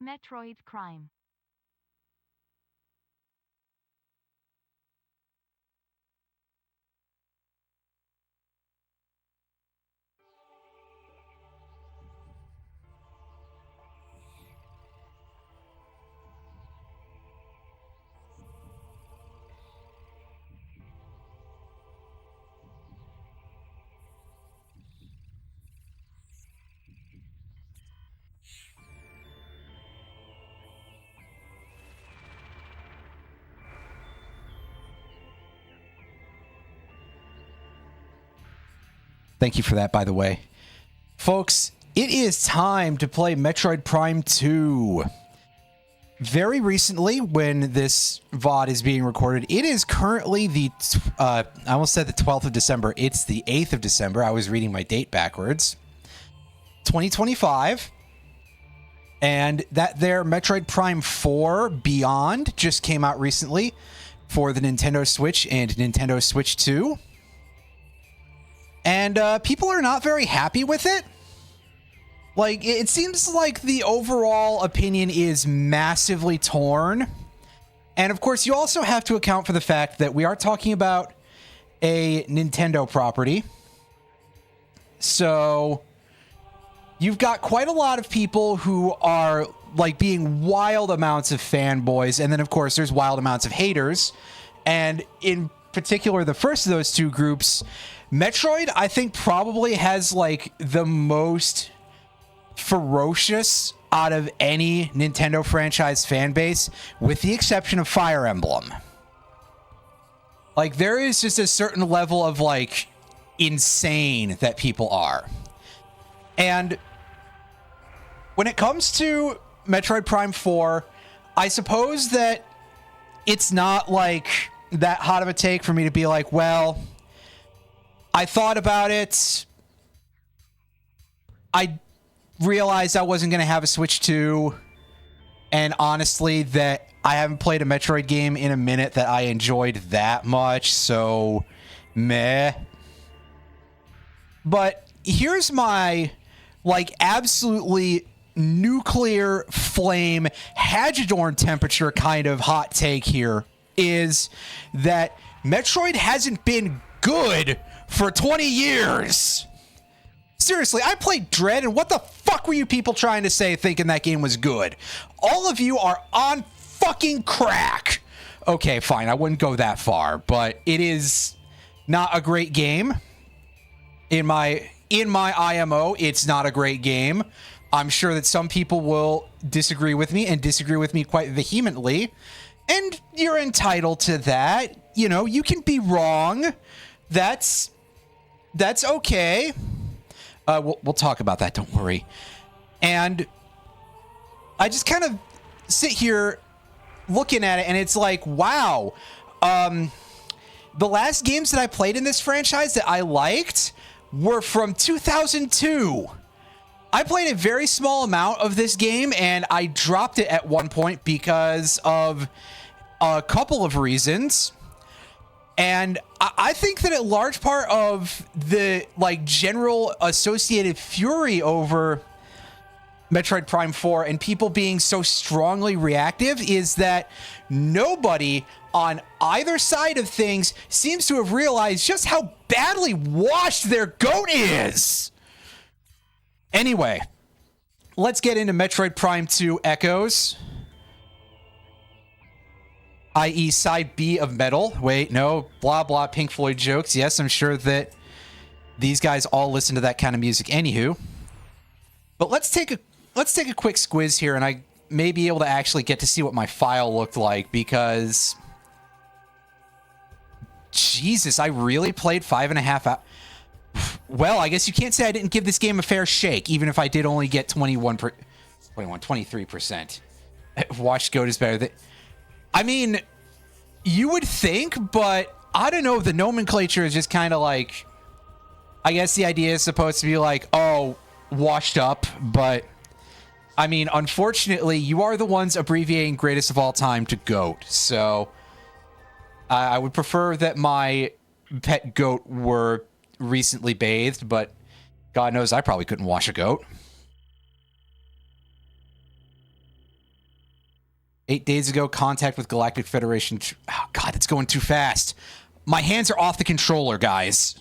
Metroid Prime. Thank you for that, by the way. Folks, it is time to play Metroid Prime 2. Very recently, when this VOD is being recorded, it is currently the, I almost said the 12th of December. It's the 8th of December. I was reading my date backwards. 2025. And that there, Metroid Prime 4 Beyond just came out recently for the Nintendo Switch and Nintendo Switch 2. And people are not very happy with it. Like, it seems like the overall opinion is massively torn. And of course, you also have to account for the fact that we are talking about a Nintendo property. So you've got quite a lot of people who are like being wild amounts of fanboys. And then, of course, there's wild amounts of haters. And in particular, the first of those two groups, Metroid, I think, probably has like the most ferocious out of any Nintendo franchise fan base, with the exception of Fire Emblem. Like, there is just a certain level of like insane that people are. And when it comes to Metroid Prime 4, I suppose that it's not like that hot of a take for me to be like, well, I thought about it. I realized I wasn't going to have a Switch 2. And honestly, that I haven't played a Metroid game in a minute that I enjoyed that much. So, meh. But here's my, like, absolutely nuclear flame Hagedorn temperature kind of hot take here, is that Metroid hasn't been good for 20 years. Seriously, I played Dread, and what the fuck were you people trying to say thinking that game was good? All of you are on fucking crack. Okay, fine, I wouldn't go that far, but it is not a great game. In my IMO, it's not a great game. I'm sure that some people will disagree with me, and disagree with me quite vehemently. And you're entitled to that. You know, you can be wrong. That's okay. We'll talk about that, don't worry. And I just kind of sit here looking at it, and it's like, wow. The last games that I played in this franchise that I liked were from 2002. I played a very small amount of this game, and I dropped it at one point because of a couple of reasons. And I think that a large part of the like general associated fury over Metroid Prime 4 and people being so strongly reactive is that nobody on either side of things seems to have realized just how badly washed their goat is. Anyway, let's get into Metroid Prime 2 Echoes. I.e. side B of Metal. Wait, no, blah, blah, Pink Floyd jokes. Yes, I'm sure that these guys all listen to that kind of music. Anywho. But let's take a quick squiz here, and I may be able to actually get to see what my file looked like, because Jesus, I really played 5.5 hours. Well, I guess you can't say I didn't give this game a fair shake, even if I did only get 23%. Watched Goat is better than... I mean, you would think, but I don't know. The nomenclature is just kind of like, I guess the idea is supposed to be like, oh, washed up. But I mean, unfortunately, you are the ones abbreviating greatest of all time to GOAT. So I would prefer that my pet goat were recently bathed, but God knows I probably couldn't wash a goat. 8 days ago, contact with Galactic Federation. Oh, God, it's going too fast. My hands are off the controller, guys.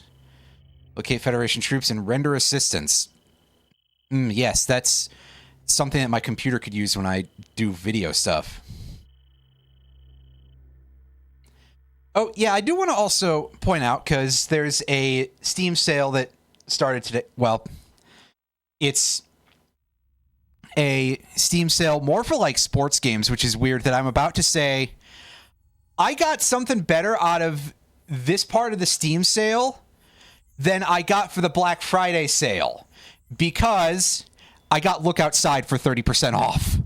Locate Federation troops and render assistance. Yes, that's something that my computer could use when I do video stuff. Oh, yeah, I do want to also point out, because there's a Steam sale that started today. Well, it's a Steam sale more for, like, sports games, which is weird that I'm about to say I got something better out of this part of the Steam sale than I got for the Black Friday sale, because I got Look Outside for 30% off.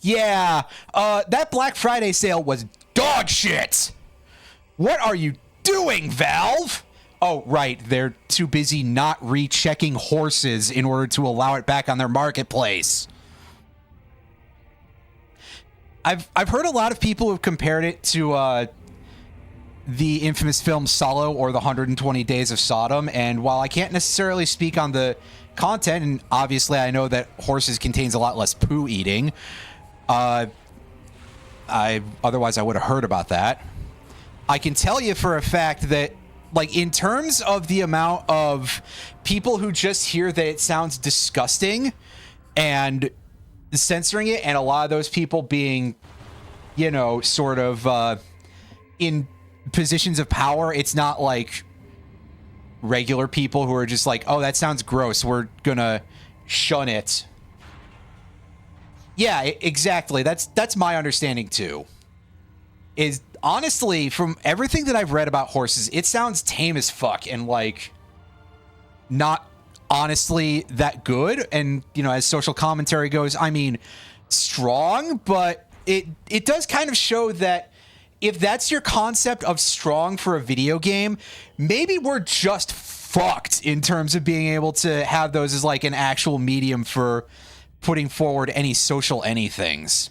Yeah, that Black Friday sale was dog shit. What are you doing, Valve? Oh, right, they're too busy not rechecking horses in order to allow it back on their marketplace. I've heard a lot of people who've compared it to the infamous film Solo or the 120 Days of Sodom, and while I can't necessarily speak on the content, and obviously I know that horses contains a lot less poo eating, otherwise I would have heard about that. I can tell you for a fact that, like, in terms of the amount of people who just hear that it sounds disgusting and censoring it, and a lot of those people being, you know, sort of in positions of power, it's not like regular people who are just like, oh, that sounds gross, we're gonna shun it. Yeah, exactly. That's my understanding too. Is honestly, from everything that I've read about horses, it sounds tame as fuck and, like, not honestly that good. And, you know, as social commentary goes, I mean, strong, but it does kind of show that if that's your concept of strong for a video game, maybe we're just fucked in terms of being able to have those as, like, an actual medium for putting forward any social anythings.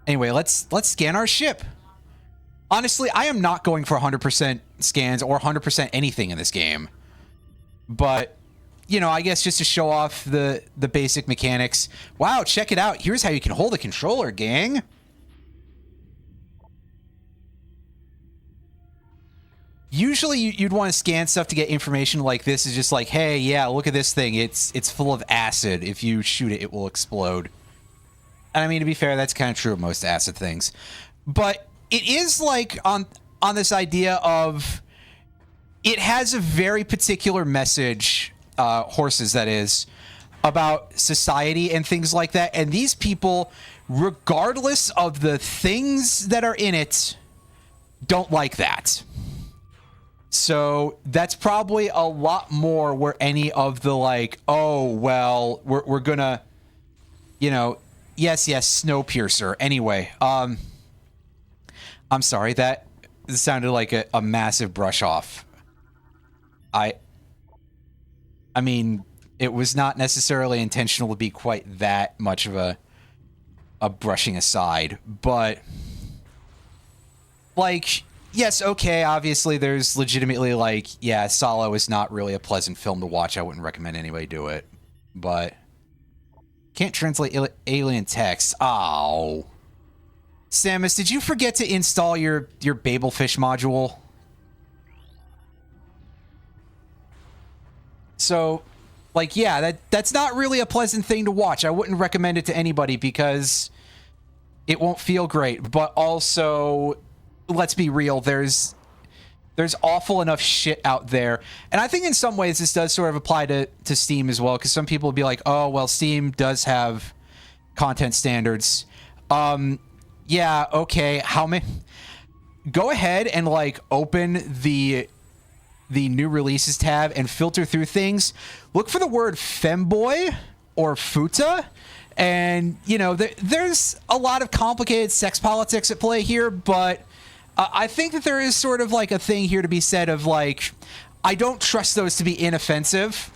Anyway, let's scan our ship. Honestly, I am not going for 100% scans or 100% anything in this game. But, you know, I guess just to show off the basic mechanics. Wow, check it out. Here's how you can hold a controller, gang. Usually you'd want to scan stuff to get information like this. Is just like, hey, yeah, look at this thing. It's full of acid. If you shoot it, it will explode. And I mean, to be fair, that's kind of true of most acid things. But it is like on this idea of it has a very particular message, horses that is, about society and things like that. And these people, regardless of the things that are in it, don't like that. So that's probably a lot more where any of the, like, oh, well, we're gonna, you know, yes, Snowpiercer. Anyway, I'm sorry, that sounded like a massive brush off. I mean, it was not necessarily intentional to be quite that much of a brushing aside, but, like, yes, okay, obviously there's legitimately, like, yeah, Solo is not really a pleasant film to watch. I wouldn't recommend anybody do it, but can't translate alien text. Oh. Samus, did you forget to install your Babelfish module? So, like, yeah, that's not really a pleasant thing to watch. I wouldn't recommend it to anybody because it won't feel great. But also, let's be real, there's awful enough shit out there. And I think in some ways this does sort of apply to Steam as well, because some people will be like, oh, well, Steam does have content standards. Yeah, okay, how many? Go ahead and, like, open the new releases tab and filter through things. Look for the word femboy or futa. And, you know, there's a lot of complicated sex politics at play here, but I think that there is sort of, like, a thing here to be said of, like, I don't trust those to be inoffensive.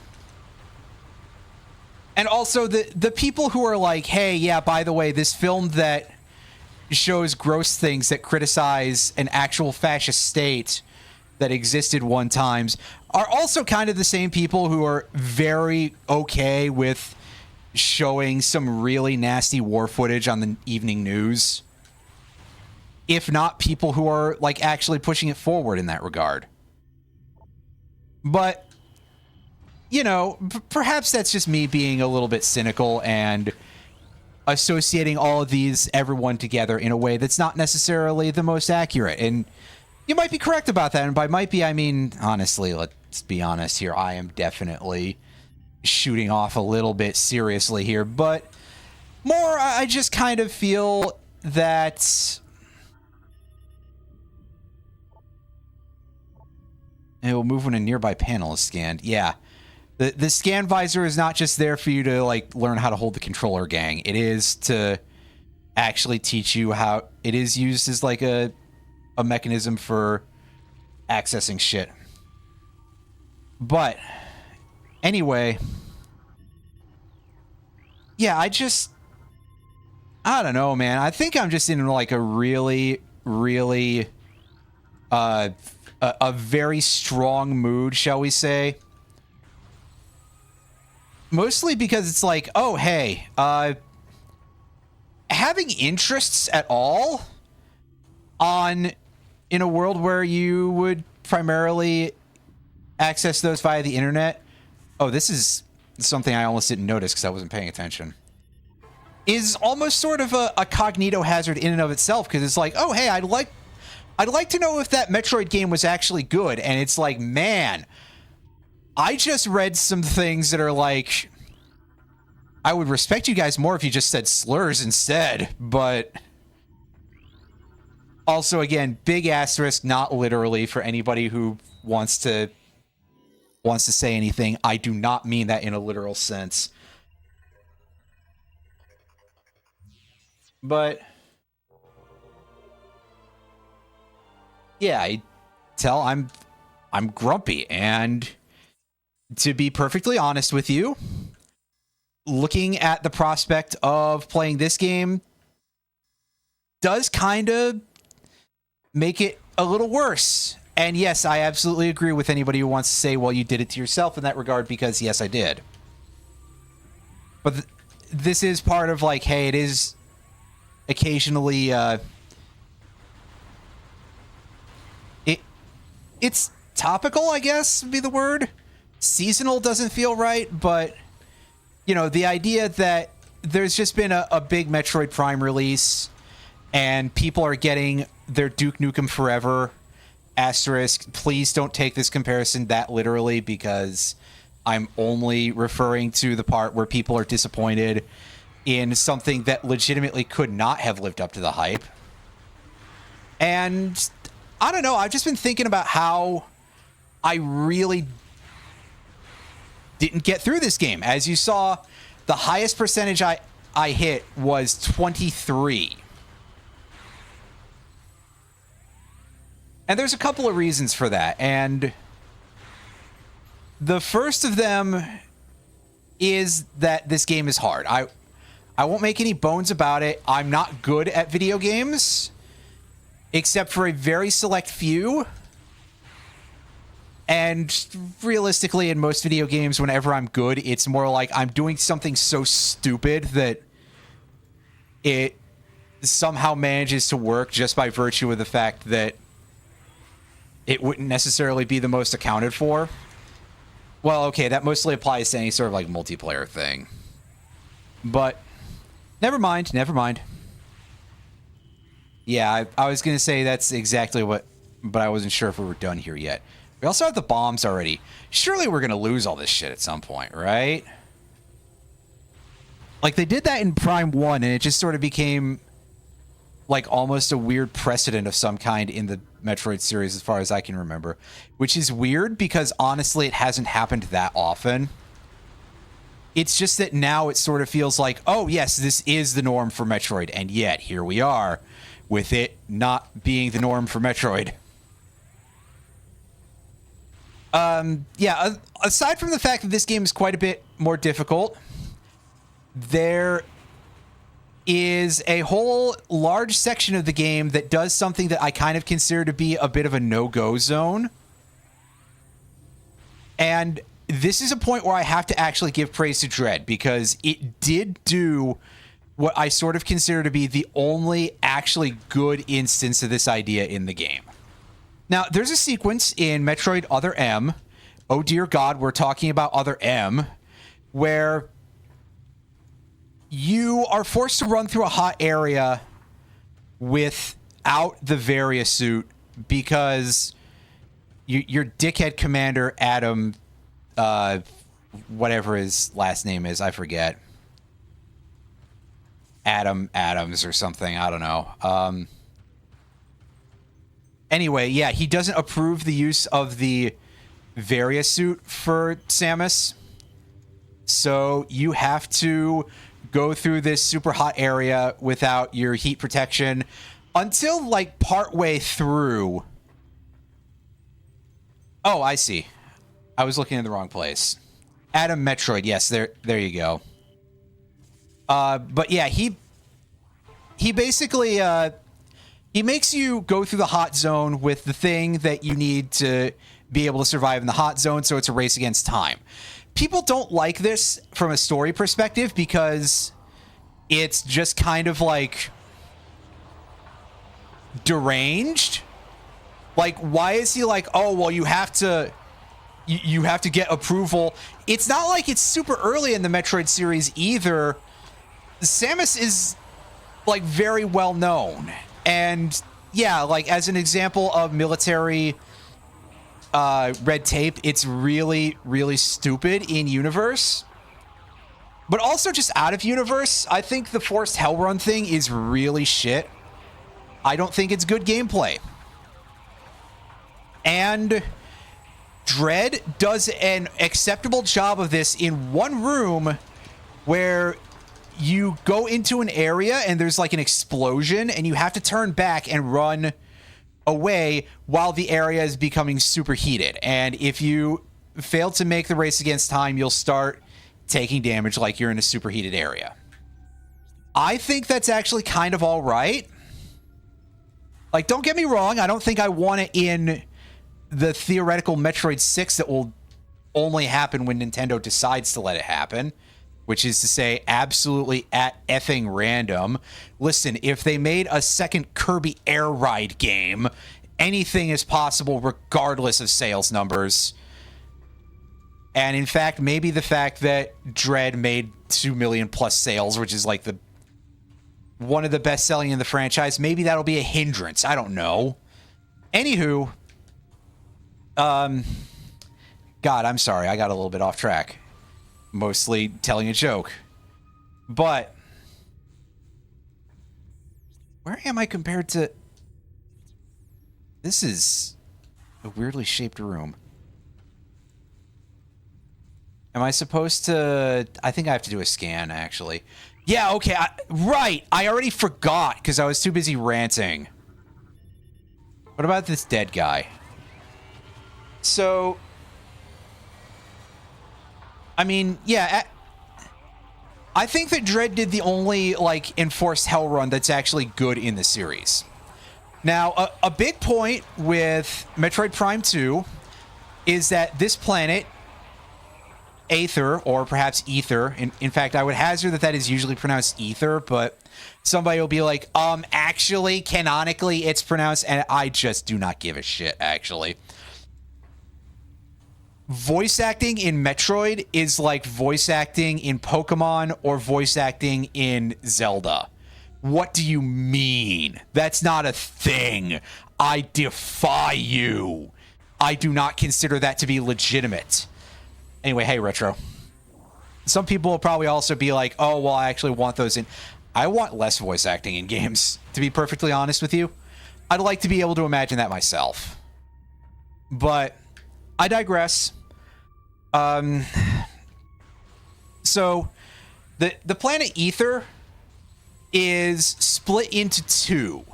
And also the people who are like, hey, yeah, by the way, this film that shows gross things that criticize an actual fascist state that existed one times are also kind of the same people who are very okay with showing some really nasty war footage on the evening news. If not people who are like actually pushing it forward in that regard. But, you know, perhaps that's just me being a little bit cynical and associating all of these, everyone together in a way that's not necessarily the most accurate. And you might be correct about that. And by might be, I mean, honestly, let's be honest here. I am definitely shooting off a little bit seriously here. But more, I just kind of feel that... It will move when a nearby panel is scanned. Yeah. The scan visor is not just there for you to, like, learn how to hold the controller, gang. It is to actually teach you how... It is used as, like, a mechanism for accessing shit. But, anyway... Yeah, I don't know, man. I think I'm just in, like, a really, really... a very strong mood, shall we say. Mostly because it's like, oh, hey, having interests at all in a world where you would primarily access those via the internet. Oh, this is something I almost didn't notice because I wasn't paying attention. Is almost sort of a cognito hazard in and of itself, because it's like, oh, hey, I'd like to know if that Metroid game was actually good. And it's like, man, I just read some things that are like, I would respect you guys more if you just said slurs instead. But also, again, big asterisk, not literally, for anybody who wants to say anything. I do not mean that in a literal sense. But... yeah, I tell I'm grumpy, and to be perfectly honest with you, looking at the prospect of playing this game does kind of make it a little worse. And yes, I absolutely agree with anybody who wants to say, well, you did it to yourself in that regard, because yes, I did. But this is part of, like, hey, it is occasionally it's topical, I guess, would be the word. Seasonal doesn't feel right, but, you know, the idea that there's just been a big Metroid Prime release, and people are getting their Duke Nukem Forever asterisk. Please don't take this comparison that literally, because I'm only referring to the part where people are disappointed in something that legitimately could not have lived up to the hype. And... I don't know, I've just been thinking about how I really didn't get through this game. As you saw, the highest percentage I hit was 23. And there's a couple of reasons for that. And the first of them is that this game is hard. I won't make any bones about it. I'm not good at video games, except for a very select few. And realistically, in most video games, whenever I'm good, it's more like I'm doing something so stupid that it somehow manages to work just by virtue of the fact that it wouldn't necessarily be the most accounted for. Well, okay, that mostly applies to any sort of, like, multiplayer thing. But never mind. Yeah, I was going to say that's exactly what... but I wasn't sure if we were done here yet. We also have the bombs already. Surely we're going to lose all this shit at some point, right? Like, they did that in Prime 1, and it just sort of became, like, almost a weird precedent of some kind in the Metroid series, as far as I can remember. Which is weird, because honestly, it hasn't happened that often. It's just that now it sort of feels like, oh, yes, this is the norm for Metroid, and yet, here we are, with it not being the norm for Metroid. Yeah, aside from the fact that this game is quite a bit more difficult, there is a whole large section of the game that does something that I kind of consider to be a bit of a no-go zone. And this is a point where I have to actually give praise to Dread, because it did do what I sort of consider to be the only actually good instance of this idea in the game. Now, there's a sequence in Metroid Other M, oh dear God, we're talking about Other M, where you are forced to run through a hot area without the Varia suit because your dickhead commander, Adam, whatever his last name is, I forget. Adam Adams or something, I don't know. Anyway, yeah, he doesn't approve the use of the Varia suit for Samus. So you have to go through this super hot area without your heat protection until like partway through. Oh, I see. I was looking in the wrong place. Adam Metroid, yes, there you go. But yeah, he basically he makes you go through the hot zone with the thing that you need to be able to survive in the hot zone, so it's a race against time. People don't like this from a story perspective because it's just kind of like deranged. Like, why is he like, oh, well, you have to get approval. It's not like it's super early in the Metroid series either. Samus is like very well known. And yeah, like as an example of military red tape, it's really, really stupid in universe. But also just out of universe, I think the forced hell run thing is really shit. I don't think it's good gameplay. And Dread does an acceptable job of this in one room where you go into an area and there's like an explosion and you have to turn back and run away while the area is becoming superheated. And if you fail to make the race against time, you'll start taking damage like you're in a superheated area. I think that's actually kind of all right. Like, don't get me wrong, I don't think I want it in the theoretical Metroid 6 that will only happen when Nintendo decides to let it happen, which is to say absolutely at effing random. Listen, if they made a second Kirby Air Ride game, anything is possible regardless of sales numbers. And in fact, maybe the fact that Dread made 2 million plus sales, which is like one of the best selling in the franchise, maybe that'll be a hindrance. I don't know. Anywho, God, I'm sorry. I got a little bit off track. Mostly telling a joke. But where am I compared to... This is a weirdly shaped room. Am I supposed to... I think I have to do a scan, actually. Yeah, okay. Right. I already forgot because I was too busy ranting. What about this dead guy? So... I mean, yeah, I think that Dread did the only, like, enforced hell run that's actually good in the series. Now, a big point with Metroid Prime 2 is that this planet, Aether, or perhaps Ether, in fact, I would hazard that is usually pronounced Ether, but somebody will be like, actually, canonically, it's pronounced, and I just do not give a shit, actually. Voice acting in Metroid is like voice acting in Pokemon or voice acting in Zelda. What do you mean? That's not a thing. I defy you. I do not consider that to be legitimate. Anyway, hey, Retro. Some people will probably also be like, oh, well, I actually want those in. I want less voice acting in games, to be perfectly honest with you. I'd like to be able to imagine that myself. But I digress. So the planet Ether is split into two.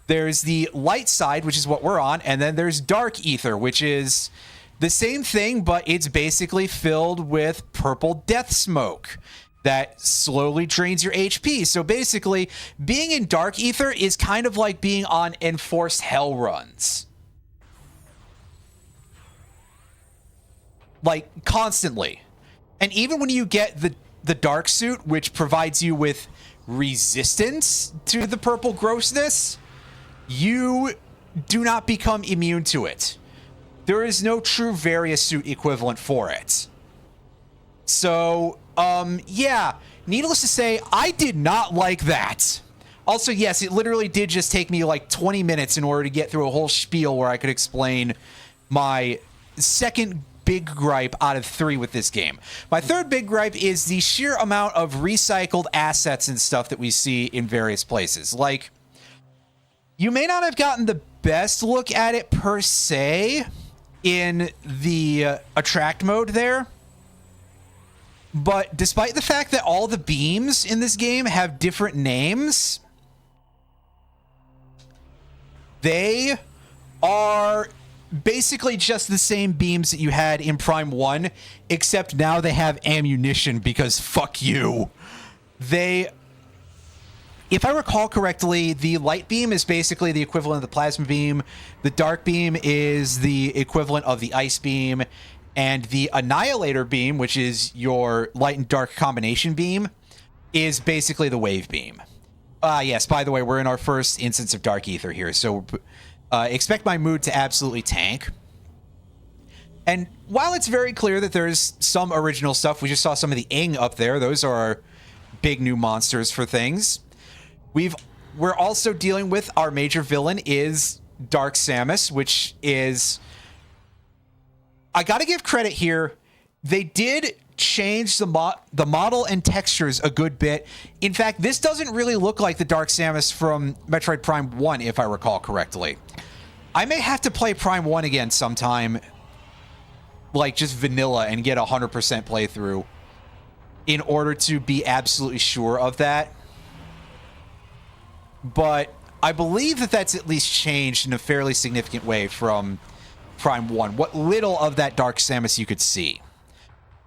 There's the light side, which is what we're on, and then there's dark Ether, which is the same thing, but it's basically filled with purple death smoke that slowly drains your HP. So basically, being in dark Ether is kind of like being on enforced hell runs. like constantly. And even when you get the dark suit, which provides you with resistance to the purple grossness, you do not become immune to it. There is no true various suit equivalent for it. So, yeah, needless to say, I did not like that. Also, yes, it literally did just take me like 20 minutes in order to get through a whole spiel where I could explain my second big gripe out of 3 with this game. My third big gripe is the sheer amount of recycled assets and stuff that we see in various places. Like, you may not have gotten the best look at it per se in the attract mode there, but despite the fact that all the beams in this game have different names, they are basically just the same beams that you had in Prime 1, except now they have ammunition because fuck you. If I recall correctly, the light beam is basically the equivalent of the plasma beam. The dark beam is the equivalent of the ice beam. And the annihilator beam, which is your light and dark combination beam, is basically the wave beam. Yes, by the way, we're in our first instance of Dark Ether here, so expect my mood to absolutely tank. And while it's very clear that there's some original stuff, we just saw some of the Ing up there. Those are our big new monsters for things. We're also dealing with our major villain is Dark Samus, which is... I gotta give credit here. They did change the model and textures a good bit. In fact, this doesn't really look like the Dark Samus from Metroid Prime 1, if I recall correctly. I may have to play Prime 1 again sometime, like just vanilla, and get a 100% playthrough in order to be absolutely sure of that. But I believe that that's at least changed in a fairly significant way from Prime 1. What little of that Dark Samus you could see.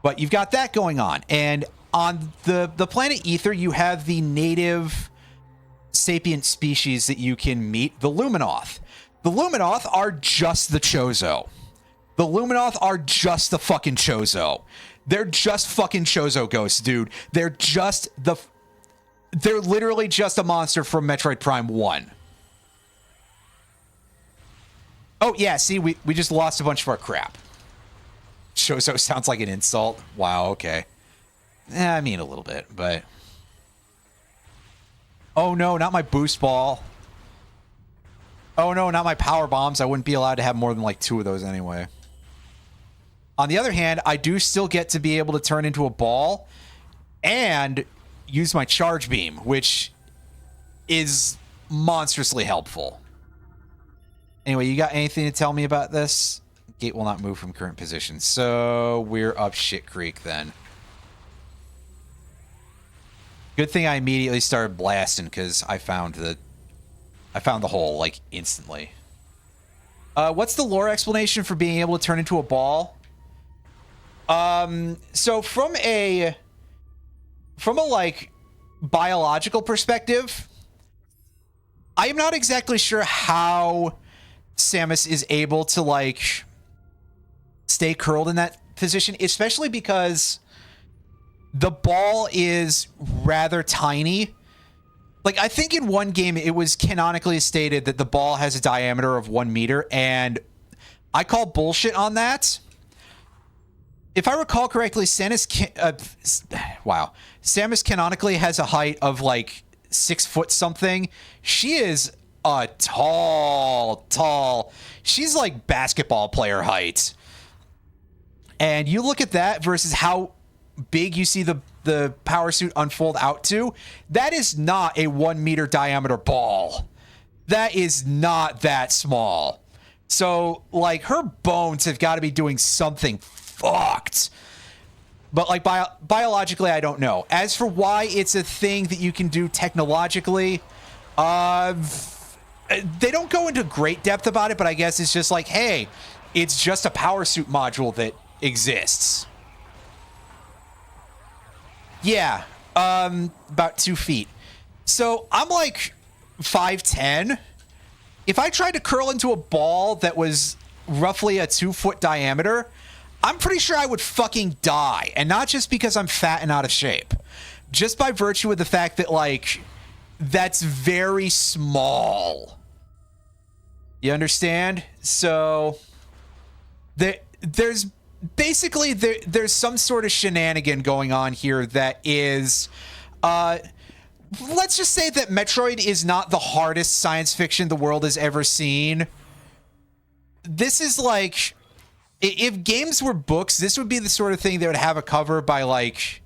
But you've got that going on. And on the planet Ether, you have the native sapient species that you can meet, the Luminoth. The Luminoth are just the Chozo. The Luminoth are just the fucking Chozo. They're just fucking Chozo ghosts, dude. They're literally just a monster from Metroid Prime 1. Oh, yeah, see, we just lost a bunch of our crap. Chozo sounds like an insult. Wow, okay. I mean, a little bit, but... Oh, no, not my boost ball. Oh, no, not my power bombs. I wouldn't be allowed to have more than, like, 2 of those anyway. On the other hand, I do still get to be able to turn into a ball and use my charge beam, which is monstrously helpful. Anyway, you got anything to tell me about this? Gate will not move from current position. So we're up shit creek then. Good thing I immediately started blasting because I found the hole like instantly. What's the lore explanation for being able to turn into a ball? So from a like biological perspective, I am not exactly sure how Samus is able to like stay curled in that position, especially because the ball is rather tiny. Like, I think in one game it was canonically stated that the ball has a diameter of 1 meter, and I call bullshit on that. If I recall correctly, Samus canonically has a height of like 6 foot something. She is a tall. She's like basketball player height. And you look at that versus how big you see the power suit unfold out to. That is not a 1 meter diameter ball. That is not that small. So like her bones have got to be doing something fucked. But like biologically, I don't know. As for why it's a thing that you can do technologically, they don't go into great depth about it, but I guess it's just like, hey, it's just a power suit module that exists. Yeah, about 2 feet. So I'm like 5'10". If I tried to curl into a ball that was roughly a 2 foot diameter, I'm pretty sure I would fucking die. And not just because I'm fat and out of shape. Just by virtue of the fact that, like, that's very small. You understand? So there's basically there's some sort of shenanigan going on here that is let's just say that Metroid is not the hardest science fiction the world has ever seen. This is like, if games were books, this would be the sort of thing that would have a cover by, like,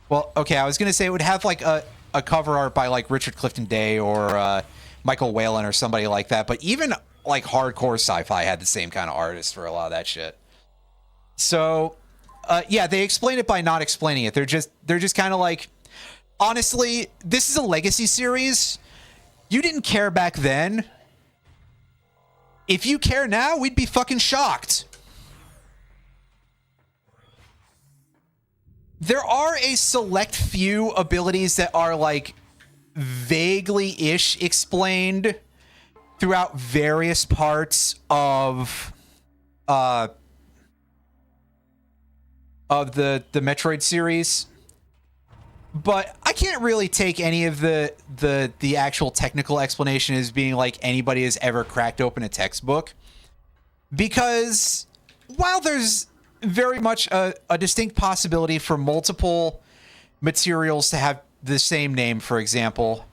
well, okay, I was going to say it would have, like, a cover art by, like, Richard Clifton Day or Michael Whalen or somebody like that. But even, like, hardcore sci-fi had the same kind of artist for a lot of that shit. So, yeah, they explain it by not explaining it. They're just kind of like, honestly, this is a legacy series. You didn't care back then. If you care now, we'd be fucking shocked. There are a select few abilities that are, like, vaguely-ish explained throughout various parts of the Metroid series. But I can't really take any of the actual technical explanation as being like anybody has ever cracked open a textbook. Because while there's very much a distinct possibility for multiple materials to have the same name, for example,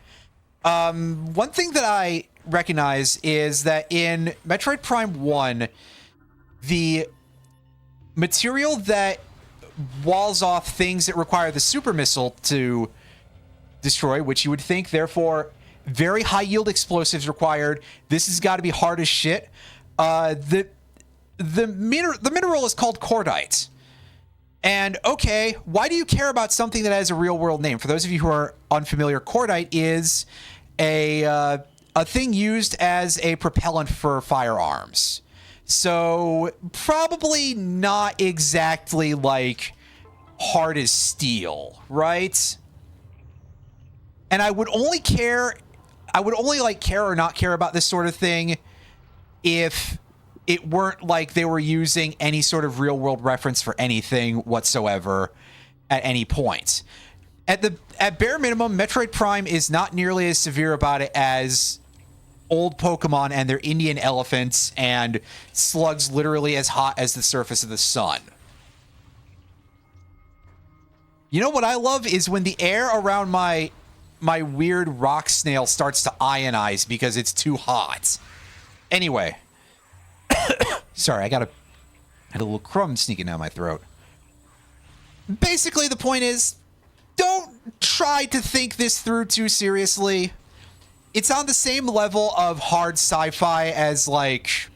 one thing that I recognize is that in Metroid Prime 1, the material that walls off things that require the super missile to destroy, which you would think, therefore, very high yield explosives required. This has got to be hard as shit. The mineral is called cordite. And okay, why do you care about something that has a real world name? For those of you who are unfamiliar, cordite is a thing used as a propellant for firearms. So probably not exactly like hard as steel, right? And I would only like care or not care about this sort of thing if it weren't like they were using any sort of real world reference for anything whatsoever at any point. At bare minimum, Metroid Prime is not nearly as severe about it as old Pokemon and their Indian elephants and slugs literally as hot as the surface of the sun. You know what I love is when the air around my weird rock snail starts to ionize because it's too hot. Anyway. Sorry, I had a little crumb sneaking down my throat. Basically, the point is, don't try to think this through too seriously. It's on the same level of hard sci-fi as, like,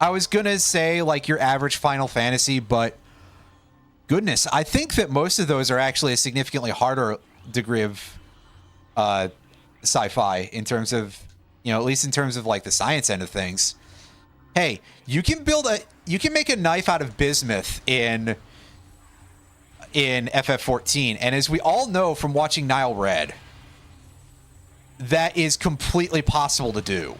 I was gonna say, like, your average Final Fantasy, but goodness, I think that most of those are actually a significantly harder degree of sci-fi in terms of, you know, at least in terms of, like, the science end of things. Hey, you can make a knife out of bismuth in FF14, and as we all know from watching Nile Red, that is completely possible to do.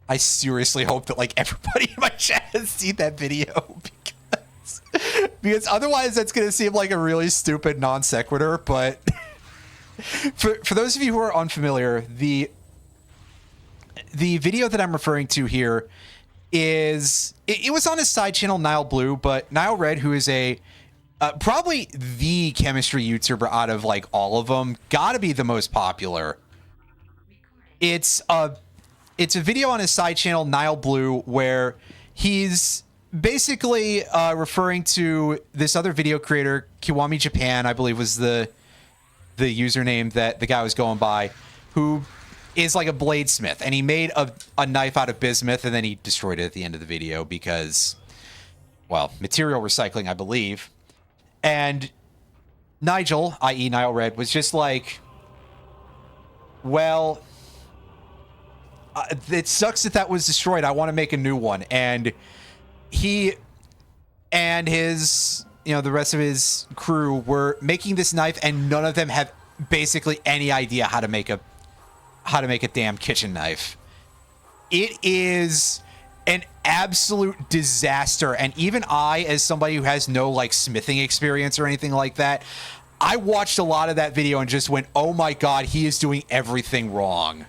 I seriously hope that, like, everybody in my chat has seen that video, because otherwise that's going to seem like a really stupid non sequitur. But for those of you who are unfamiliar, the video that I'm referring to here is it was on his side channel Nile Blue, but Nile Red, who is a probably the chemistry YouTuber out of, like, all of them, gotta be the most popular. It's a video on his side channel Nile Blue where he's basically referring to this other video creator, Kiwami Japan, I believe was the username that the guy was going by, who is like a bladesmith, and he made a knife out of bismuth, and then he destroyed it at the end of the video because, well, material recycling, I believe. And Nigel, i.e. Nile Red, was just like, well, it sucks that was destroyed. I want to make a new one. And he and his the rest of his crew were making this knife, and none of them have basically any idea how to make a damn kitchen knife. It is an absolute disaster. And even I, as somebody who has no like smithing experience or anything like that, I watched a lot of that video and just went, oh my God, he is doing everything wrong.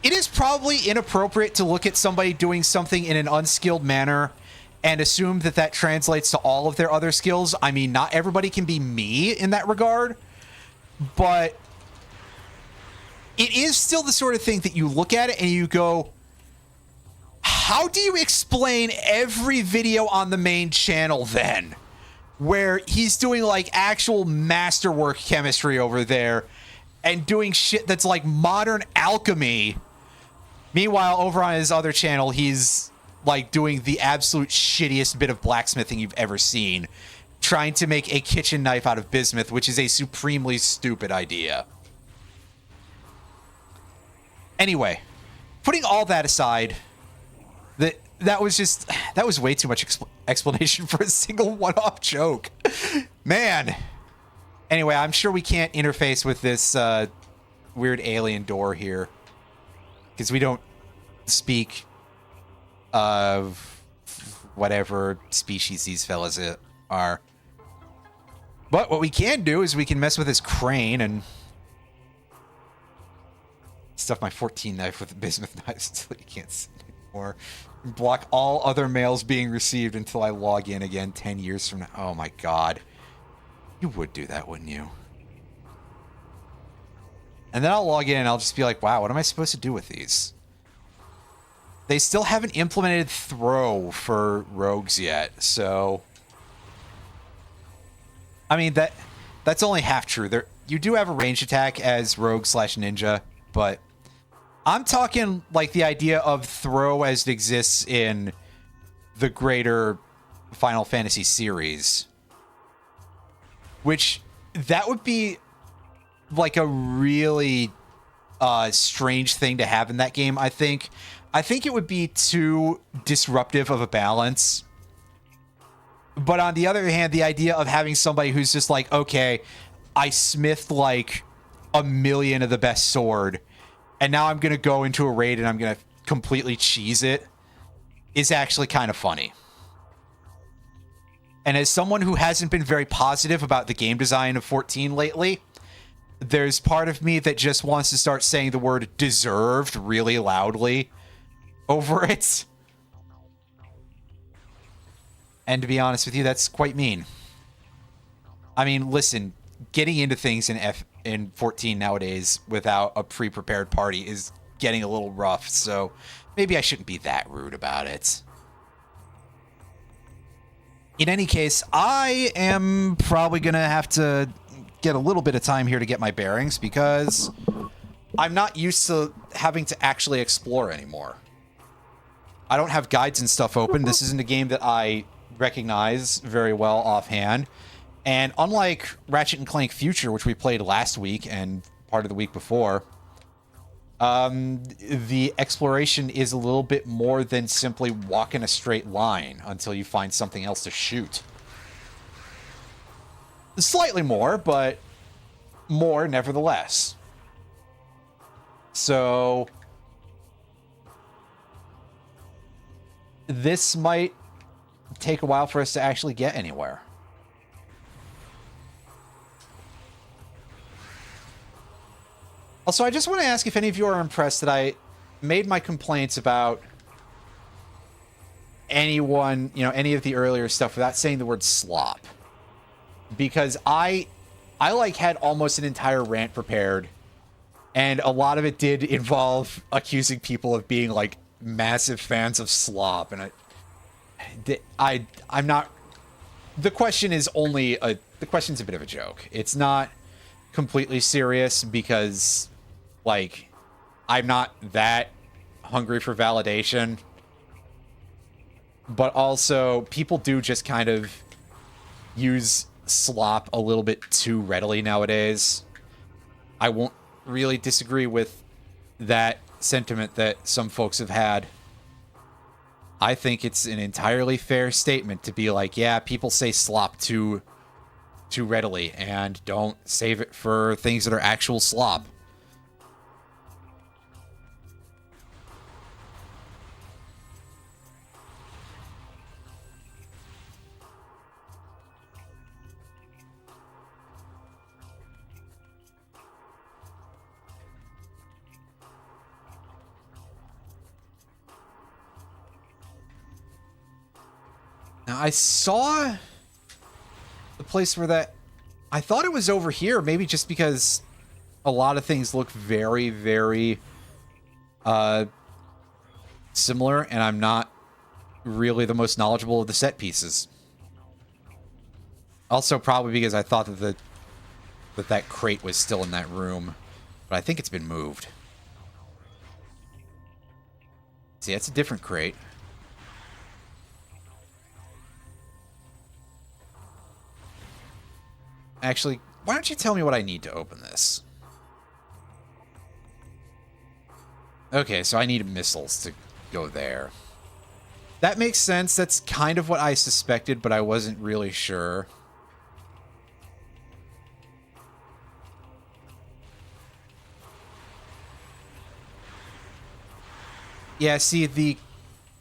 It is probably inappropriate to look at somebody doing something in an unskilled manner and assume that that translates to all of their other skills. I mean, not everybody can be me in that regard, but it is still the sort of thing that you look at it and you go, how do you explain every video on the main channel then? Where he's doing like actual masterwork chemistry over there and doing shit that's like modern alchemy. Meanwhile, over on his other channel, he's like doing the absolute shittiest bit of blacksmithing you've ever seen, trying to make a kitchen knife out of bismuth, which is a supremely stupid idea. Anyway, putting all that aside, that was way too much explanation for a single one-off joke. Man. Anyway, I'm sure we can't interface with this weird alien door here, because we don't speak of whatever species these fellas are. But what we can do is we can mess with this crane and stuff my 14 knife with the bismuth knives until you can't see it anymore. Block all other mails being received until I log in again 10 years from now. Oh my God. You would do that, wouldn't you? And then I'll log in and I'll just be like, wow, what am I supposed to do with these? They still haven't implemented throw for rogues yet, so... I mean, that's only half true. You do have a range attack as rogue/ninja, but I'm talking like the idea of throw as it exists in the greater Final Fantasy series. Which, that would be like a really strange thing to have in that game, I think. I think it would be too disruptive of a balance. But on the other hand, the idea of having somebody who's just like, okay, I smithed like 1,000,000 of the best sword, and now I'm going to go into a raid and I'm going to completely cheese it, is actually kind of funny. And as someone who hasn't been very positive about the game design of 14 lately, there's part of me that just wants to start saying the word deserved really loudly over it. And to be honest with you, that's quite mean. I mean, listen, getting into things in 14 nowadays without a pre-prepared party is getting a little rough, so maybe I shouldn't be that rude about it. In any case, I am probably going to have to get a little bit of time here to get my bearings, because I'm not used to having to actually explore anymore. I don't have guides and stuff open. This isn't a game that I recognize very well offhand. And unlike Ratchet & Clank Future, which we played last week and part of the week before, the exploration is a little bit more than simply walk in a straight line until you find something else to shoot. Slightly more, but more nevertheless. So this might take a while for us to actually get anywhere. Also, I just want to ask if any of you are impressed that I made my complaints about anyone, any of the earlier stuff without saying the word slop. Because I like had almost an entire rant prepared, and a lot of it did involve accusing people of being like massive fans of slop, and I'm not. The question is the question's a bit of a joke. It's not completely serious, because like I'm not that hungry for validation, but also people do just kind of use slop a little bit too readily nowadays. I won't really disagree with that sentiment that some folks have had. I think it's an entirely fair statement to be like, yeah, people say slop too readily and don't save it for things that are actual slop. Now, I saw the place where that... I thought it was over here, maybe just because a lot of things look very, very similar, and I'm not really the most knowledgeable of the set pieces. Also, probably because I thought that that crate was still in that room, but I think it's been moved. See, that's a different crate. Actually, why don't you tell me what I need to open this? Okay, so I need missiles to go there. That makes sense. That's kind of what I suspected, but I wasn't really sure. Yeah, see, the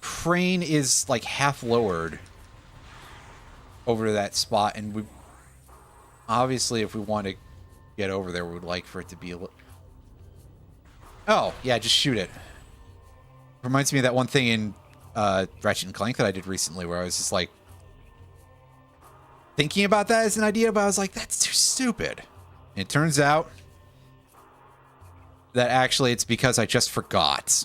crane is like half lowered over to that spot, and we obviously, if we want to get over there, we would like for it to be a little... Oh, yeah, just shoot it. Reminds me of that one thing in Ratchet and Clank that I did recently where I was just like thinking about that as an idea, but I was like, that's too stupid. And it turns out that actually it's because I just forgot.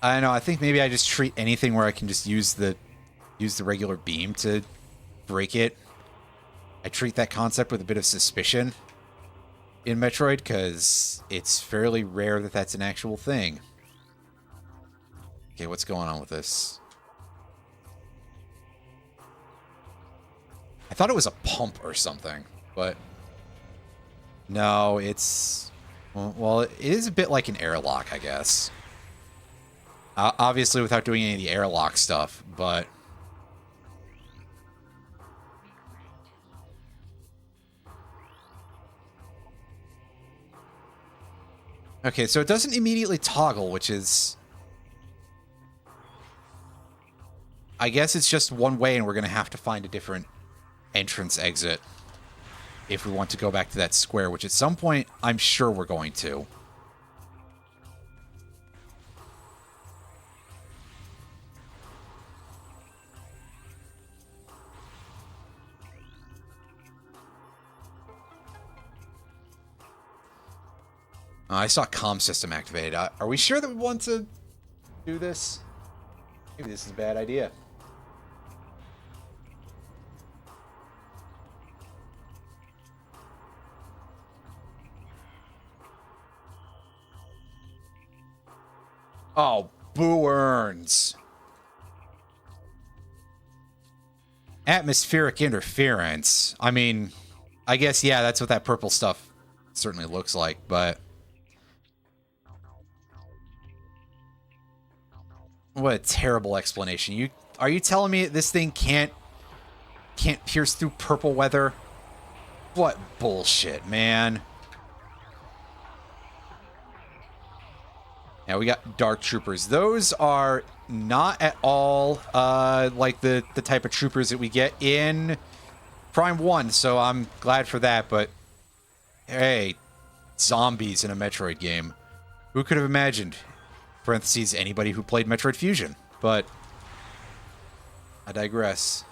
I don't know, I think maybe I just treat anything where I can just use the regular beam to break it. I treat that concept with a bit of suspicion in Metroid, because it's fairly rare that that's an actual thing. Okay, what's going on with this? I thought it was a pump or something, but no, it's... Well, it is a bit like an airlock, I guess. Obviously without doing any of the airlock stuff, but... Okay, so it doesn't immediately toggle, which is... I guess it's just one way, and we're going to have to find a different entrance exit if we want to go back to that square, which at some point, I'm sure we're going to. I saw comm system activated. Are we sure that we want to do this? Maybe this is a bad idea. Oh, boo earns. Atmospheric interference. I mean, I guess, yeah, that's what that purple stuff certainly looks like, but... What a terrible explanation. Are you telling me this thing can't pierce through purple weather? What bullshit, man. Now we got dark troopers. Those are not at all like the type of troopers that we get in Prime 1, so I'm glad for that, but hey, zombies in a Metroid game. Who could have imagined? Parentheses, anybody who played Metroid Fusion. But I digress.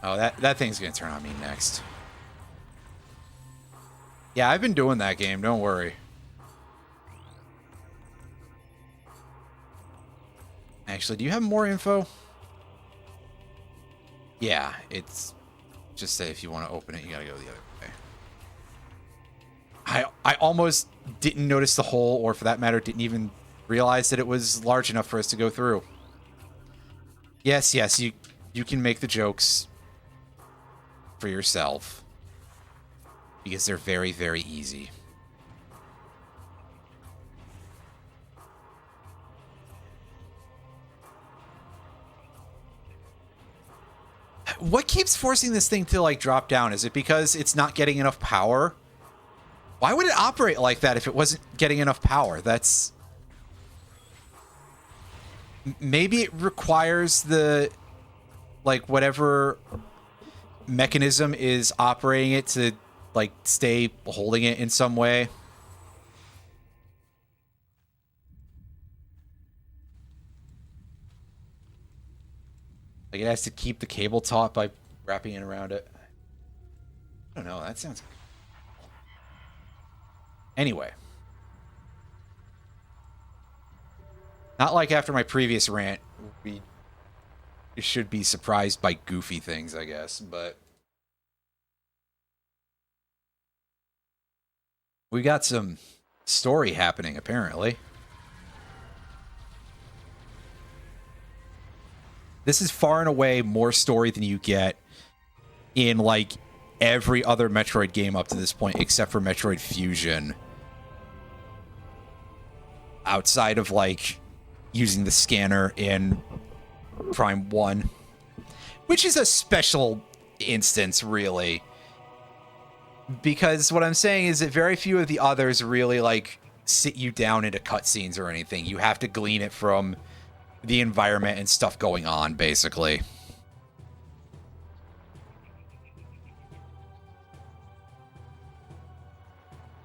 Oh, that thing's gonna turn on me next. Yeah, I've been doing that game, don't worry. Actually, do you have more info? Yeah, it's just say if you want to open it, you gotta go the other way. I almost didn't notice the hole, or for that matter, didn't even realize that it was large enough for us to go through. Yes, you can make the jokes. for yourself, because they're very, very easy. What keeps forcing this thing to, like, drop down? Is it because it's not getting enough power? Why would it operate like that if it wasn't getting enough power? That's... Maybe it requires the, like, whatever mechanism is operating it to, like, stay holding it in some way. Like, it has to keep the cable taut by wrapping it around it. I don't know. That sounds... Anyway. Not like after my previous rant, we should be surprised by goofy things, I guess, but... We got some story happening, apparently. This is far and away more story than you get in, like, every other Metroid game up to this point, except for Metroid Fusion. Outside of, like, using the scanner in Prime 1. Which is a special instance, really. Because what I'm saying is that very few of the others really, like, sit you down into cutscenes or anything. You have to glean it from the environment and stuff going on, basically.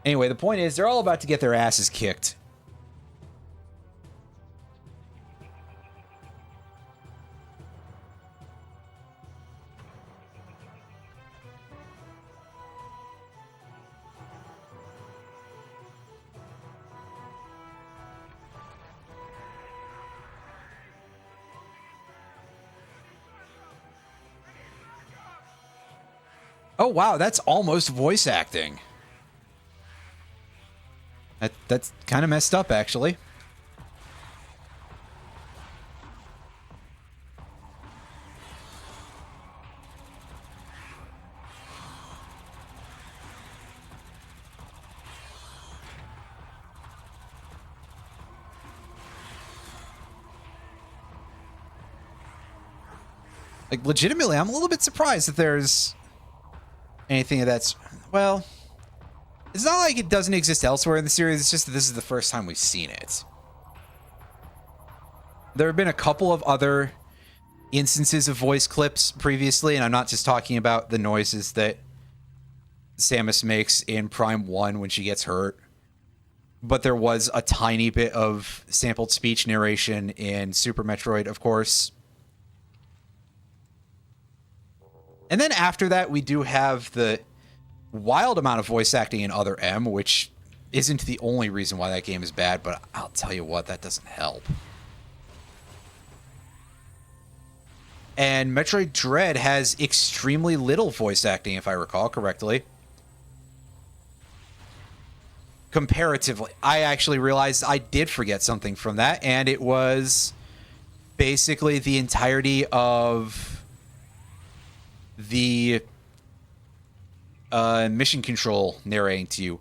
Anyway, the point is, they're all about to get their asses kicked. Oh, wow, that's almost voice acting. That's kind of messed up, actually. Like, legitimately, I'm a little bit surprised that there's anything that's... Well, it's not like it doesn't exist elsewhere in the series. It's just that this is the first time we've seen it. There have been a couple of other instances of voice clips previously, and I'm not just talking about the noises that Samus makes in Prime 1 when she gets hurt. But there was a tiny bit of sampled speech narration in Super Metroid, of course. And then after that, we do have the wild amount of voice acting in Other M, which isn't the only reason why that game is bad, but I'll tell you what, that doesn't help. And Metroid Dread has extremely little voice acting, if I recall correctly. Comparatively, I actually realized I did forget something from that, and it was basically the entirety of the mission control narrating to you.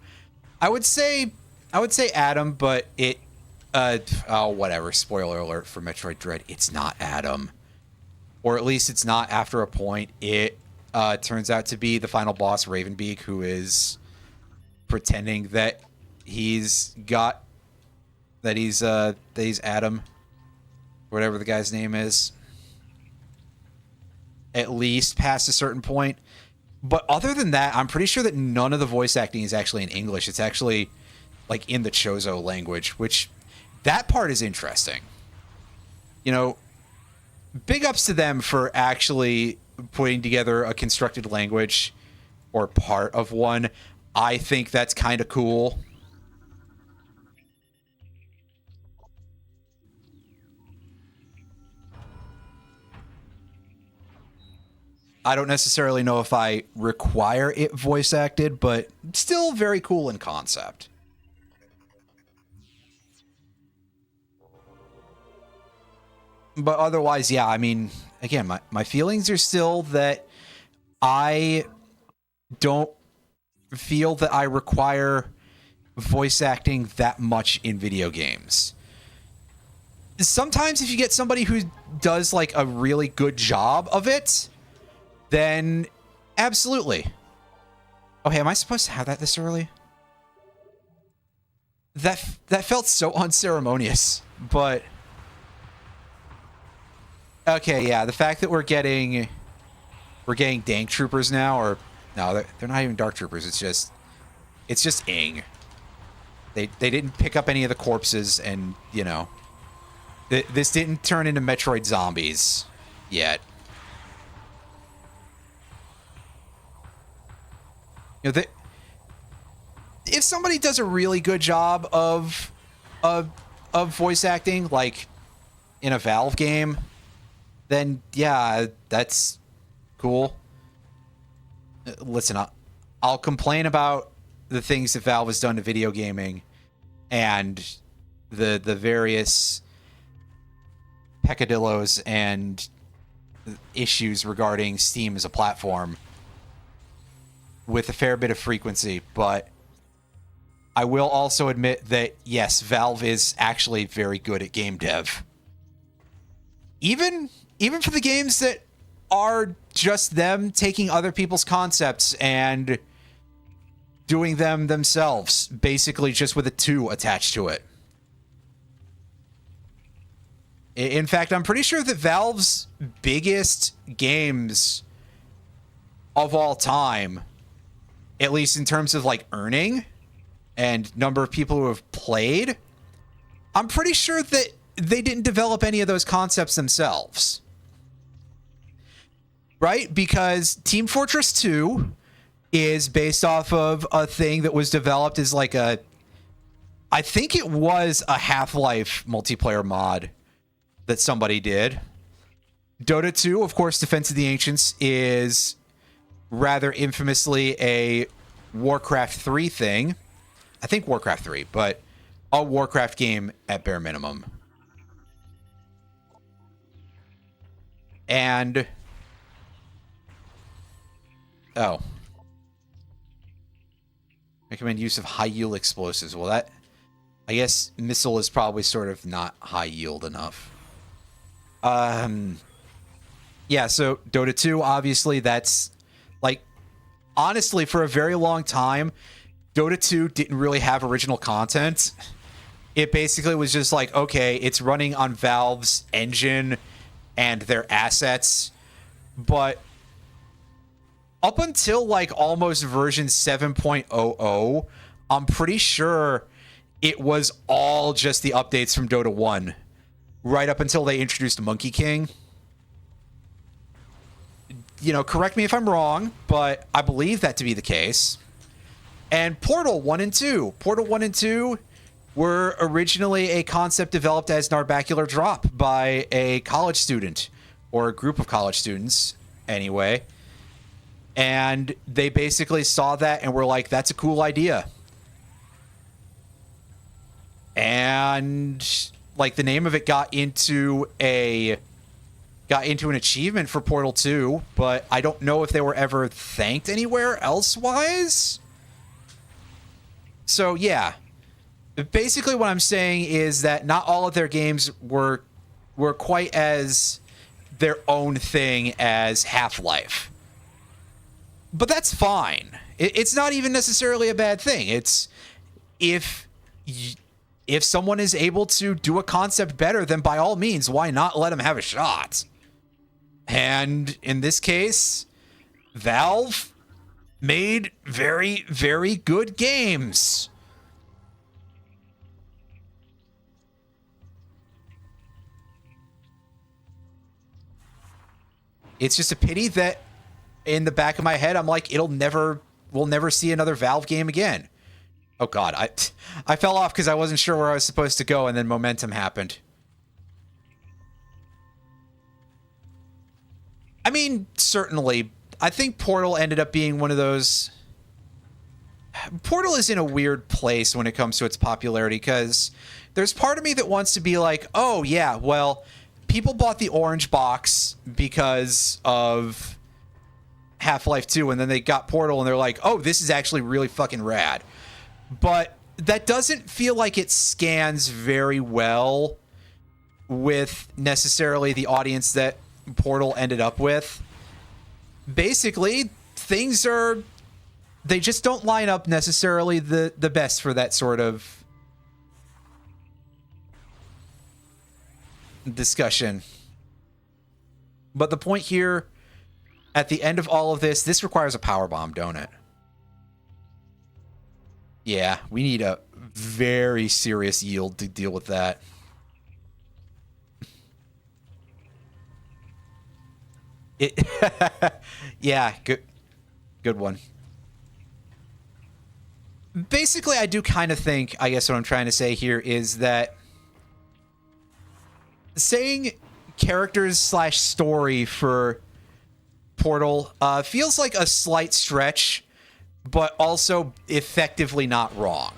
I would say Adam, but it oh, whatever, spoiler alert for Metroid Dread, it's not Adam. Or at least it's not after a point. It turns out to be the final boss, Ravenbeak, who is pretending that he's Adam, whatever the guy's name is, at least past a certain point. But other than that, I'm pretty sure that none of the voice acting is actually in English. It's actually like in the Chozo language, which that part is interesting. You know, big ups to them for actually putting together a constructed language or part of one. I think that's kind of cool. I don't necessarily know if I require it voice acted, but still very cool in concept. But otherwise, yeah, I mean, again, my feelings are still that I don't feel that I require voice acting that much in video games. Sometimes if you get somebody who does like a really good job of it, then absolutely. Oh, hey, am I supposed to have that this early? That felt so unceremonious, but okay, yeah, the fact that we're getting dank troopers now, or no, they're not even dark troopers. It's just ing. They didn't pick up any of the corpses, and you know, this didn't turn into Metroid zombies yet. You know, if somebody does a really good job of voice acting, like in a Valve game, then yeah, that's cool. Listen, I'll complain about the things that Valve has done to video gaming and the various peccadillos and issues regarding Steam as a platform with a fair bit of frequency, but I will also admit that, yes, Valve is actually very good at game dev. Even for the games that are just them taking other people's concepts and doing them themselves, basically just with a 2 attached to it. In fact, I'm pretty sure that Valve's biggest games of all time, at least in terms of like earning and number of people who have played, I'm pretty sure that they didn't develop any of those concepts themselves. Right? Because Team Fortress 2 is based off of a thing that was developed as like I think it was a Half-Life multiplayer mod that somebody did. Dota 2, of course, Defense of the Ancients, is rather infamously a Warcraft 3 thing. I think Warcraft 3, but a Warcraft game at bare minimum. And oh. Recommend use of high yield explosives. Well, that, I guess missile is probably sort of not high yield enough. Yeah, so Dota 2, obviously that's like, honestly, for a very long time, Dota 2 didn't really have original content. It basically was just like, okay, it's running on Valve's engine and their assets, but up until like almost version 7.00, I'm pretty sure it was all just the updates from Dota 1, right up until they introduced Monkey King. You know, correct me if I'm wrong, but I believe that to be the case. And Portal 1 and 2. Portal 1 and 2 were originally a concept developed as Narbacular Drop by a college student, or a group of college students, anyway. And they basically saw that and were like, that's a cool idea. And like the name of it got into an achievement for Portal 2, but I don't know if they were ever thanked anywhere elsewise. So yeah, basically what I'm saying is that not all of their games were quite as their own thing as Half-Life. But that's fine. It's not even necessarily a bad thing. It's if someone is able to do a concept better, then by all means, why not let them have a shot? And in this case, Valve made very, very good games. It's just a pity that in the back of my head, I'm like, we'll never see another Valve game again. Oh God, I fell off because I wasn't sure where I was supposed to go, and then momentum happened. I mean, certainly, I think Portal ended up being one of those. Portal is in a weird place when it comes to its popularity, because there's part of me that wants to be like, oh yeah, well, people bought the orange box because of Half-Life 2, and then they got Portal, and they're like, oh, this is actually really fucking rad. But that doesn't feel like it scans very well with necessarily the audience that Portal ended up with. Basically, things are... They just don't line up necessarily the best for that sort of discussion. But the point here, at the end of all of this, this requires a power bomb, don't it? Yeah, we need a very serious yield to deal with that. Yeah, good one. Basically, I do kind of think, I guess what I'm trying to say here is that saying characters/story for Portal feels like a slight stretch, but also effectively not wrong.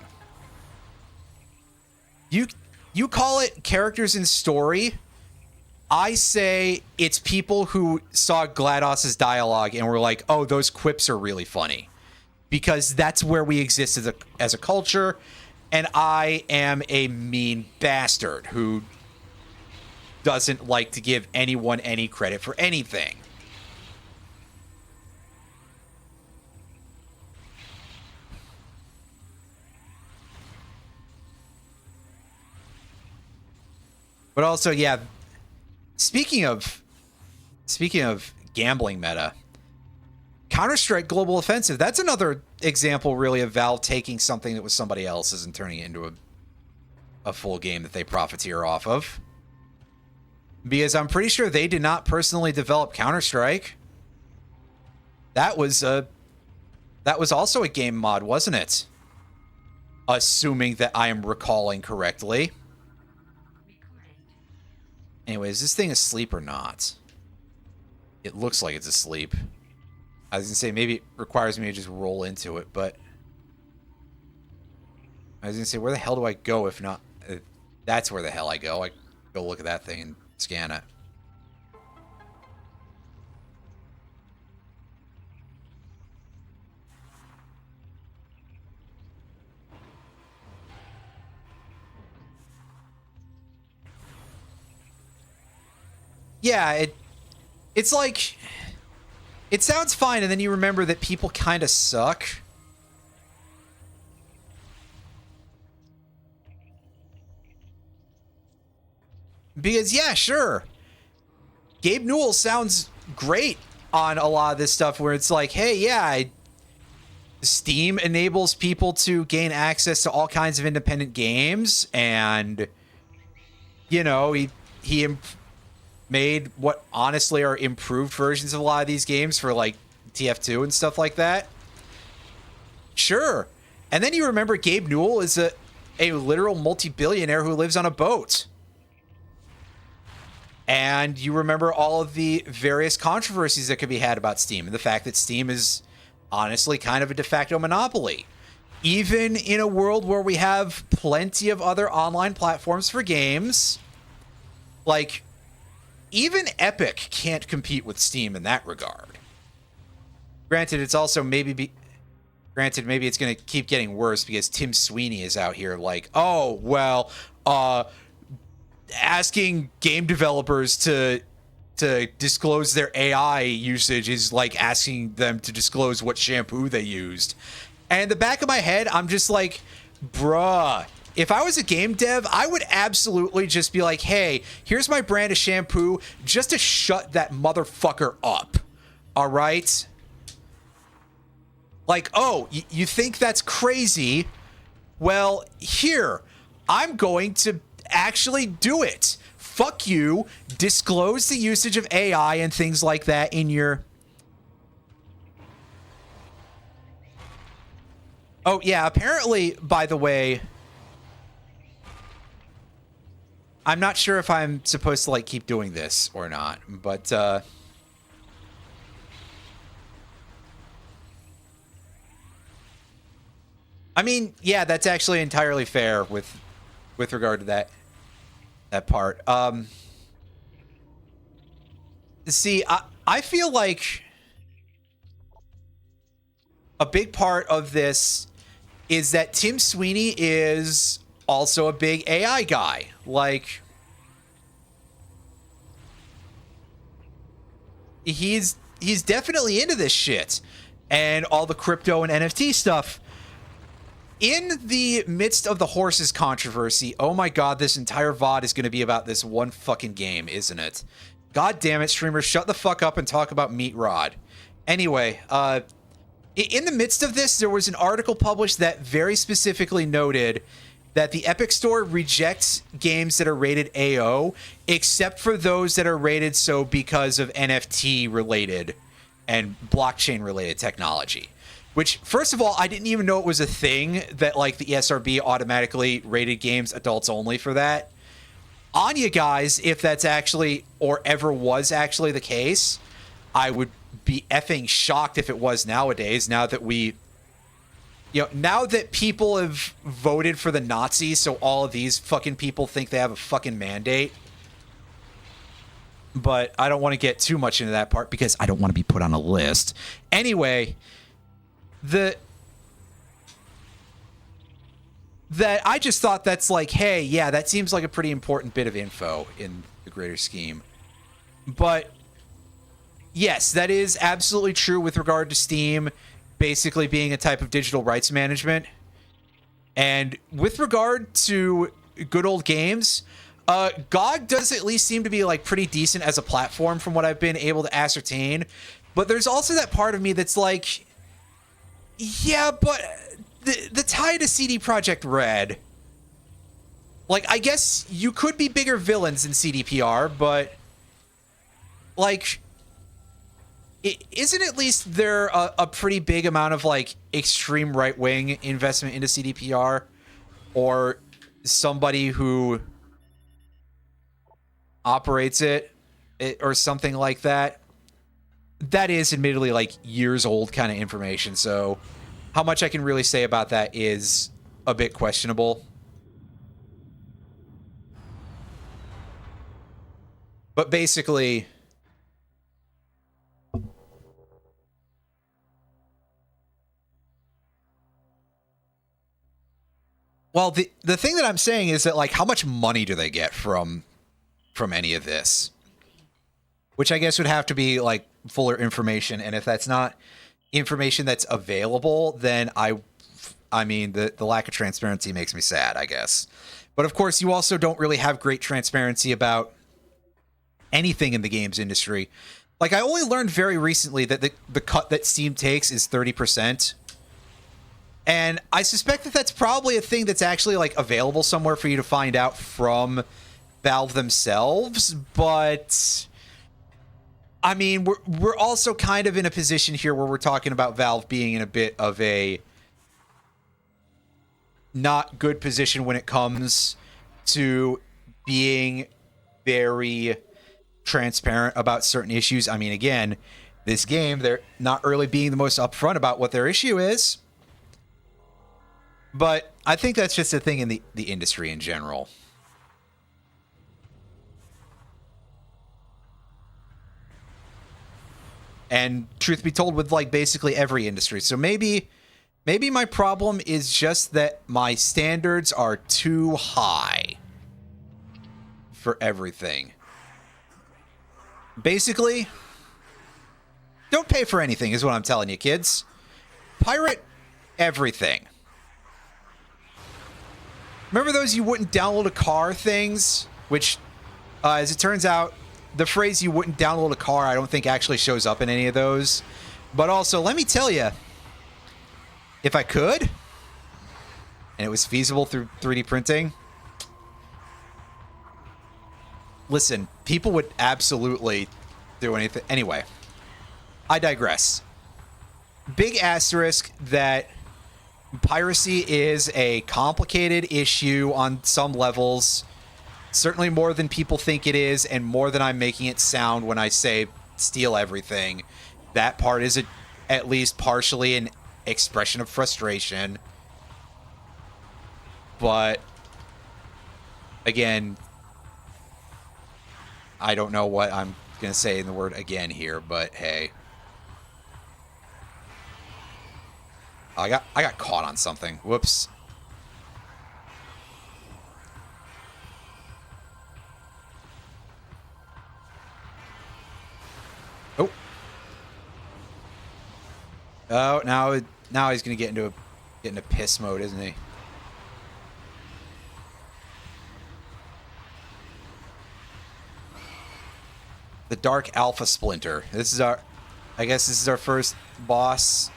You call it characters and story. I say it's people who saw GLaDOS's dialogue and were like, oh, those quips are really funny. Because that's where we exist as a culture, and I am a mean bastard who doesn't like to give anyone any credit for anything. But also, yeah, speaking of gambling meta, Counter-Strike Global Offensive, that's another example, really, of Valve taking something that was somebody else's and turning it into a full game that they profiteer off of. Because I'm pretty sure they did not personally develop Counter-Strike. That was also a game mod, wasn't it? Assuming that I am recalling correctly. Anyway, is this thing asleep or not? It looks like it's asleep. I was going to say, maybe it requires me to just roll into it, but... I was going to say, where the hell do I go if not... that's where the hell I go. I go look at that thing and scan it. Yeah, it's like... It sounds fine, and then you remember that people kind of suck. Because, yeah, sure. Gabe Newell sounds great on a lot of this stuff where it's like, hey, yeah, Steam enables people to gain access to all kinds of independent games, and, you know, he made what honestly are improved versions of a lot of these games for like TF2 and stuff like that. Sure. And then you remember Gabe Newell is a literal multi-billionaire who lives on a boat. And you remember all of the various controversies that could be had about Steam and the fact that Steam is honestly kind of a de facto monopoly. Even in a world where we have plenty of other online platforms for games, like... Even Epic can't compete with Steam in that regard. Granted, it's also maybe it's going to keep getting worse because Tim Sweeney is out here like, oh, well, asking game developers to disclose their AI usage is like asking them to disclose what shampoo they used. And in the back of my head, I'm just like, bruh. If I was a game dev, I would absolutely just be like, hey, here's my brand of shampoo just to shut that motherfucker up. All right? Like, oh, you think that's crazy? Well, here, I'm going to actually do it. Fuck you. Disclose the usage of AI and things like that in your... Oh, yeah, apparently, by the way... I'm not sure if I'm supposed to, like, keep doing this or not, but, I mean, yeah, that's actually entirely fair with regard to that part. See, I feel like a big part of this is that Tim Sweeney is also a big AI guy. Like, he's definitely into this shit and all the crypto and NFT stuff. In the midst of the horses controversy, oh my god, this entire VOD is going to be about this one fucking game, isn't it? God damn it, streamers, shut the fuck up and talk about Meat Rod. Anyway, in the midst of this, there was an article published that very specifically noted that the Epic Store rejects games that are rated AO, except for those that are rated so because of NFT related and blockchain related technology. Which, first of all, I didn't even know it was a thing that, like, the ESRB automatically rated games adults only for that. On you guys, if that's actually, or ever was actually the case. I would be effing shocked if it was nowadays, now that now that people have voted for the Nazis, so all of these fucking people think they have a fucking mandate. But I don't want to get too much into that part because I don't want to be put on a list. Anyway, that I just thought that's like, hey, yeah, that seems like a pretty important bit of info in the greater scheme. But yes, that is absolutely true with regard to Steam basically being a type of digital rights management. And with regard to good old games, GOG does at least seem to be like pretty decent as a platform from what I've been able to ascertain. But there's also that part of me that's like, yeah, but the tie to CD Projekt Red, like, I guess you could be bigger villains in CDPR, but like, isn't at least there a pretty big amount of like extreme right-wing investment into CDPR, or somebody who operates it or something like that? That is admittedly like years old kind of information, so how much I can really say about that is a bit questionable. But basically, well, the thing that I'm saying is that, like, how much money do they get from any of this? Which I guess would have to be like fuller information, and if that's not information that's available, then I mean, the lack of transparency makes me sad, I guess. But of course, you also don't really have great transparency about anything in the games industry. Like, I only learned very recently that the cut that Steam takes is 30%. And I suspect that that's probably a thing that's actually like available somewhere for you to find out from Valve themselves, but I mean, we're also kind of in a position here where we're talking about Valve being in a bit of a not good position when it comes to being very transparent about certain issues. I mean, again, this game, they're not really being the most upfront about what their issue is. But I think that's just a thing in the industry in general. And truth be told, with like basically every industry. So maybe my problem is just that my standards are too high for everything. Basically, don't pay for anything is what I'm telling you, kids. Pirate everything. Remember those you wouldn't download a car things? Which, as it turns out, the phrase you wouldn't download a car I don't think actually shows up in any of those. But also, let me tell you, if I could, and it was feasible through 3D printing, listen, people would absolutely do anything. Anyway, I digress. Big asterisk that piracy is a complicated issue on some levels. Certainly more than people think it is, and more than I'm making it sound when I say steal everything. That part is at least partially an expression of frustration. But again, I don't know what I'm going to say in the word again here, but hey. I got caught on something. Whoops. Oh. Oh, now he's gonna get into piss mode, isn't he? The Dark Alpha Splinter. I guess this is our first boss.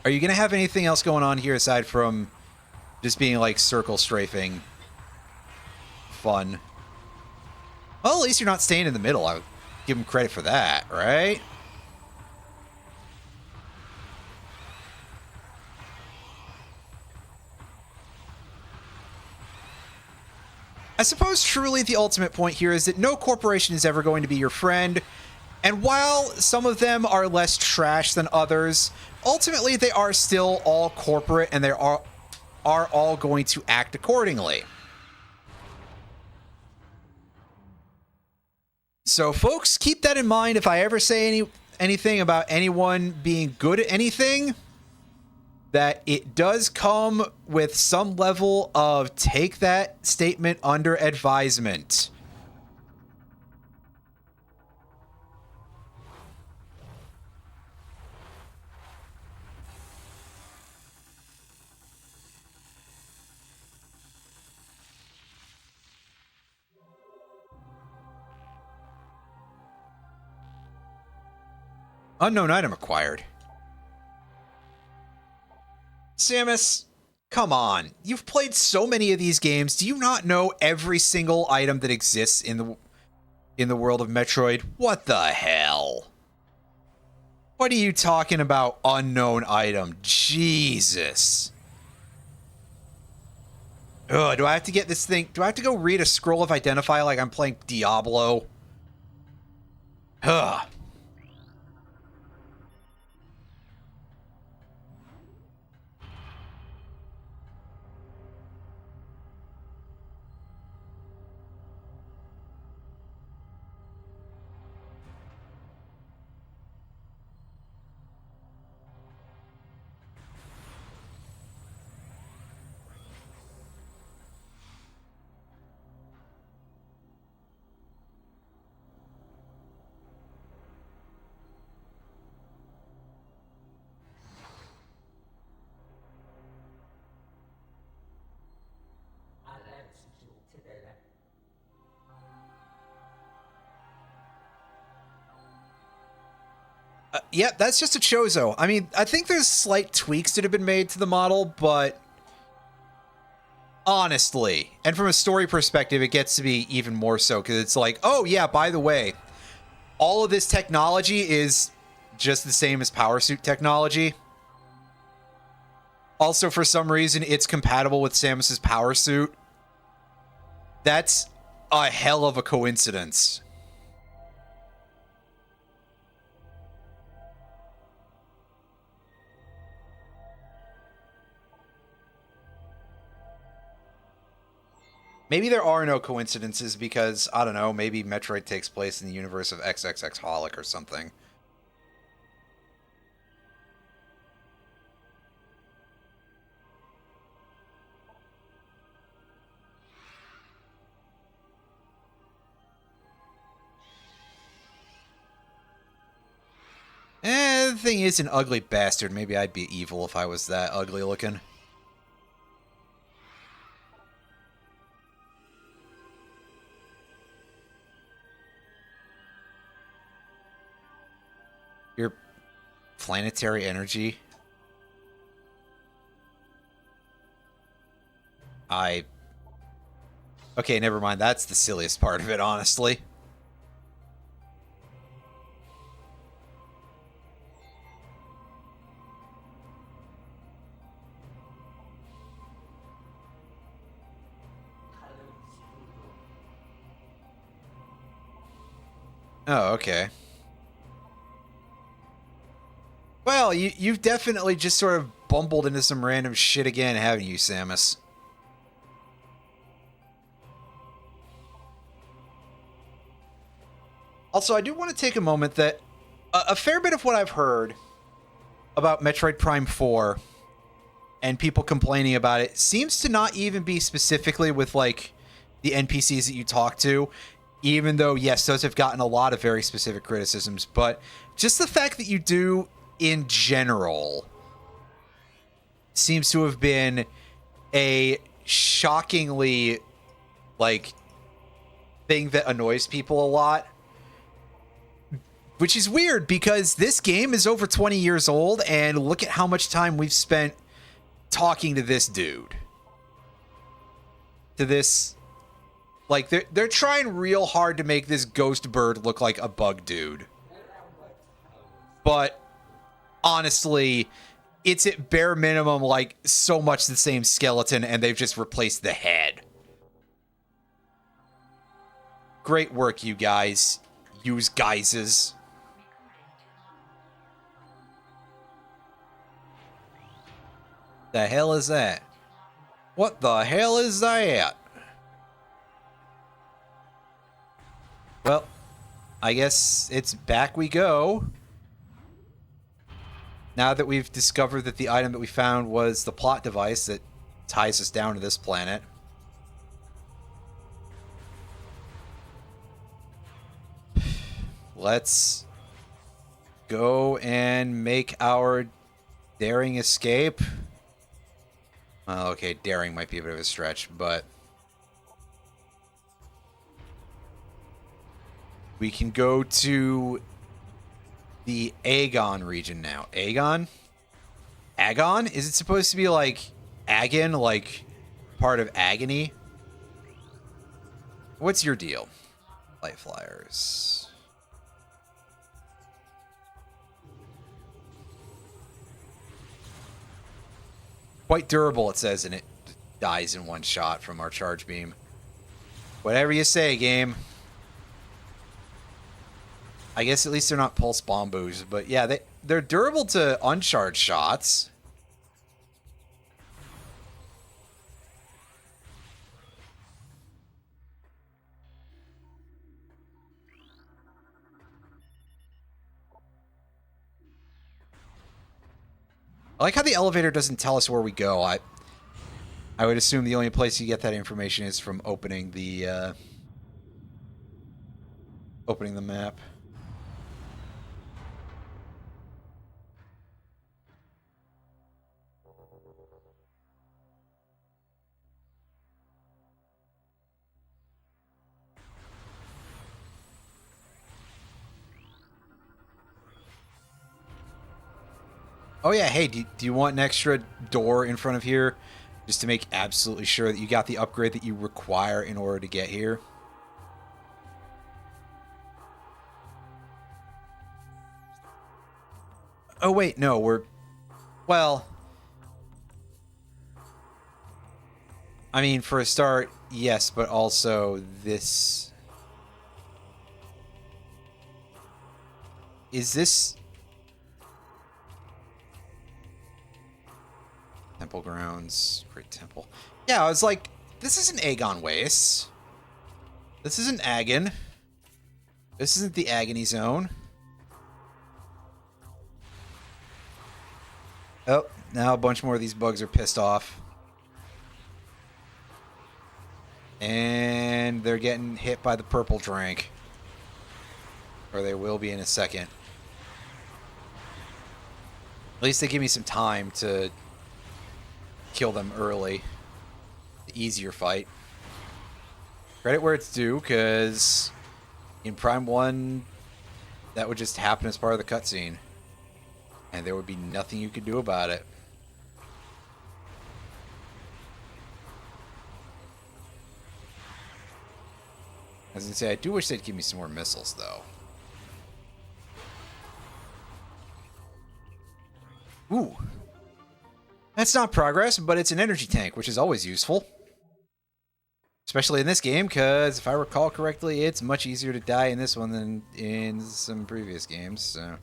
Are you gonna have anything else going on here aside from just being like circle strafing fun? Well, at least you're not staying in the middle. I would give him credit for that, right? I suppose truly the ultimate point here is that no corporation is ever going to be your friend. And while some of them are less trash than others, ultimately they are still all corporate and they are all going to act accordingly. So folks, keep that in mind if I ever say anything about anyone being good at anything, that it does come with some level of take that statement under advisement. Unknown item acquired. Samus, come on. You've played so many of these games. Do you not know every single item that exists in the world of Metroid? What the hell? What are you talking about, unknown item? Jesus. Ugh, do I have to get this thing? Do I have to go read a scroll of identify like I'm playing Diablo? Ugh. Yep, that's just a Chozo. I mean, I think there's slight tweaks that have been made to the model, but honestly, and from a story perspective, it gets to be even more so because it's like, oh yeah, by the way, all of this technology is just the same as power suit technology. Also, for some reason, it's compatible with Samus's power suit. That's a hell of a coincidence. Maybe there are no coincidences because, I don't know, maybe Metroid takes place in the universe of XXX Holic or something. The thing is, an ugly bastard. Maybe I'd be evil if I was that ugly looking. Your planetary energy. Okay, never mind. That's the silliest part of it, honestly. Oh, okay. Well, you've definitely just sort of bumbled into some random shit again, haven't you, Samus? Also, I do want to take a moment that a fair bit of what I've heard about Metroid Prime 4 and people complaining about it seems to not even be specifically with like the NPCs that you talk to, even though yes, those have gotten a lot of very specific criticisms, but just the fact that you do in general seems to have been a shockingly like thing that annoys people a lot. Which is weird because this game is over 20 years old and look at how much time we've spent talking to this dude. To this, like they're trying real hard to make this ghost bird look like a bug dude. But honestly, it's at bare minimum like so much the same skeleton and they've just replaced the head. Great work, you guys. Use guises. The hell is that? What the hell is that? Well, I guess it's back we go. Now that we've discovered that the item that we found was the plot device that ties us down to this planet. Let's go and make our daring escape. Okay, daring might be a bit of a stretch, but we can go to the Agon region now. Agon? Agon? Is it supposed to be like Agon, like part of agony? What's your deal? Light flyers. Quite durable, it says, and it dies in one shot from our charge beam. Whatever you say, game. I guess at least they're not pulse bombos, but yeah, they're durable to uncharged shots. I like how the elevator doesn't tell us where we go. I would assume the only place you get that information is from opening the map. Oh yeah, hey, do you want an extra door in front of here? Just to make absolutely sure that you got the upgrade that you require in order to get here. Oh wait, no, well, I mean, for a start, yes, but also this... Is this... Temple grounds, great temple. Yeah, I was like, this isn't Agon Wastes. This isn't Agon. This isn't the Agony Zone. Oh, now a bunch more of these bugs are pissed off. And they're getting hit by the purple drink. Or they will be in a second. At least they give me some time to kill them early. The easier fight. Credit where it's due, because in Prime 1, that would just happen as part of the cutscene. And there would be nothing you could do about it. As I say, I do wish they'd give me some more missiles, though. Ooh. That's not progress, but it's an energy tank, which is always useful. Especially in this game, because if I recall correctly, it's much easier to die in this one than in some previous games, so...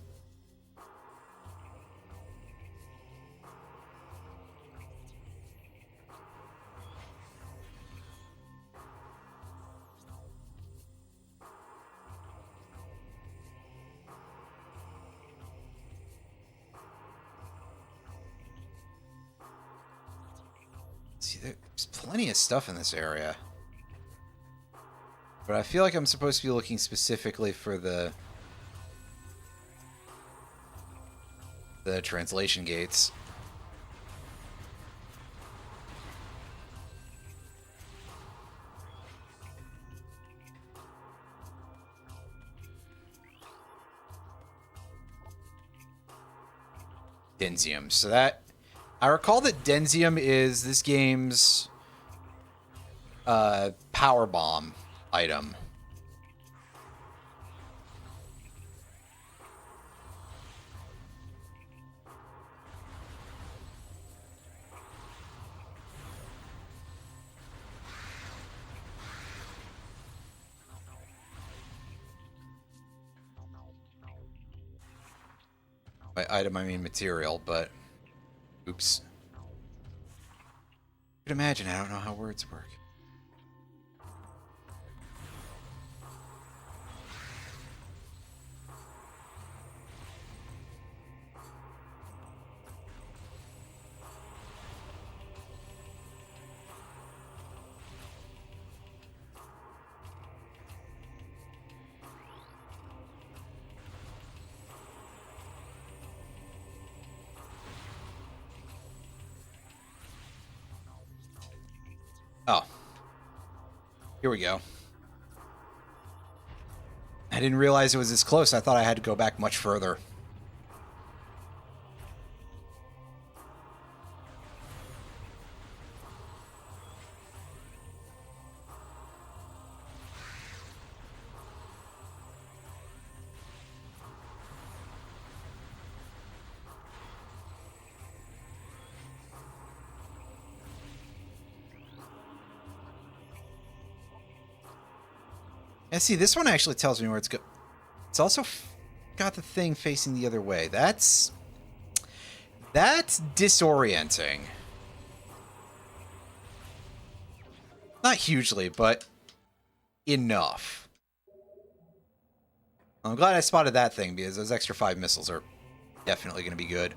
See, there's plenty of stuff in this area. But I feel like I'm supposed to be looking specifically for the translation gates. Denzium. So that... I recall that Denzium is this game's power bomb item. By item, I mean material, but... Oops. You could imagine, I don't know how words work. Oh. Here we go. I didn't realize it was this close. I thought I had to go back much further. And see, this one actually tells me where it's go. It's also got the thing facing the other way. That's disorienting. Not hugely, but enough. I'm glad I spotted that thing, because those extra 5 missiles are definitely going to be good.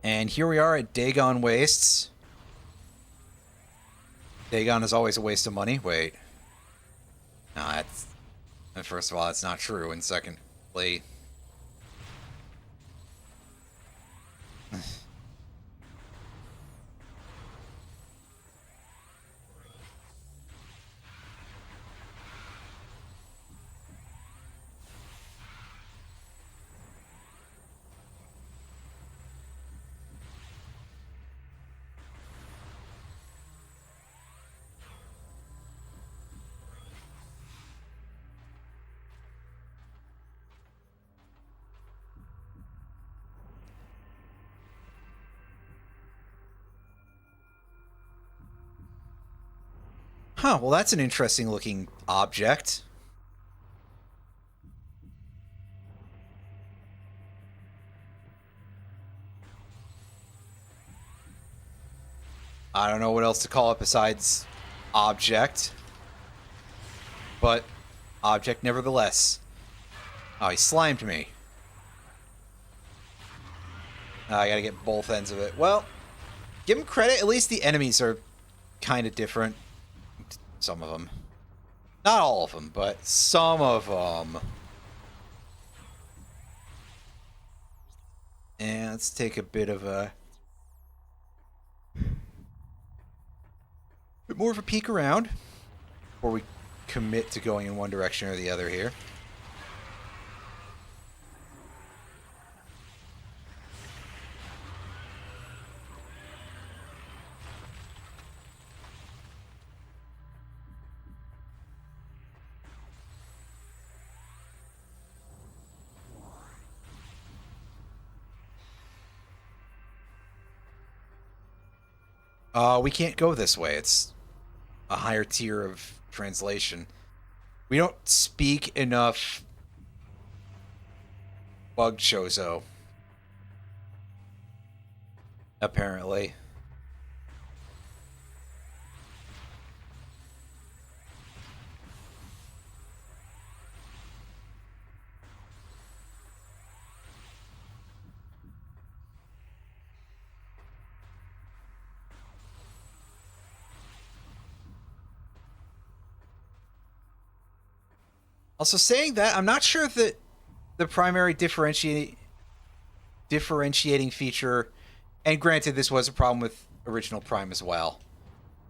And here we are at Dagon Wastes. Dagon is always a waste of money. Wait. No, that's... First of all, that's not true. And secondly... Huh, well that's an interesting looking object. I don't know what else to call it besides object. But object nevertheless. Oh, he slimed me. I gotta get both ends of it. Well, give him credit, at least the enemies are kind of different. Some of them. Not all of them, but some of them. And let's take a bit of a... bit more of a peek around before we commit to going in one direction or the other here. We can't go this way. It's a higher tier of translation. We don't speak enough bug Chozo. Apparently. Also, saying that, I'm not sure that the primary differentiating feature, and granted, this was a problem with original Prime as well,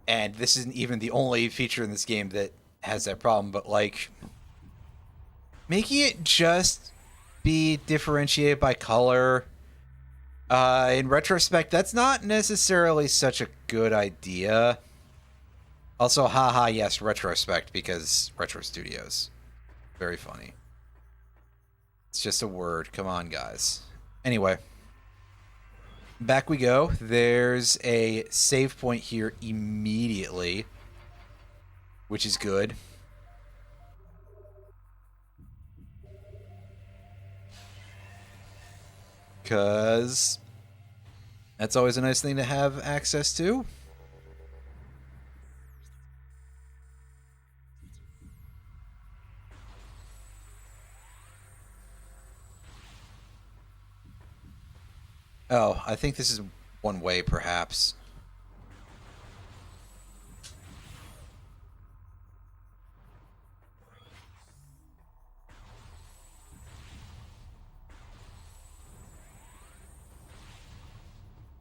and this isn't even the only feature in this game that has that problem, but like making it just be differentiated by color, in retrospect, that's not necessarily such a good idea. Also, haha, yes, retrospect, because Retro Studios. Very funny. It's just a word. Come on, guys. Anyway, back we go. There's a save point here immediately, which is good. Because that's always a nice thing to have access to. Oh, I think this is one way, perhaps.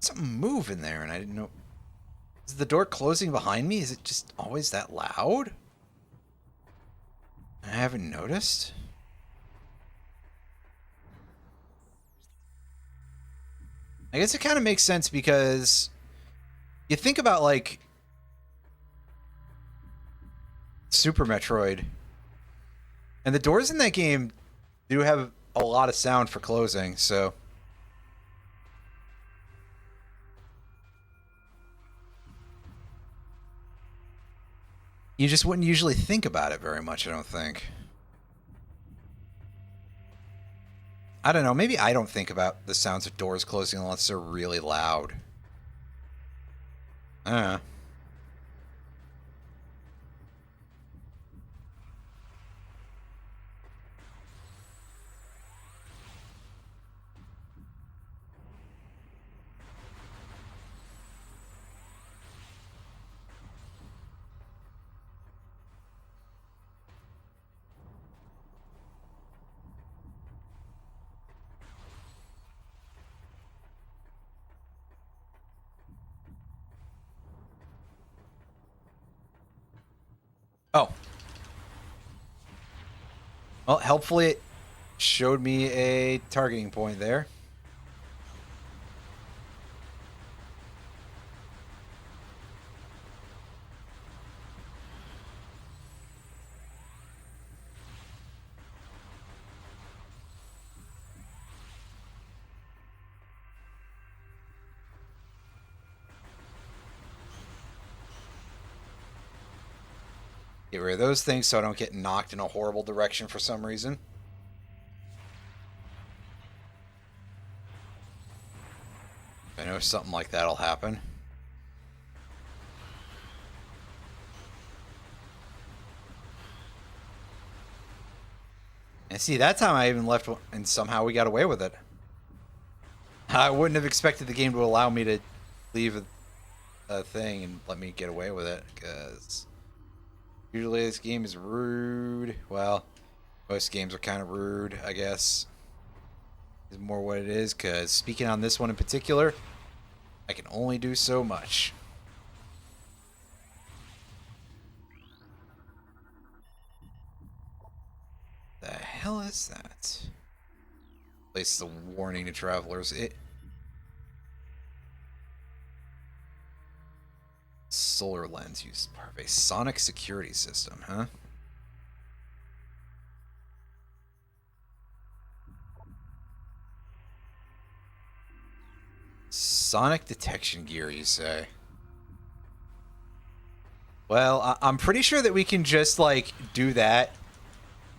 Something move in there, and I didn't know. Is the door closing behind me? Is it just always that loud? I haven't noticed. I guess it kind of makes sense because you think about, like, Super Metroid, and the doors in that game do have a lot of sound for closing, so... You just wouldn't usually think about it very much, I don't think. I don't know, maybe I don't think about the sounds of doors closing unless they're really loud. I don't know. Oh. Well, helpfully it showed me a targeting point there. Get rid of those things so I don't get knocked in a horrible direction for some reason. I know something like that'll happen. And see, that time I even left and somehow we got away with it. I wouldn't have expected the game to allow me to leave a thing and let me get away with it, because usually this game is rude. Well, most games are kind of rude, I guess. Is more what it is, because speaking on this one in particular, I can only do so much. The hell is that? Places a warning to travelers. Solar lens used part of a sonic security system, huh? Sonic detection gear, you say? Well, I'm pretty sure that we can just, like, do that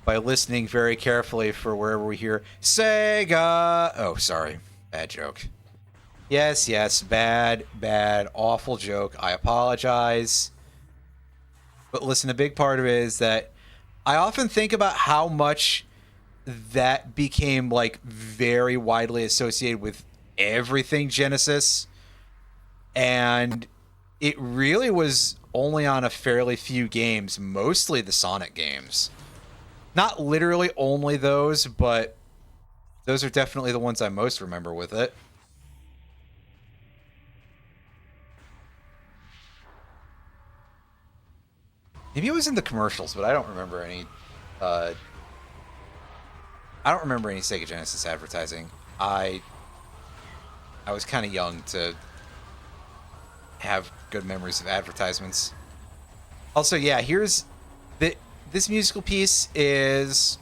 by listening very carefully for wherever we hear Sega. Oh, sorry. Bad joke. Yes, yes. Bad, awful joke. I apologize. But listen, a big part of it is that I often think about how much that became, like, very widely associated with everything Genesis. And it really was only on a fairly few games, mostly the Sonic games. Not literally only those, but those are definitely the ones I most remember with it. Maybe it was in the commercials, but I don't remember any. I don't remember any Sega Genesis advertising. I was kind of young to have good memories of advertisements. Also, yeah, here's this musical piece is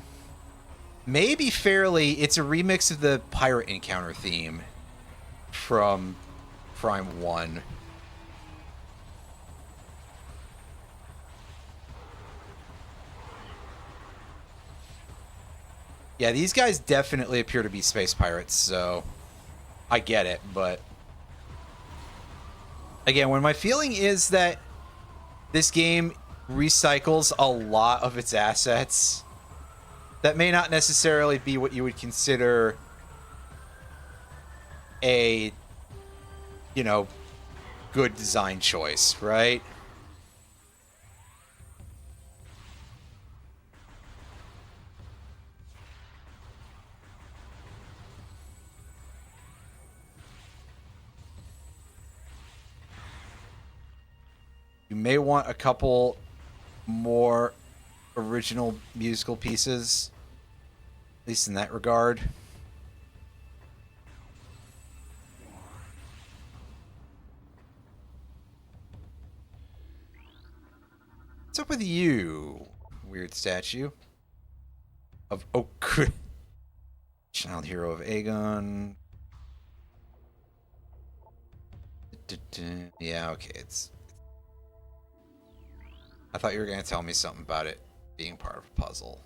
maybe fairly. It's a remix of the Pirate Encounter theme from Prime 1. Yeah, these guys definitely appear to be space pirates, so I get it, but again, when my feeling is that this game recycles a lot of its assets, that may not necessarily be what you would consider a, you know, good design choice, right? You may want a couple more original musical pieces, at least in that regard. What's up with you, weird statue of Oak, child hero of Aegon? Yeah, okay, it's... I thought you were going to tell me something about it being part of a puzzle.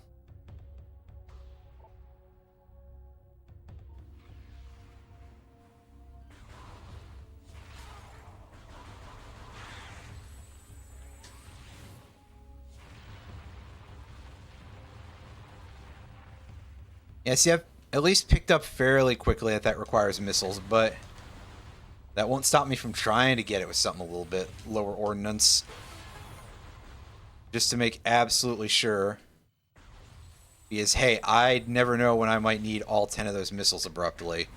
Yeah, see, I've at least picked up fairly quickly that requires missiles, but that won't stop me from trying to get it with something a little bit lower ordnance. Just to make absolutely sure. Because, hey, I never know when I might need all 10 of those missiles abruptly.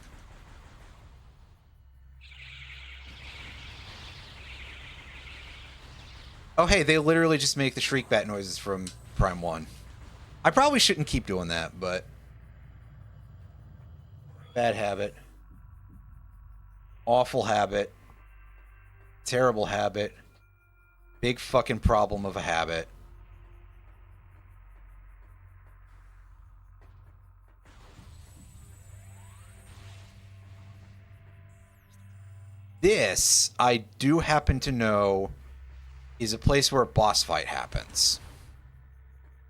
Oh, hey, they literally just make the shriek bat noises from Prime 1. I probably shouldn't keep doing that, but... Bad habit. Awful habit. Terrible habit. Big fucking problem of a habit. This, I do happen to know, is a place where a boss fight happens.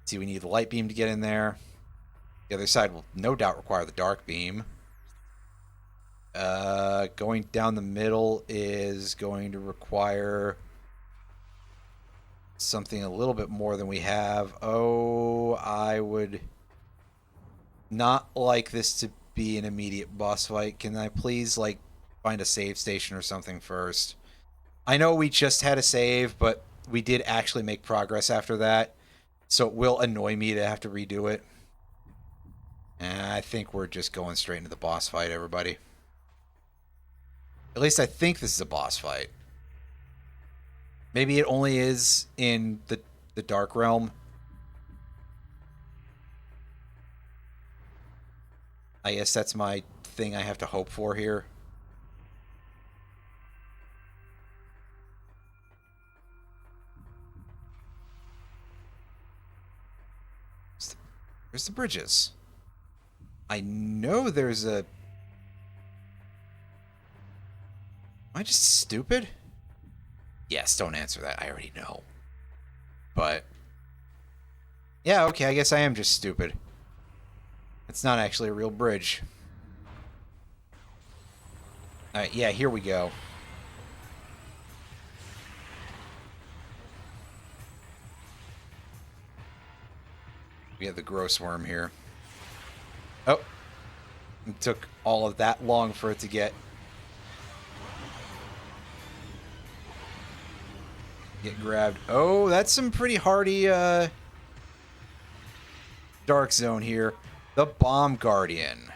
See, we need the light beam to get in there. The other side will no doubt require the dark beam. Going down the middle is going to require something a little bit more than we have. Oh, I would not like this to be an immediate boss fight. Can I please, like, find a save station or something first? I know we just had a save, but we did actually make progress after that. So it will annoy me to have to redo it. And I think we're just going straight into the boss fight, everybody. At least I think this is a boss fight. Maybe it only is in the Dark Realm. I guess that's my thing I have to hope for here. Where's the bridges? I know there's a... Am I just stupid? Yes, don't answer that. I already know. But... yeah, okay, I guess I am just stupid. It's not actually a real bridge. Alright, yeah, here we go. We have the gross worm here. Oh. It took all of that long for it to get grabbed. Oh, that's some pretty hardy Dark Zone here. The Bomb Guardian.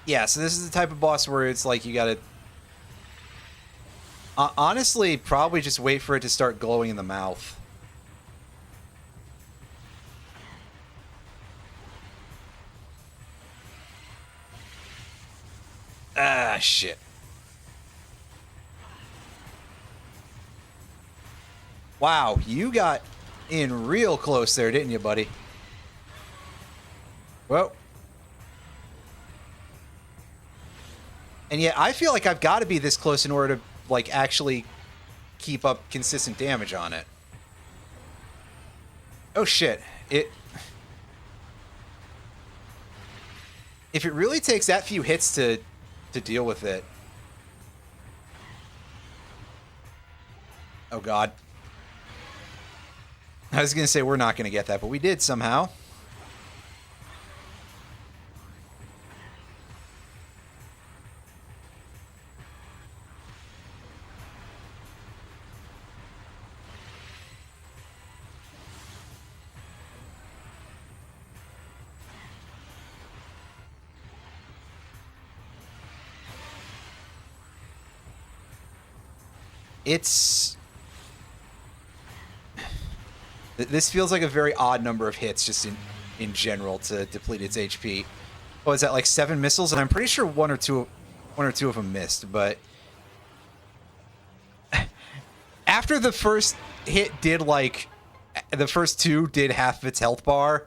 Yeah, so this is the type of boss where it's like you gotta... honestly, probably just wait for it to start glowing in the mouth. Ah, shit. Wow, you got in real close there, didn't you, buddy? Well... And yet, I feel like I've got to be this close in order to, like, actually keep up consistent damage on it. Oh, shit. If it really takes that few hits to deal with it... Oh, God. I was going to say we're not going to get that, but we did somehow. This feels like a very odd number of hits just in general to deplete its HP. Oh, is that like 7 missiles? And I'm pretty sure one or two of them missed, but after the first hit did like the first 2 did half of its health bar,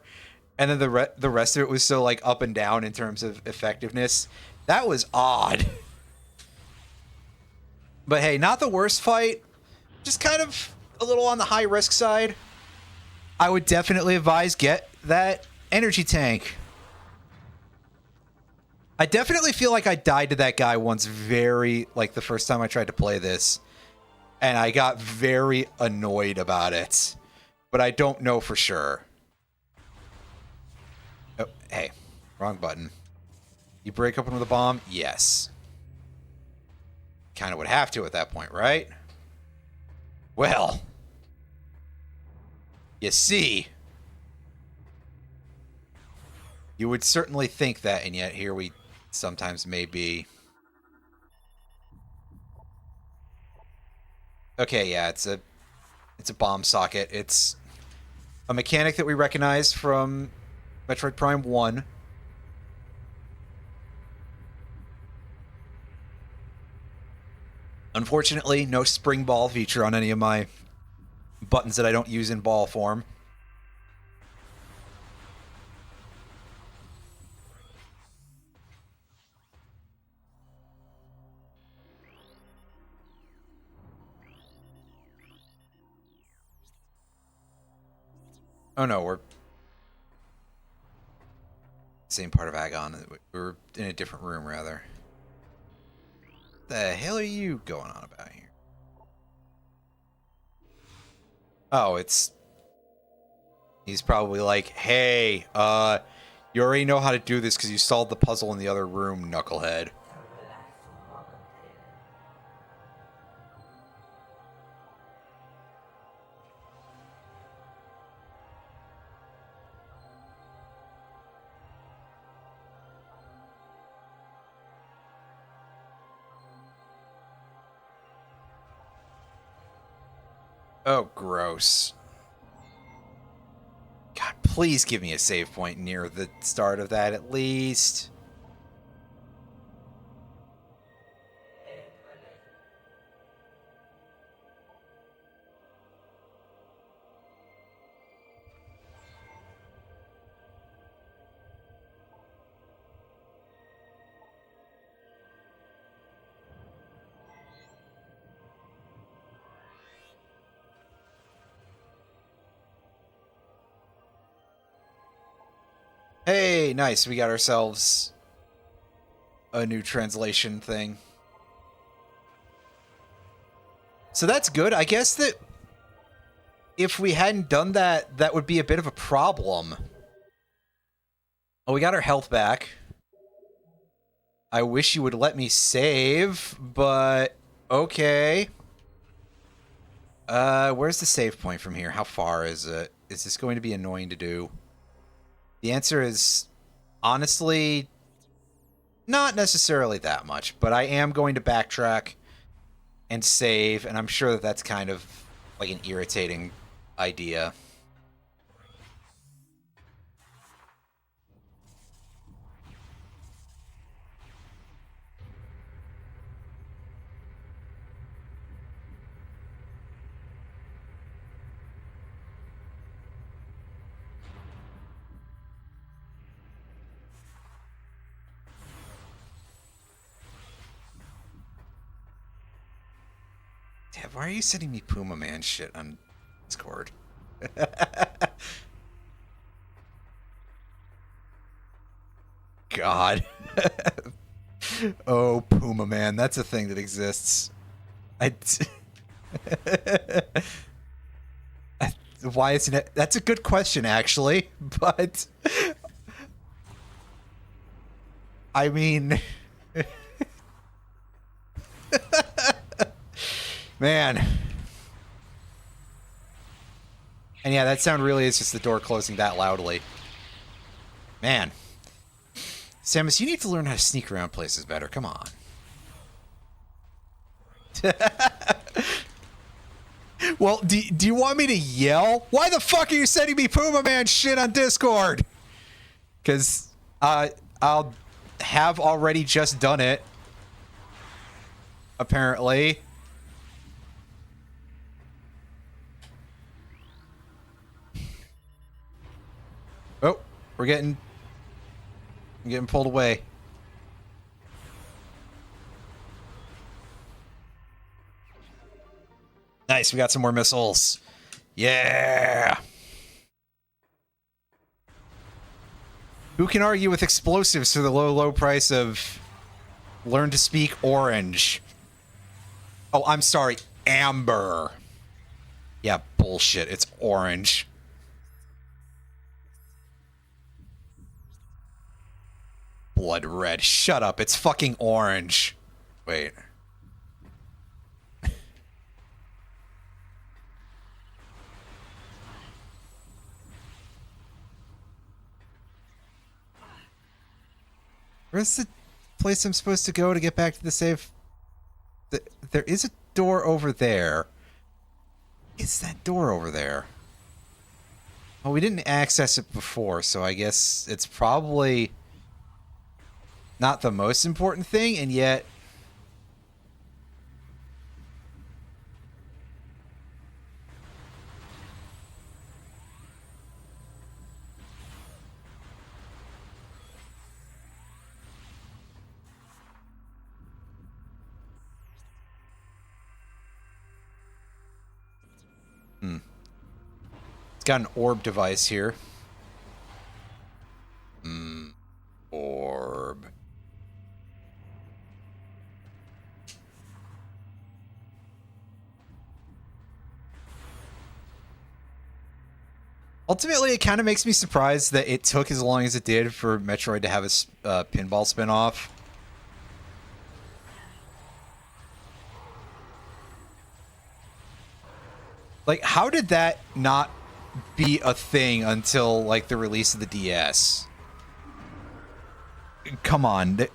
and then the rest of it was so like up and down in terms of effectiveness. That was odd. But hey, not the worst fight. Just kind of a little on the high risk side. I would definitely advise get that energy tank. I definitely feel like I died to that guy once like the first time I tried to play this. And I got very annoyed about it. But I don't know for sure. Oh, hey. Wrong button. You break open with a bomb? Yes. Kind of would have to at that point, right? Well. You see. You would certainly think that, and yet here we sometimes may be. Okay, yeah, it's a bomb socket. It's a mechanic that we recognize from Metroid Prime 1. Unfortunately, no spring ball feature on any of my buttons that I don't use in ball form. Oh no, we're same part of Agon. We're in a different room, rather. The hell are you going on about here? Oh, he's probably like, hey, you already know how to do this because you solved the puzzle in the other room, knucklehead. Oh, gross. God, please give me a save point near the start of that at least. Hey, nice. We got ourselves a new translation thing. So that's good. I guess that if we hadn't done that, that would be a bit of a problem. Oh, we got our health back. I wish you would let me save, but okay. Where's the save point from here? How far is it? Is this going to be annoying to do? The answer is, honestly, not necessarily that much, but I am going to backtrack and save, and I'm sure that that's kind of like an irritating idea. Damn, why are you sending me Puma Man shit on Discord? God. Oh, Puma Man, that's a thing that exists. Why isn't it? That's a good question, actually, but I mean, man. And yeah, that sound really is just the door closing that loudly. Man. Samus, you need to learn how to sneak around places better. Come on. Well, do you want me to yell? Why the fuck are you sending me Puma Man shit on Discord? Because I'll have already just done it. Apparently. Oh, we're getting pulled away. Nice, we got some more missiles. Yeah. Who can argue with explosives for the low price of learn to speak orange? Oh, I'm sorry, amber. Yeah, bullshit, it's orange. Blood red. Shut up, it's fucking orange. Wait. Where's the place I'm supposed to go to get back to the save? There is a door over there. It's that door over there. Well, we didn't access it before, so I guess it's probably not the most important thing, and yet... It's got an orb device here. Orb. Ultimately, it kind of makes me surprised that it took as long as it did for Metroid to have a pinball spin-off. Like, how did that not be a thing until, like, the release of the DS? Come on.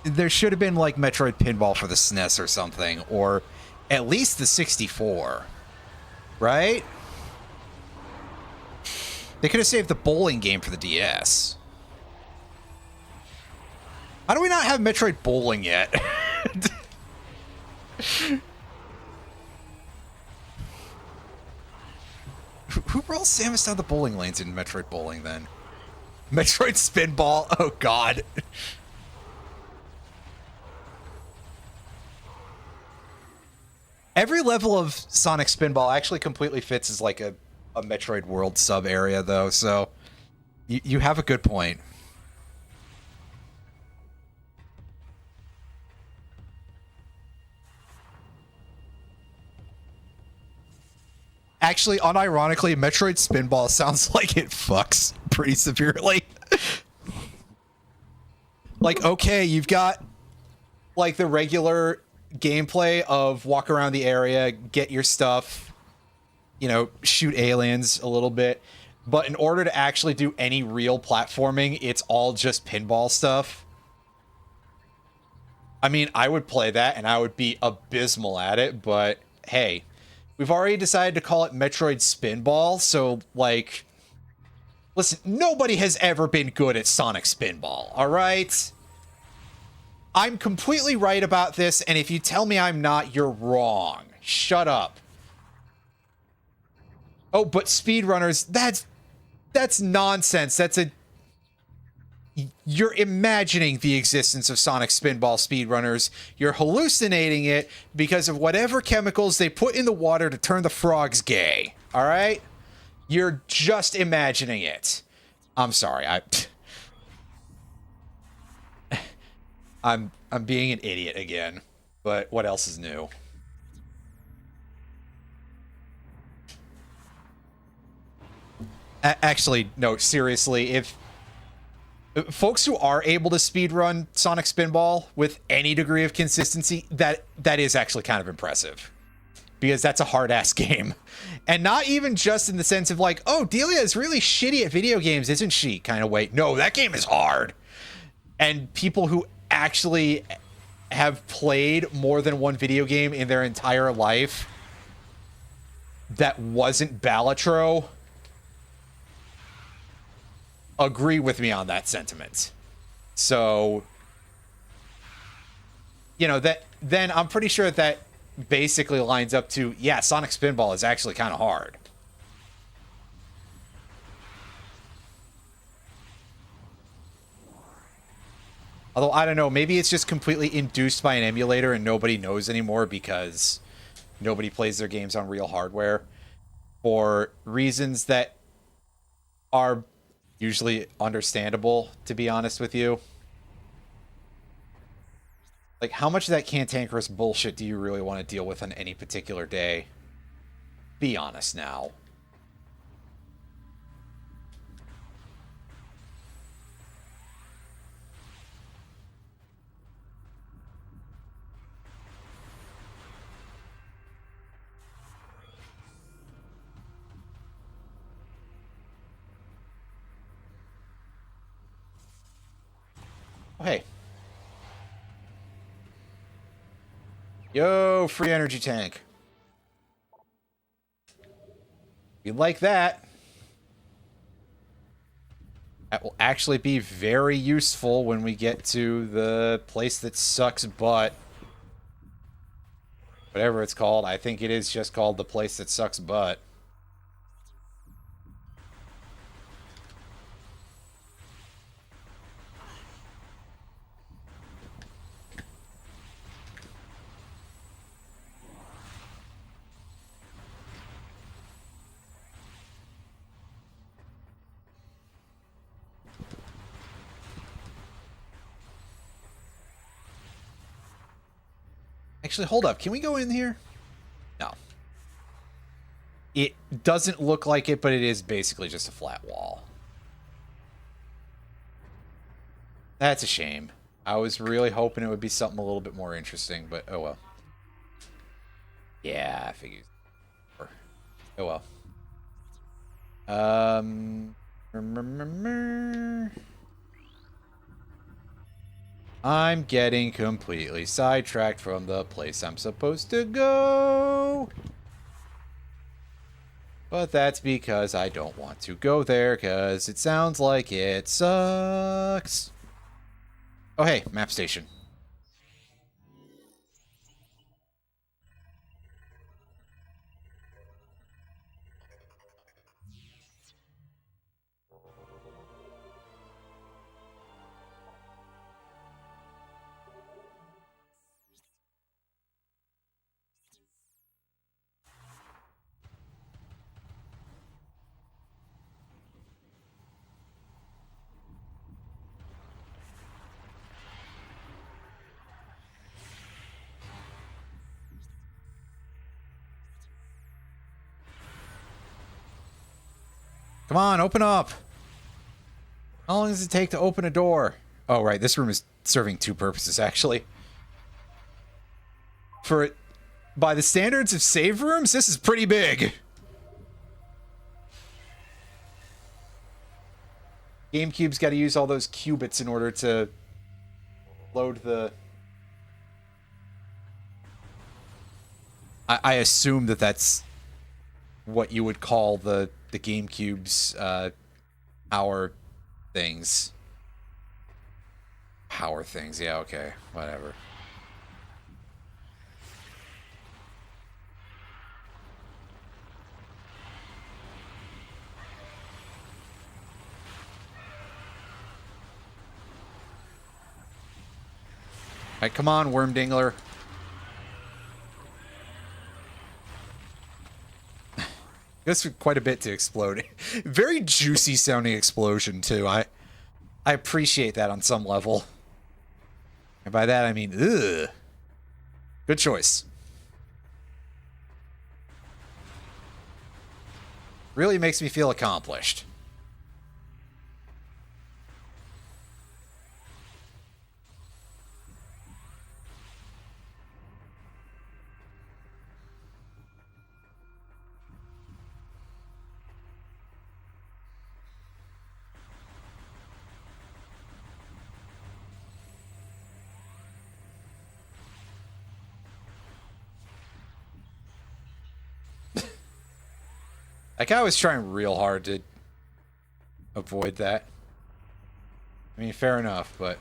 There should have been, like, Metroid Pinball for the SNES or something, or at least the 64. Right? They could have saved the bowling game for the DS. How do we not have Metroid Bowling yet? Who rolls Samus down the bowling lanes in Metroid Bowling, then? Metroid Spinball? Oh, God. Every level of Sonic Spinball actually completely fits as, like, a Metroid World sub-area, though, so... You have a good point. Actually, unironically, Metroid Spinball sounds like it fucks pretty severely. Like, okay, you've got like the regular gameplay of walk around the area, get your stuff, you know, shoot aliens a little bit. But in order to actually do any real platforming, it's all just pinball stuff. I mean, I would play that and I would be abysmal at it, but hey, we've already decided to call it Metroid Spinball, so, like, listen, nobody has ever been good at Sonic Spinball, alright? I'm completely right about this, and if you tell me I'm not, you're wrong. Shut up. Oh, but speedrunners, that's nonsense. You're imagining the existence of Sonic Spinball speedrunners. You're hallucinating it because of whatever chemicals they put in the water to turn the frogs gay. All right? You're just imagining it. I'm sorry. I'm being an idiot again. But what else is new? Actually, no, seriously, if folks who are able to speedrun Sonic Spinball with any degree of consistency, that is actually kind of impressive. Because that's a hard-ass game. And not even just in the sense of like, oh, Delia is really shitty at video games, isn't she? Kind of way. No, that game is hard. And people who actually have played more than one video game in their entire life that wasn't Balatro agree with me on that sentiment. So, you know, then I'm pretty sure that basically lines up to, yeah, Sonic Spinball is actually kind of hard. Although, I don't know, maybe it's just completely induced by an emulator and nobody knows anymore because nobody plays their games on real hardware for reasons that are usually understandable, to be honest with you. Like, how much of that cantankerous bullshit do you really want to deal with on any particular day? Be honest now. Oh, hey. Yo, free energy tank. You like that? That will actually be very useful when we get to the place that sucks butt. Whatever it's called. I think it is just called the place that sucks butt. Actually, hold up. Can we go in here? No. It doesn't look like it, but it is basically just a flat wall. That's a shame. I was really hoping it would be something a little bit more interesting, but oh well. Yeah, I figured. Oh well. I'm getting completely sidetracked from the place I'm supposed to go. But that's because I don't want to go there, because it sounds like it sucks. Oh, hey, map station. Come on, open up. How long does it take to open a door? Oh, right. This room is serving two purposes, actually. By the standards of save rooms, this is pretty big. GameCube's got to use all those qubits in order to load the... I assume that that's what you would call the GameCube's power things. Power things, yeah, okay, whatever. Alright, come on, Worm Dingler. This was quite a bit to explode. Very juicy sounding explosion, too. I appreciate that on some level. And by that, I mean, ugh. Good choice. Really makes me feel accomplished. Like, I was trying real hard to avoid that. I mean, fair enough, but...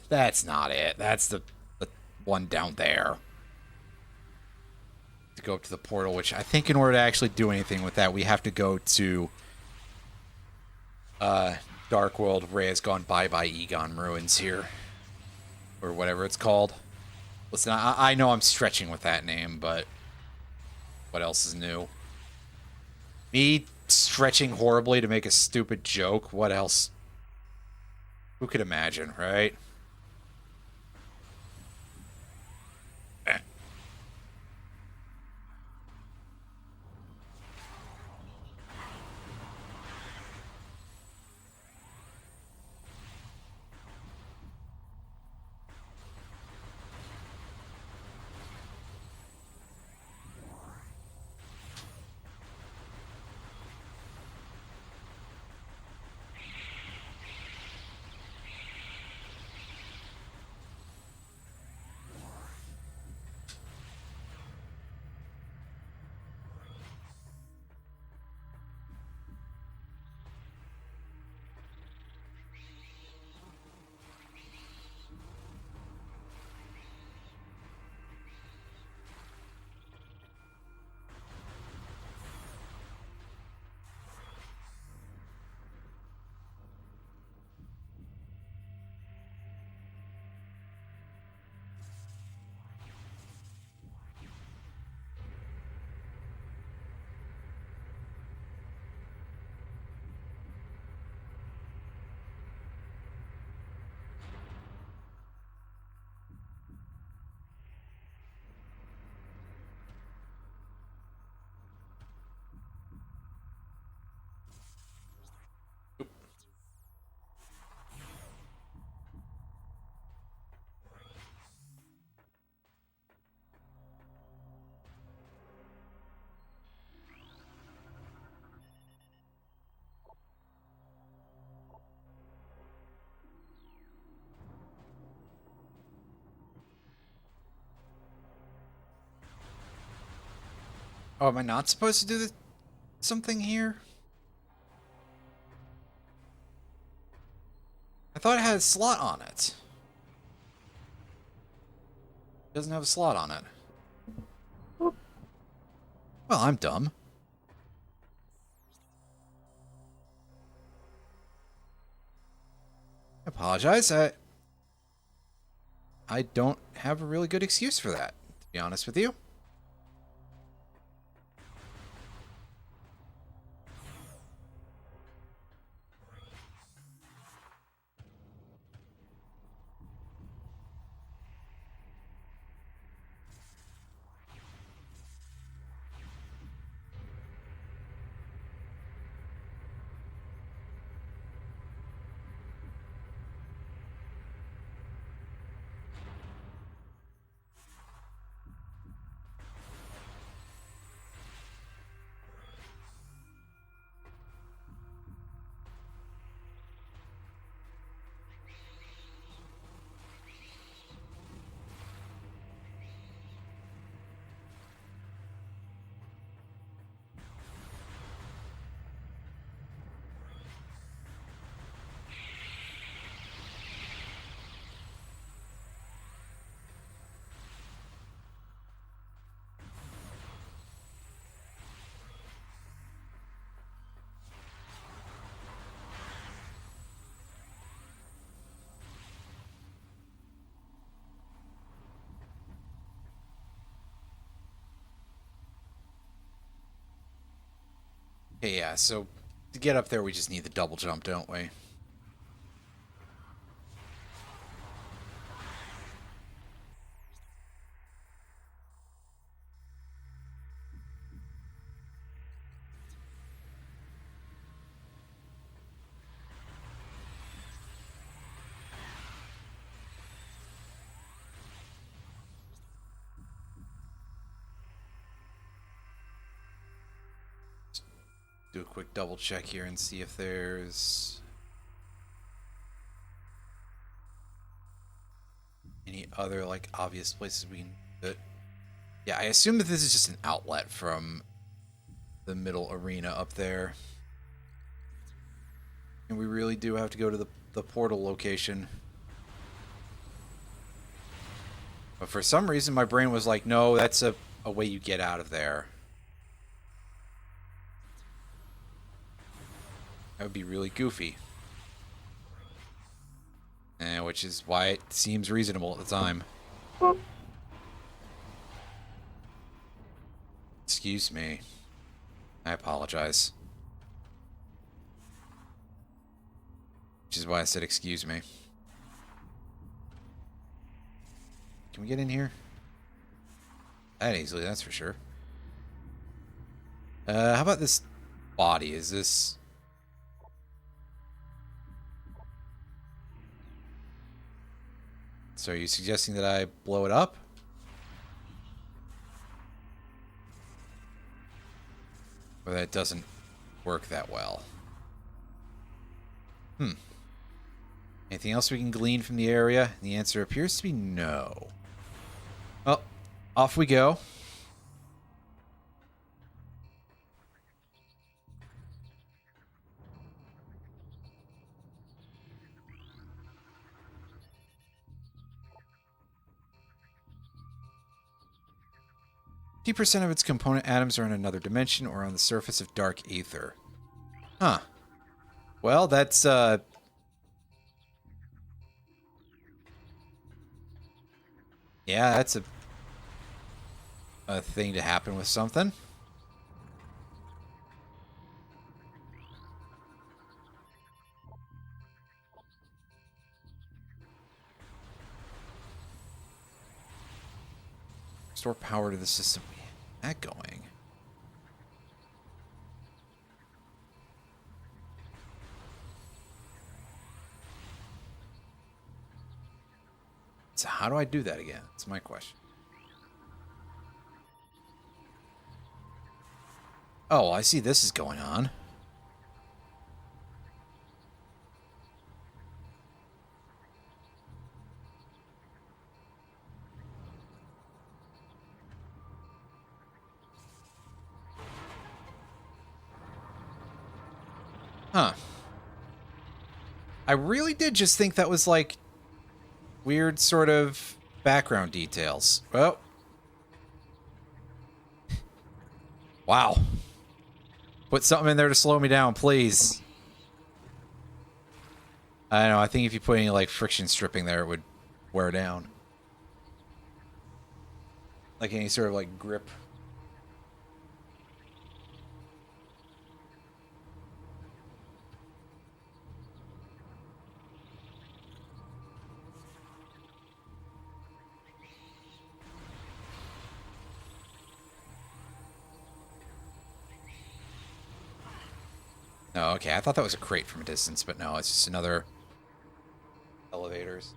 That's not it. That's the one down there. To go up to the portal, which I think in order to actually do anything with that, we have to go to Dark World, Reyes Gone Bye-Bye Egon Ruins here. Or whatever it's called. Listen, I know I'm stretching with that name, but what else is new? Me stretching horribly to make a stupid joke? What else? Who could imagine, right? Oh, am I not supposed to do something here? I thought it had a slot on it. It doesn't have a slot on it. Well, I'm dumb. I apologize. I don't have a really good excuse for that, to be honest with you. Okay, yeah, so to get up there, we just need the double jump, don't we? Do a quick double check here and see if there's any other, like, obvious places we can do it. Yeah, I assume that this is just an outlet from the middle arena up there. And we really do have to go to the portal location. But for some reason, my brain was like, no, that's a way you get out of there. That would be really goofy. Which is why it seems reasonable at the time. Excuse me. I apologize. Which is why I said excuse me. Can we get in here? That easily, that's for sure. How about this body? Is this... So are you suggesting that I blow it up? Or that it doesn't work that well? Anything else we can glean from the area? The answer appears to be no. Well, off we go. %% of its component atoms are in another dimension or on the surface of dark ether. Huh. Well, that's, yeah, that's a thing to happen with something. Restore power to the system. That going. So how do I do that again? That's my question. Oh, I see this is going on. Huh. I really did just think that was like weird sort of background details. Well, wow. Put something in there to slow me down, please. I don't know. I think if you put any like friction stripping there, it would wear down. Like any sort of like grip. Oh, okay. I thought that was a crate from a distance, but no, it's just another elevators.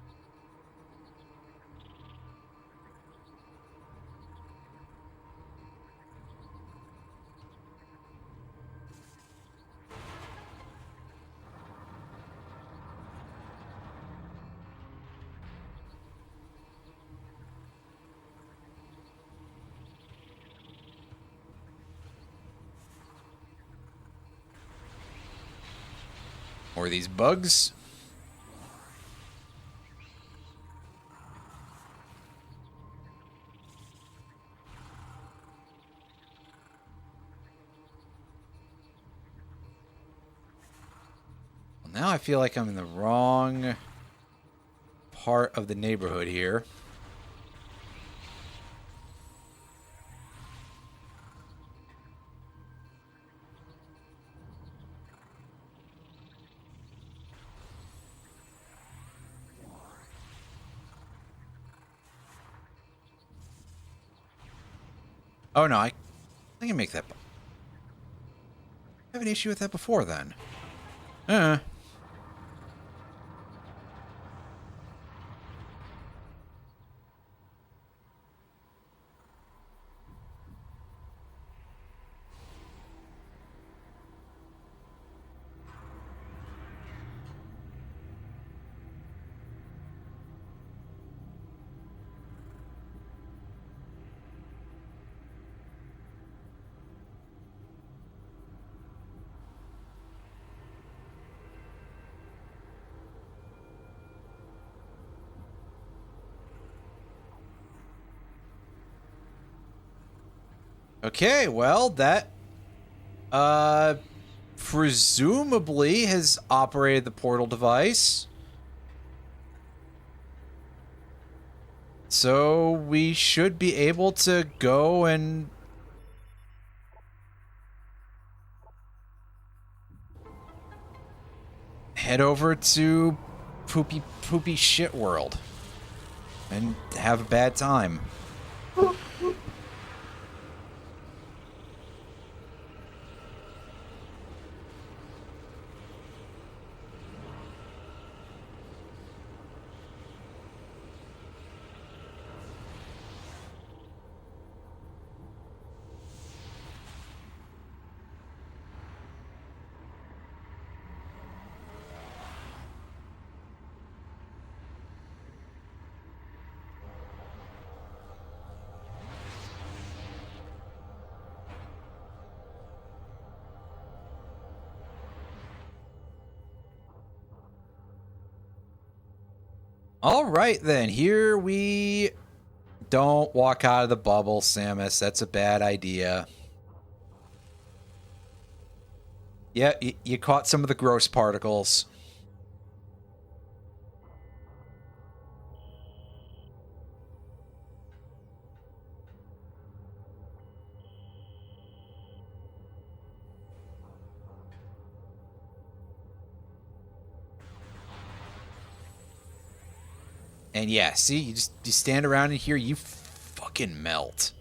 Or these bugs. Well, now I feel like I'm in the wrong part of the neighborhood here. Oh no, I can make that. I have an issue with that before then. Okay, well, that presumably has operated the portal device. So we should be able to go and head over to poopy shit world and have a bad time. All right, then. Here we don't walk out of the bubble, Samus. That's a bad idea. Yeah, you caught some of the gross particles. And yeah, see, you stand around in here, you fucking melt.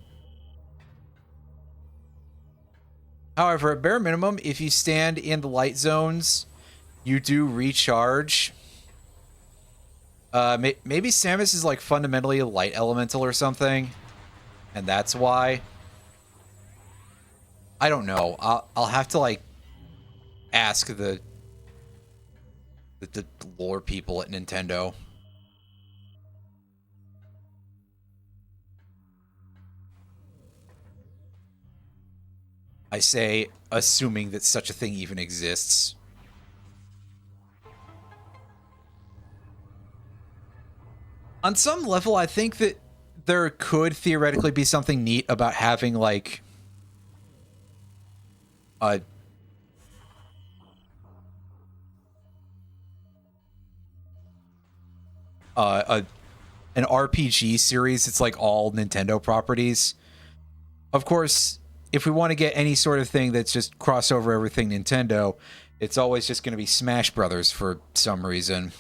However, at bare minimum, if you stand in the light zones, you do recharge. Maybe Samus is like fundamentally a light elemental or something, and that's why. I don't know. I'll have to like ask the lore people at Nintendo. I say, assuming that such a thing even exists. On some level, I think that there could theoretically be something neat about having like a an RPG series. It's like all Nintendo properties. Of course, if we want to get any sort of thing that's just crossover everything Nintendo, it's always just going to be Smash Brothers for some reason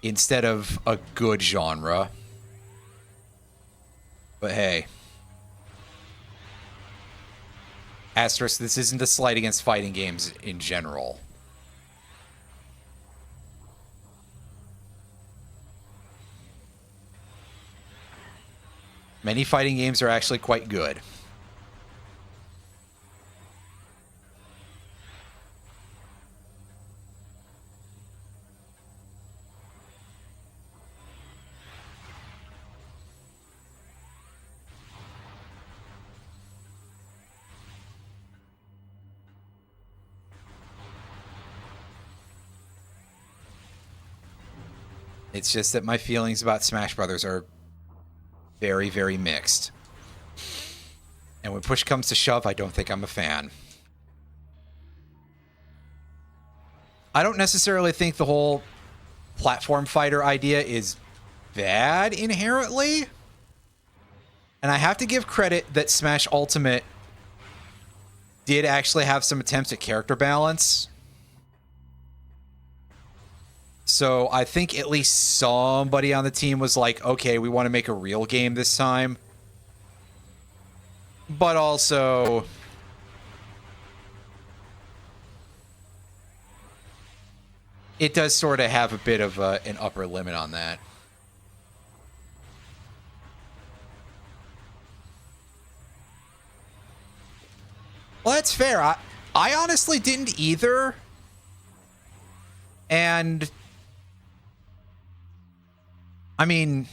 instead of a good genre. But hey, asterisk, this isn't a slight against fighting games in general. Many fighting games are actually quite good. It's just that my feelings about Smash Brothers are very, very mixed. And when push comes to shove, I don't think I'm a fan. I don't necessarily think the whole platform fighter idea is bad inherently. And I have to give credit that Smash Ultimate did actually have some attempts at character balance. So I think at least somebody on the team was like, okay, we want to make a real game this time. But also, it does sort of have a bit of an upper limit on that. Well, that's fair. I honestly didn't either. And I mean,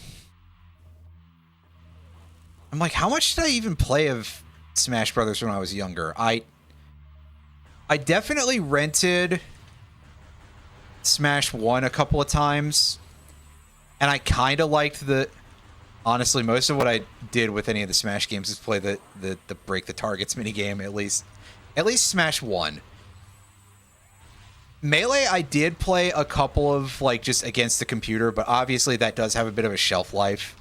I'm like, how much did I even play of Smash Brothers when I was younger? I definitely rented Smash 1 a couple of times, and I kind of liked the... Honestly, most of what I did with any of the Smash games is play the break the targets minigame, at least Smash 1. Melee, I did play a couple of, like, just against the computer, but obviously that does have a bit of a shelf life.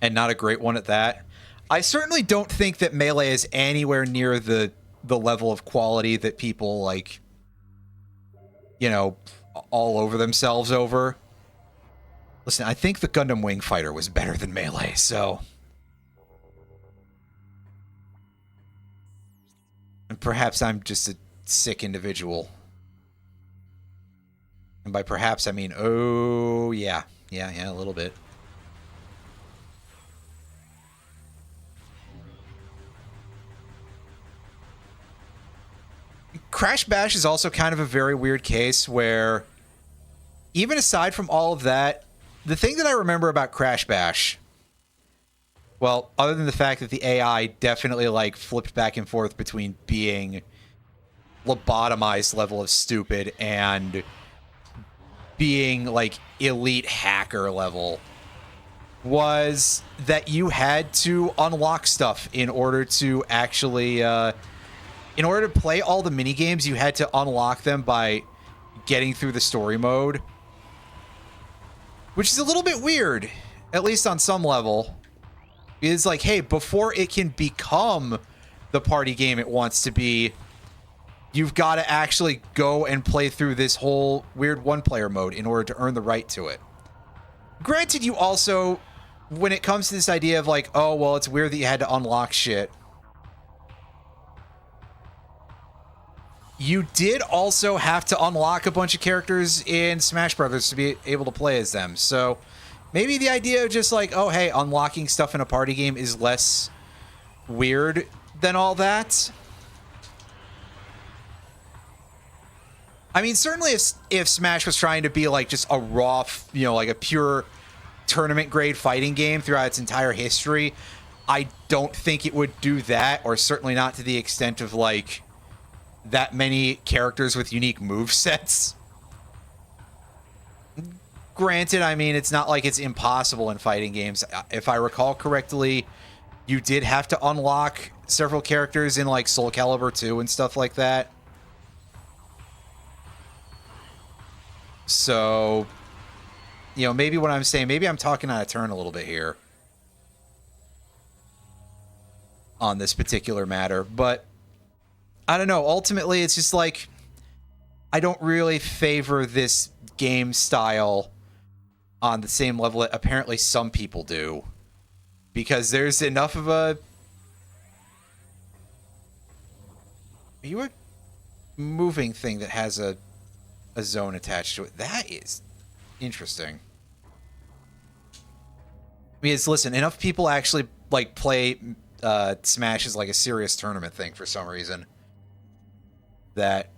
And not a great one at that. I certainly don't think that Melee is anywhere near the level of quality that people, like, you know, all over themselves over. Listen, I think the Gundam Wing Fighter was better than Melee, so... And perhaps I'm just a sick individual. And by perhaps, I mean, oh, yeah. Yeah, a little bit. Crash Bash is also kind of a very weird case where, even aside from all of that, the thing that I remember about Crash Bash, well, other than the fact that the AI definitely, like, flipped back and forth between being lobotomized level of stupid and being, like, elite hacker level, was that you had to unlock stuff in order to actually, in order to play all the minigames, you had to unlock them by getting through the story mode. Which is a little bit weird, at least on some level. It's like, hey, before it can become the party game it wants to be, you've got to actually go and play through this whole weird one-player mode in order to earn the right to it. Granted, you also, when it comes to this idea of like, oh, well, it's weird that you had to unlock shit, you did also have to unlock a bunch of characters in Smash Brothers to be able to play as them. So maybe the idea of just like, oh, hey, unlocking stuff in a party game is less weird than all that. I mean, certainly if Smash was trying to be like just a raw, you know, like a pure tournament grade fighting game throughout its entire history, I don't think it would do that, or certainly not to the extent of like that many characters with unique move sets. Granted, I mean, it's not like it's impossible in fighting games. If I recall correctly, you did have to unlock several characters in like Soul Calibur 2 and stuff like that. So, you know, maybe what I'm saying, maybe I'm talking out of turn a little bit here on this particular matter, but I don't know. Ultimately, it's just like, I don't really favor this game style on the same level that apparently some people do, because there's enough of a... Are you a moving thing that has a zone attached to it? That is interesting. Because listen, enough people actually like play Smash as like a serious tournament thing for some reason that...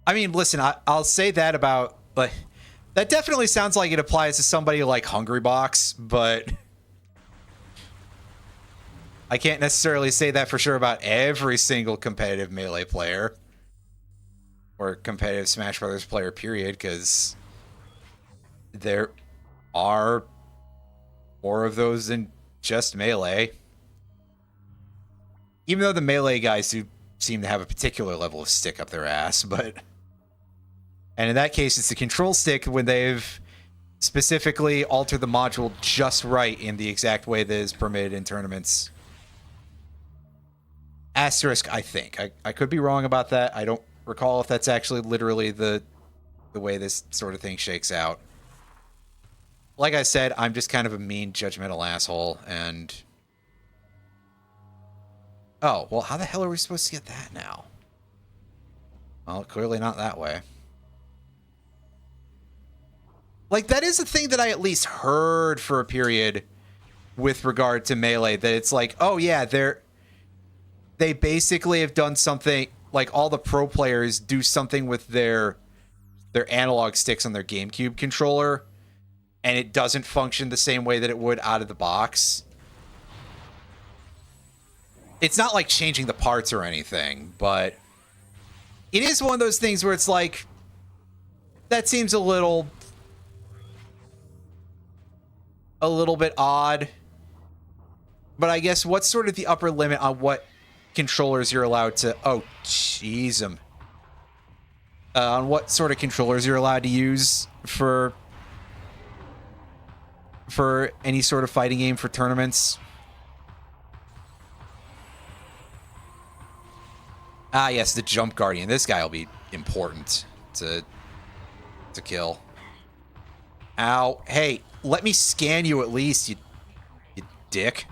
I mean, listen, I'll say that about, but that definitely sounds like it applies to somebody like Hungrybox, but I can't necessarily say that for sure about every single competitive Melee player or competitive Smash Brothers player, period, because there are more of those than just Melee. Even though the Melee guys do seem to have a particular level of stick up their ass, but... And in that case, it's the control stick when they've specifically altered the module just right in the exact way that is permitted in tournaments. Asterisk, I think. I could be wrong about that. I don't recall if that's actually literally the way this sort of thing shakes out. Like I said, I'm just kind of a mean, judgmental asshole, and... Oh, well, how the hell are we supposed to get that now? Well, clearly not that way. Like, that is a thing that I at least heard for a period with regard to Melee, that it's like, oh yeah, they basically have done something, like all the pro players do something with their analog sticks on their GameCube controller, and it doesn't function the same way that it would out of the box. It's not like changing the parts or anything, but it is one of those things where it's like, that seems a little bit odd. But I guess what's sort of the upper limit on what controllers you're allowed to... Oh, jeez. On what sort of controllers you're allowed to use for any sort of fighting game for tournaments? Ah, yes, the Jump Guardian. This guy will be important to kill. Ow. Hey, let me scan you at least, you dick.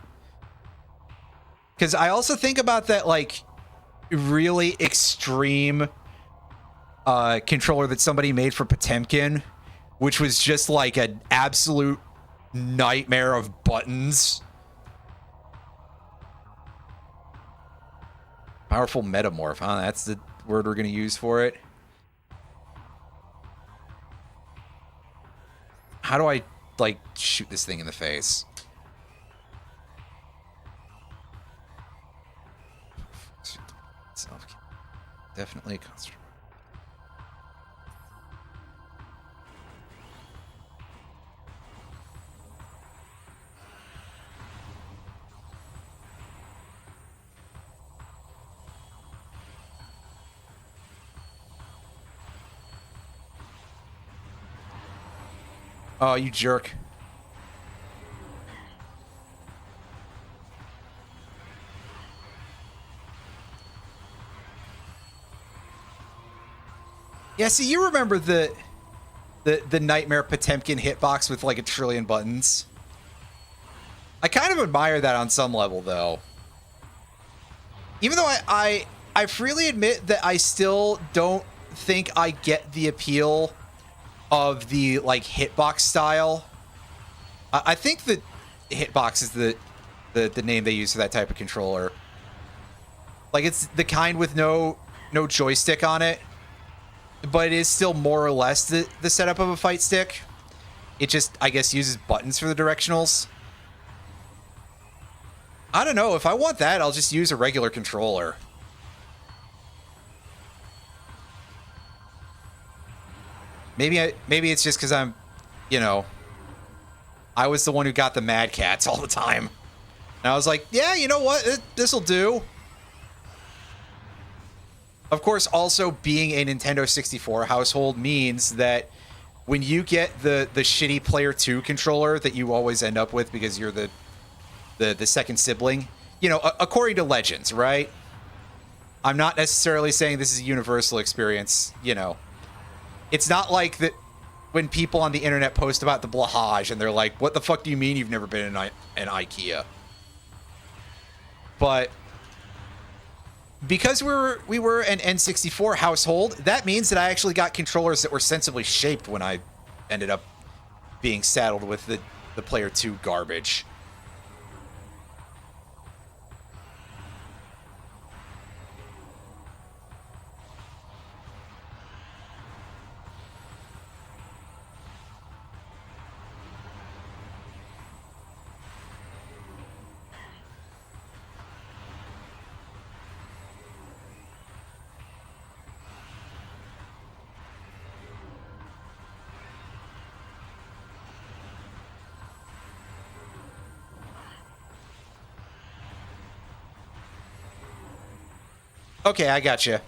Because I also think about that, like, really extreme controller that somebody made for Potemkin, which was just like an absolute nightmare of buttons. Powerful metamorph, huh? That's the word we're going to use for it. How do I, like, shoot this thing in the face? Definitely a construct. Oh, you jerk. Yeah, see, you remember the Nightmare Potemkin hitbox with like a trillion buttons. I kind of admire that on some level, though. Even though I freely admit that I still don't think I get the appeal of the like hitbox style. I think that hitbox is the name they use for that type of controller. Like it's the kind with no joystick on it, but it is still more or less the setup of a fight stick. It just, I guess, uses buttons for the directionals. I don't know. If I want that, I'll just use a regular controller. Maybe it's just because I'm, you know, I was the one who got the Mad Cats all the time. And I was like, yeah, you know what? This'll do. Of course, also being a Nintendo 64 household means that when you get the shitty Player 2 controller that you always end up with because you're the second sibling, you know, according to legends, right? I'm not necessarily saying this is a universal experience, you know. It's not like that when people on the internet post about the Blahage and they're like, what the fuck do you mean you've never been in an IKEA? But because we were an N64 household, that means that I actually got controllers that were sensibly shaped when I ended up being saddled with the Player 2 garbage. Okay, I gotcha.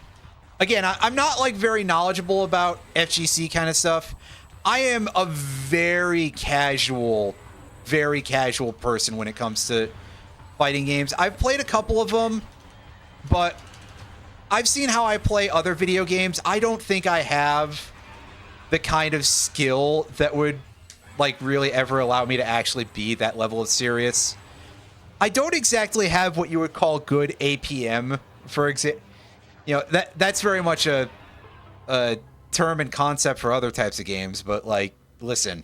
Again, I'm not like very knowledgeable about FGC kind of stuff. I am a very casual person when it comes to fighting games. I've played a couple of them, but I've seen how I play other video games. I don't think I have the kind of skill that would like really ever allow me to actually be that level of serious. I don't exactly have what you would call good APM, for example. You know, that's very much a term and concept for other types of games, but like, listen.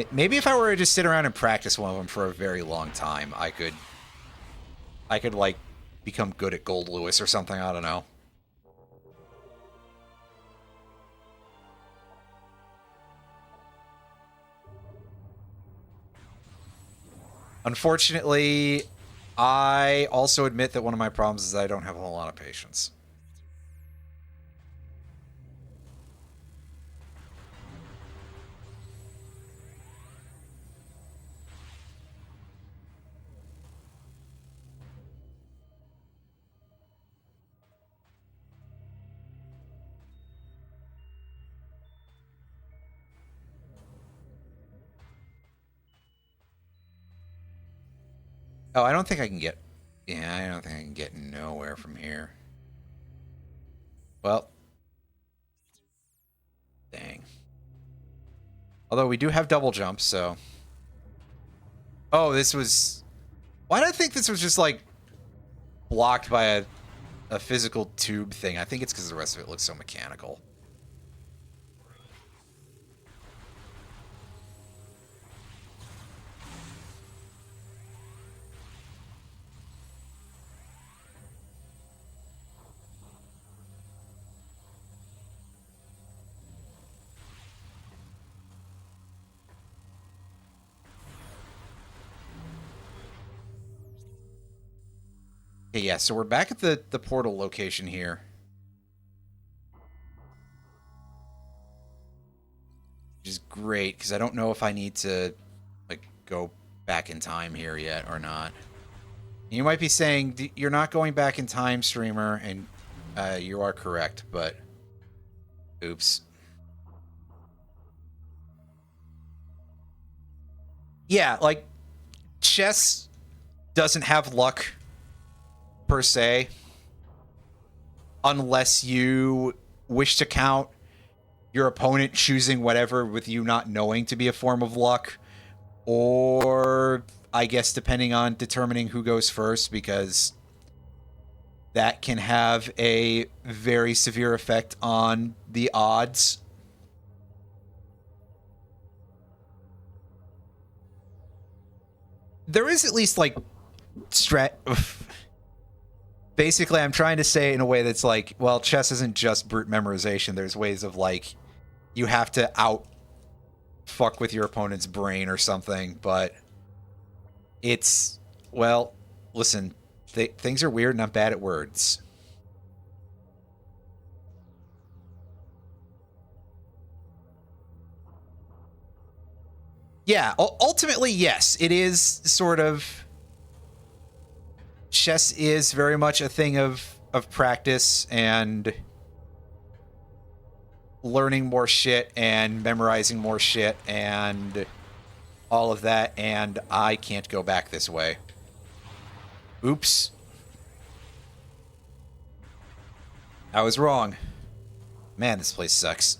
Maybe if I were to just sit around and practice one of them for a very long time, I could like become good at Gold Lewis or something, I don't know. Unfortunately, I also admit that one of my problems is I don't have a whole lot of patience. Oh, I don't think I can get... Yeah, I don't think I can get nowhere from here. Well. Dang. Although we do have double jumps, so... Oh, this was... Why do I think this was just, like, blocked by a physical tube thing? I think it's because the rest of it looks so mechanical. Okay, yeah, so we're back at the portal location here. Which is great, because I don't know if I need to, like, go back in time here yet or not. You might be saying, you're not going back in time, streamer, and you are correct, but... Oops. Yeah, like, chess doesn't have luck per se, unless you wish to count your opponent choosing whatever with you not knowing to be a form of luck, or I guess depending on determining who goes first, because that can have a very severe effect on the odds. There is at least, like, basically, I'm trying to say it in a way that's like, well, chess isn't just brute memorization. There's ways of, like, you have to fuck with your opponent's brain or something, but it's, well, listen, things are weird and I'm bad at words. Yeah, ultimately, yes, it is sort of... Chess is very much a thing of practice and learning more shit and memorizing more shit and all of that, and I can't go back this way. Oops. I was wrong. Man, this place sucks.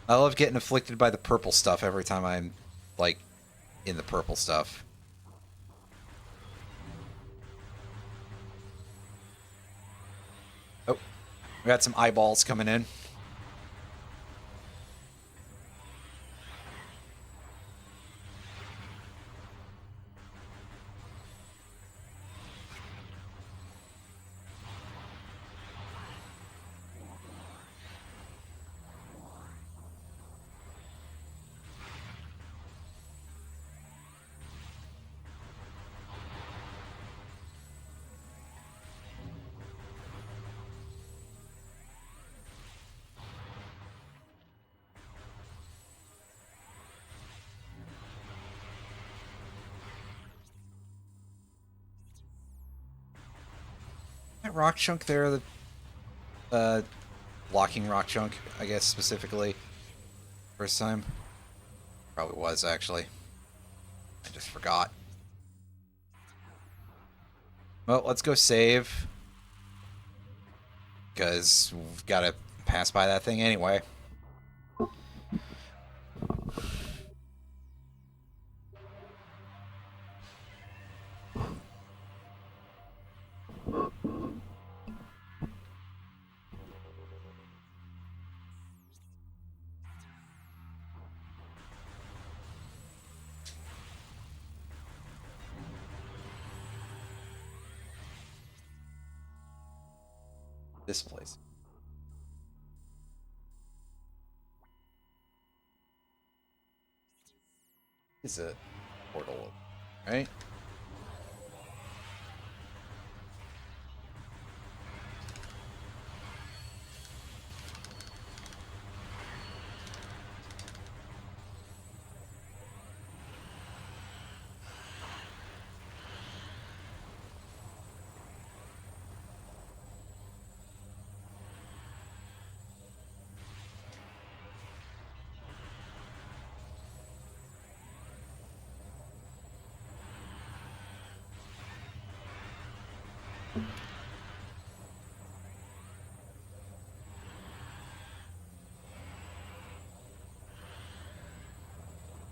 I love getting afflicted by the purple stuff every time I'm, like, in the purple stuff. Oh, we got some eyeballs coming in. That rock chunk there, the blocking rock chunk, I guess, specifically. First time. Probably was, actually. I just forgot. Well, let's go save. Because we've got to pass by that thing anyway. This place. It's a portal, right?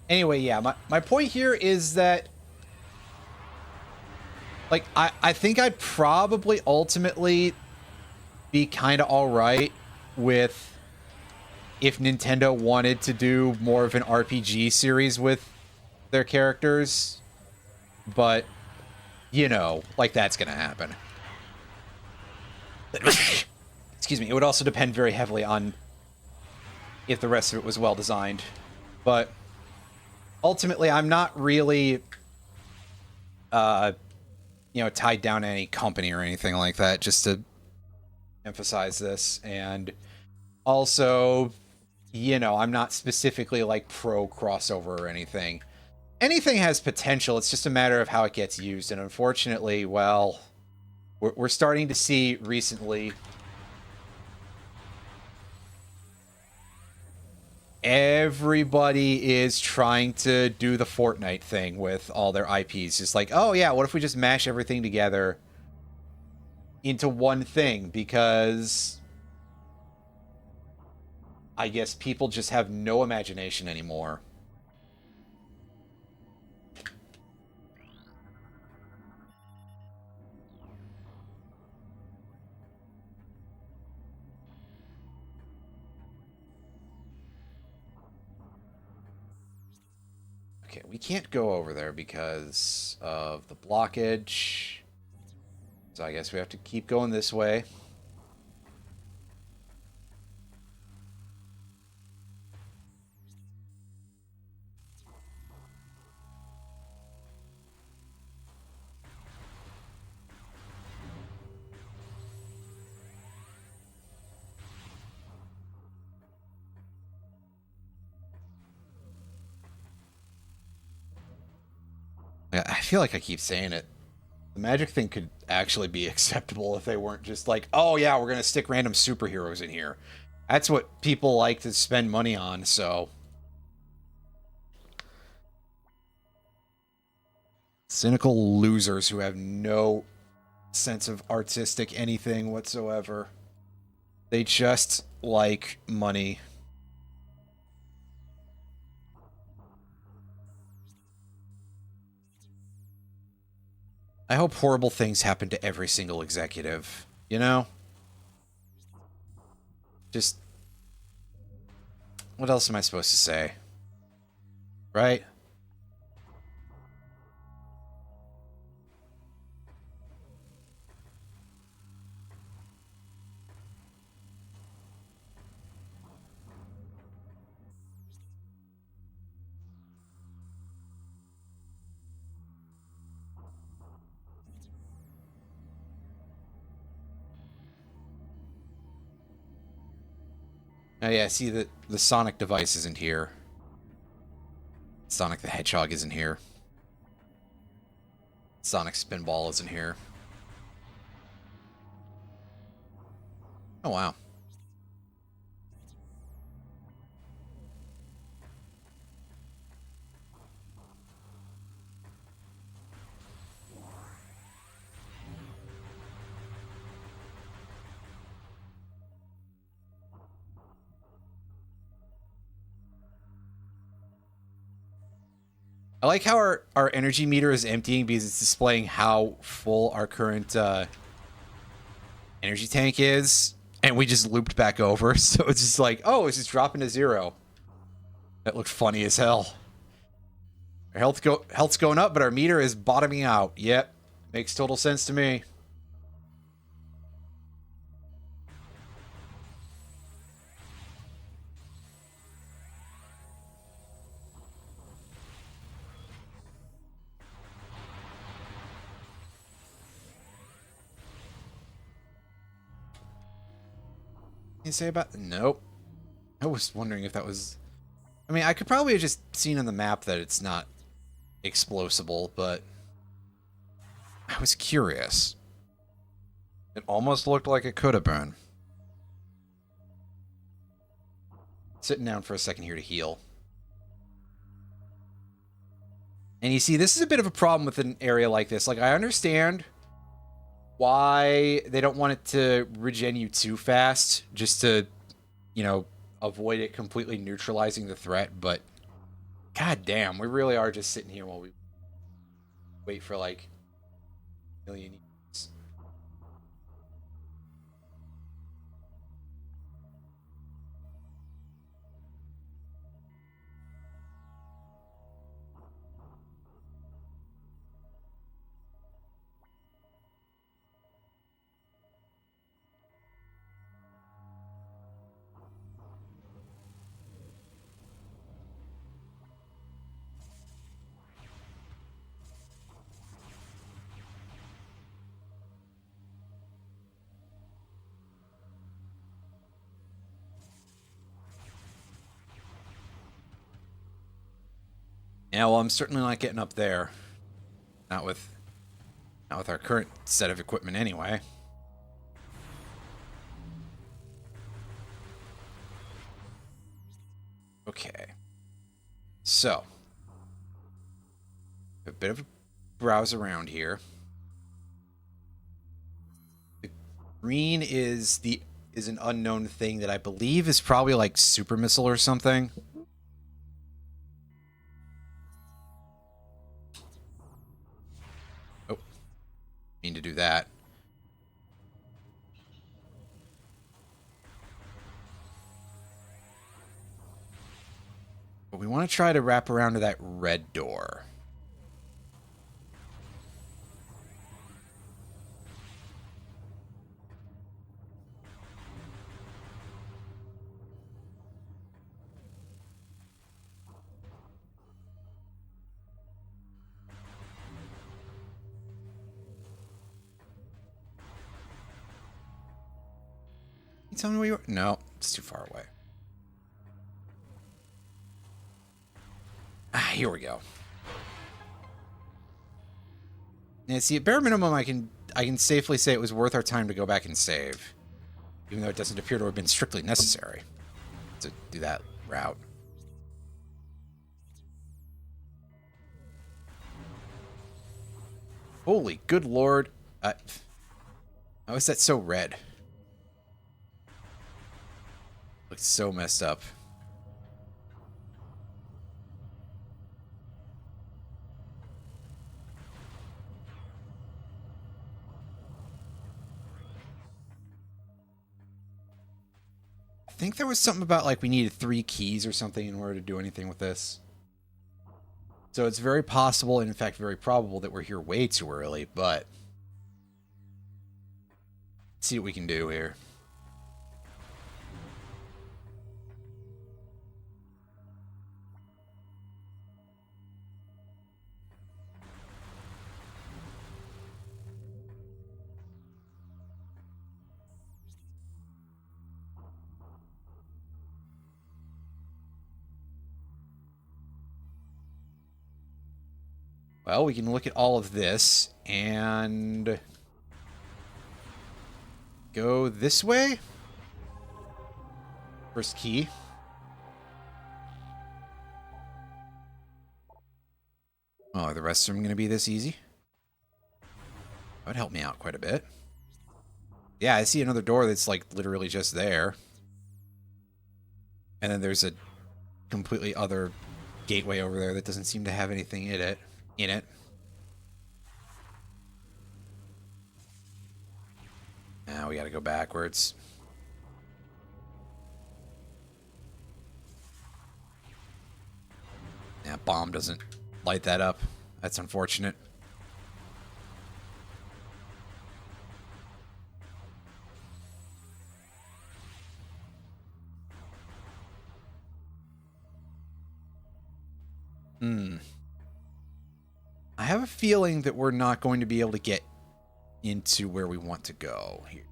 Anyway, yeah, my point here is that, like, I think I'd probably ultimately be kind of alright with if Nintendo wanted to do more of an RPG series with their characters. But, you know, like, that's gonna happen. Excuse me. It would also depend very heavily on if the rest of it was well designed. But ultimately, I'm not really, you know, tied down to any company or anything like that, just to emphasize this. And also, you know, I'm not specifically, like, pro crossover or anything. Anything has potential. It's just a matter of how it gets used. And unfortunately, well, we're starting to see recently everybody is trying to do the Fortnite thing with all their IPs. Just like, oh yeah, what if we just mash everything together into one thing? Because I guess people just have no imagination anymore. Okay, we can't go over there because of the blockage. So I guess we have to keep going this way. Yeah, I feel like I keep saying it. The magic thing could actually be acceptable if they weren't just like, oh yeah, we're going to stick random superheroes in here. That's what people like to spend money on, so. Cynical losers who have no sense of artistic anything whatsoever. They just like money. I hope horrible things happen to every single executive. You know? Just. What else am I supposed to say? Right? Oh yeah, see the Sonic device isn't here. Sonic the Hedgehog isn't here. Sonic Spinball isn't here. Oh wow. I like how our energy meter is emptying because it's displaying how full our current energy tank is, and we just looped back over, so it's just like, oh, it's just dropping to 0. That looked funny as hell. Our health's going up, but our meter is bottoming out. Yep, makes total sense to me. You say about nope. I was wondering if that was. I mean, I could probably have just seen on the map that it's not explosible, but I was curious. It almost looked like it could have been. Sitting down for a second here to heal. And you see, this is a bit of a problem with an area like this. Like, I understand why they don't want it to regen you too fast, just to, avoid it completely neutralizing the threat, but god damn, we really are just sitting here while we wait for like a million years. Yeah, well, I'm certainly not getting up there. Not with our current set of equipment anyway. Okay. So, a bit of a browse around here. The green is an unknown thing that I believe is probably like super missile or something. Oh, mean to do that. But we want to try to wrap around to that red door. You tell me where you are? No, it's too far away. Ah, here we go. Yeah, see, at bare minimum, I can safely say it was worth our time to go back and save, even though it doesn't appear to have been strictly necessary to do that route. Holy good lord! How is that so red? Looks so messed up. I think there was something about, like, we needed 3 keys or something in order to do anything with this. So it's very possible, and in fact very probable, that we're here way too early, but... let's see what we can do here. Well, we can look at all of this and go this way. First key. Oh, are the rest of them going to be this easy? That would help me out quite a bit. Yeah, I see another door that's, like, literally just there. And then there's a completely other gateway over there that doesn't seem to have anything in it. Now we gotta go backwards. Yeah, bomb doesn't light that up. That's unfortunate. I have a feeling that we're not going to be able to get into where we want to go here.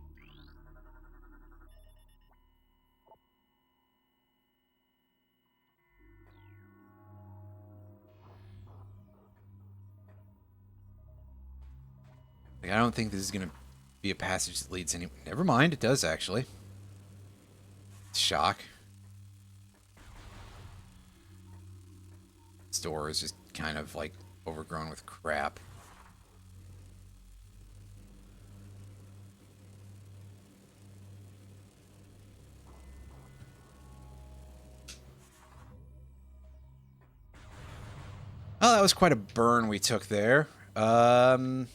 Like, I don't think this is going to be a passage that leads any... never mind, it does actually. Shock. This door is just kind of, like, overgrown with crap. Oh, that was quite a burn we took there. Can't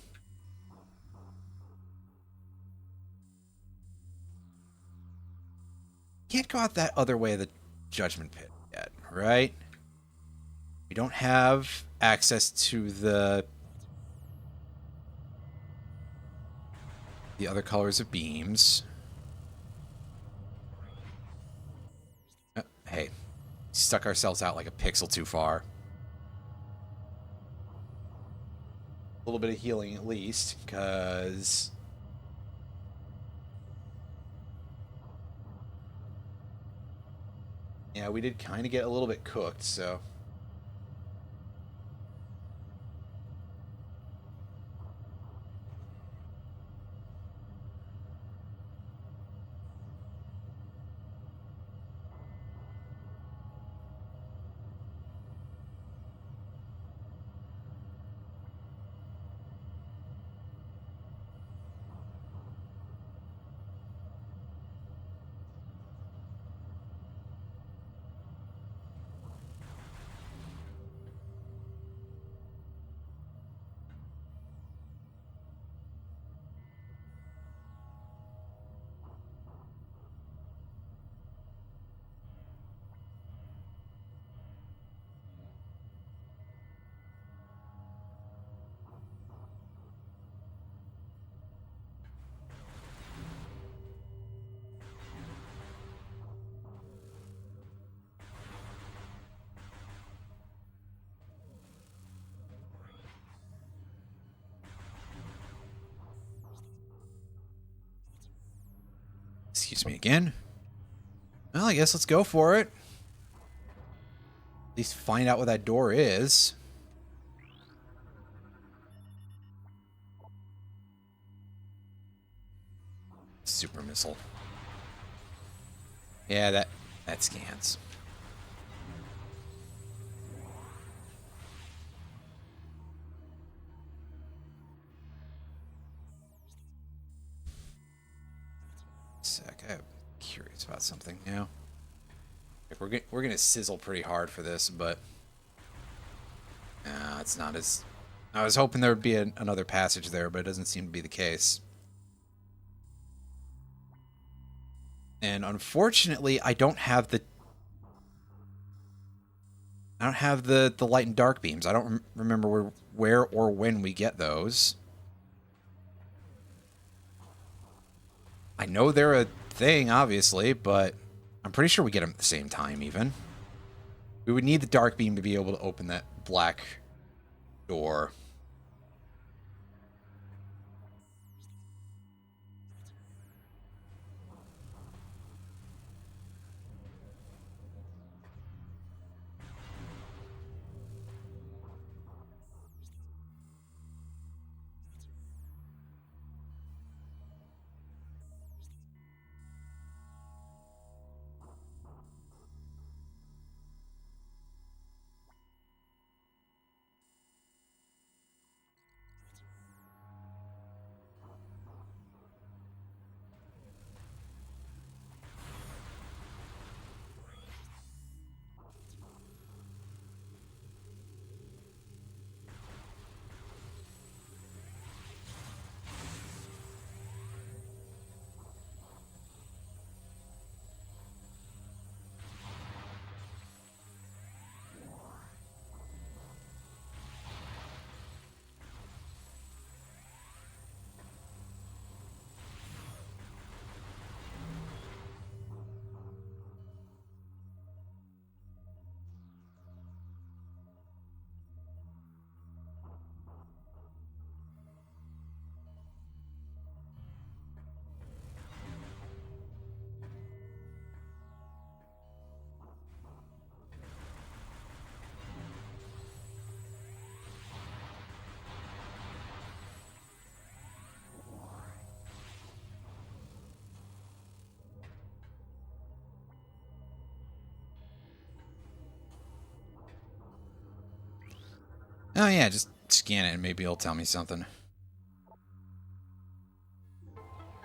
go out that other way of the Judgment Pit yet, right? We don't have access to the other colors of beams. Hey, stuck ourselves out like a pixel too far. A little bit of healing at least, because... yeah, we did kind of get a little bit cooked, so... Excuse me again. Well, I guess let's go for it. At least find out what that door is. Super missile. Yeah, that scans. Sec, I'm curious about something now. We're gonna sizzle pretty hard for this, but it's not as. I was hoping there would be another passage there, but it doesn't seem to be the case. And unfortunately, I don't have the light and dark beams. I don't remember where or when we get those. I know they're a thing, obviously, but I'm pretty sure we get them at the same time, even. We would need the dark beam to be able to open that black door. Oh yeah, just scan it and maybe it'll tell me something.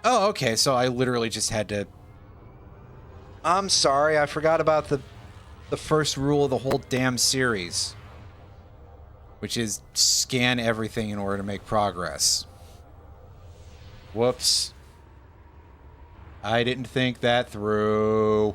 Oh, okay, so I literally just had to... I'm sorry, I forgot about the first rule of the whole damn series. Which is scan everything in order to make progress. Whoops. I didn't think that through.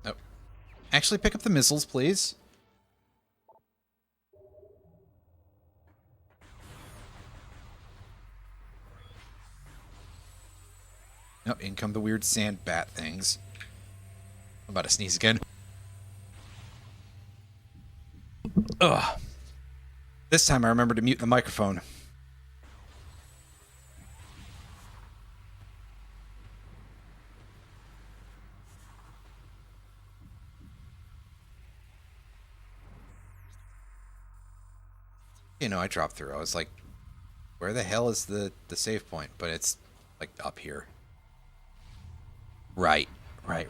Oh. Actually, pick up the missiles, please. Oh, in come the weird sand bat things. I'm about to sneeze again. Ugh. This time I remembered to mute the microphone. You know, I dropped through. I was like, where the hell is the save point? But it's like up here. Right. Right.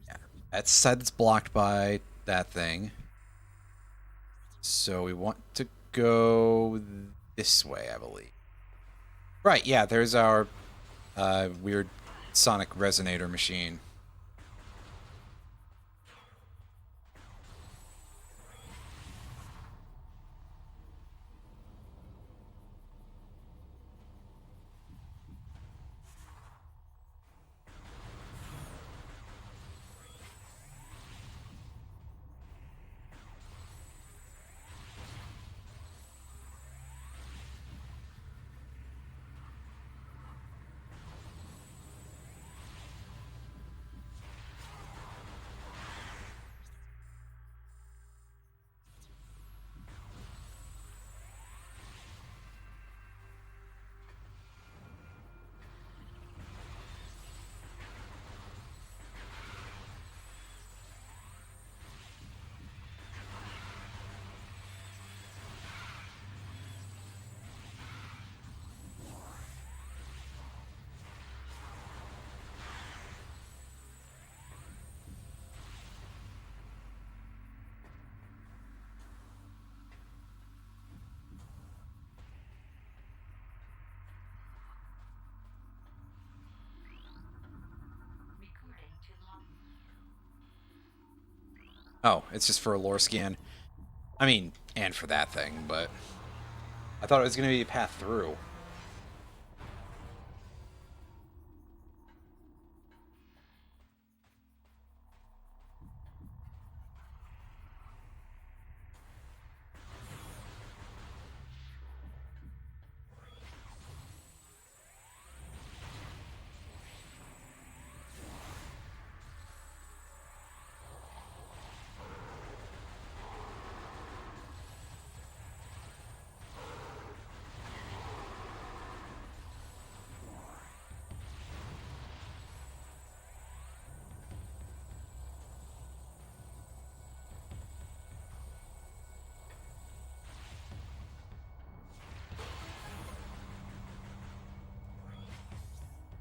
Yeah. That's the side that's blocked by that thing. So we want to go this way, I believe. Right, yeah, there's our weird sonic resonator machine. Oh, it's just for a lore scan. I mean, and for that thing, but I thought it was going to be a path through.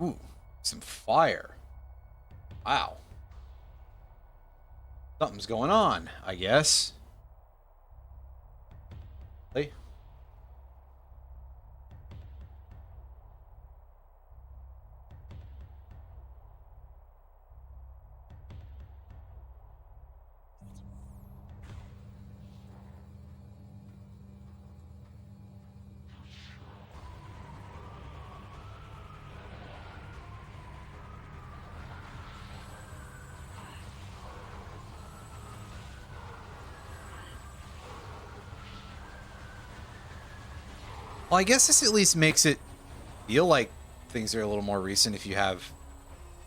Ooh, some fire. Wow. Something's going on, I guess. Hey. Well, I guess this at least makes it feel like things are a little more recent if you have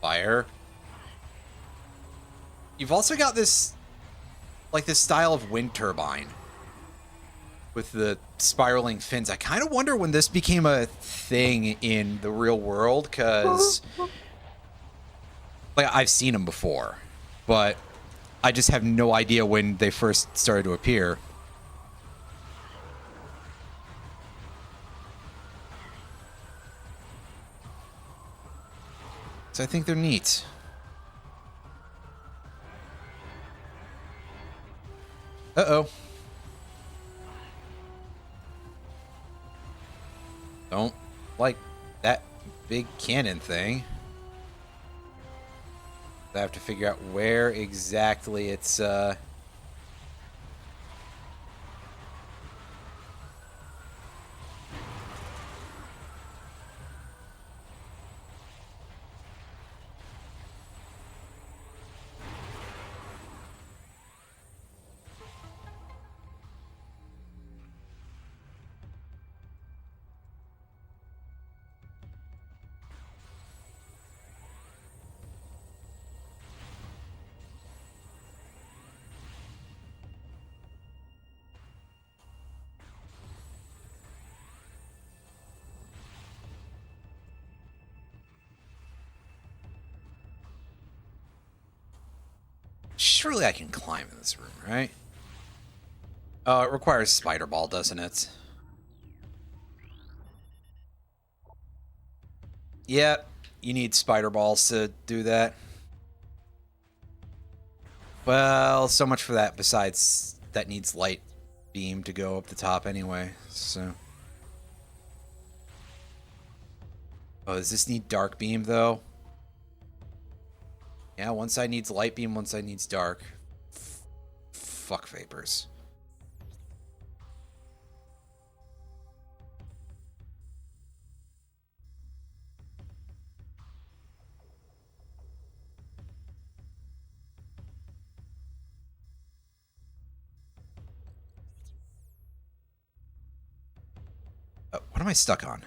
fire. You've also got this, like, this style of wind turbine with the spiraling fins. I kind of wonder when this became a thing in the real world, because like I've seen them before, but I just have no idea when they first started to appear. So I think they're neat. Uh-oh. Don't like that big cannon thing. I have to figure out where exactly it's, surely I can climb in this room, right? Oh, it requires spider ball, doesn't it? Yep, you need spider balls to do that. Well, so much for that. Besides, that needs light beam to go up the top anyway, so... Oh, does this need dark beam, though? Yeah, one side needs light beam, one side needs dark. Fuck vapors. What am I stuck on?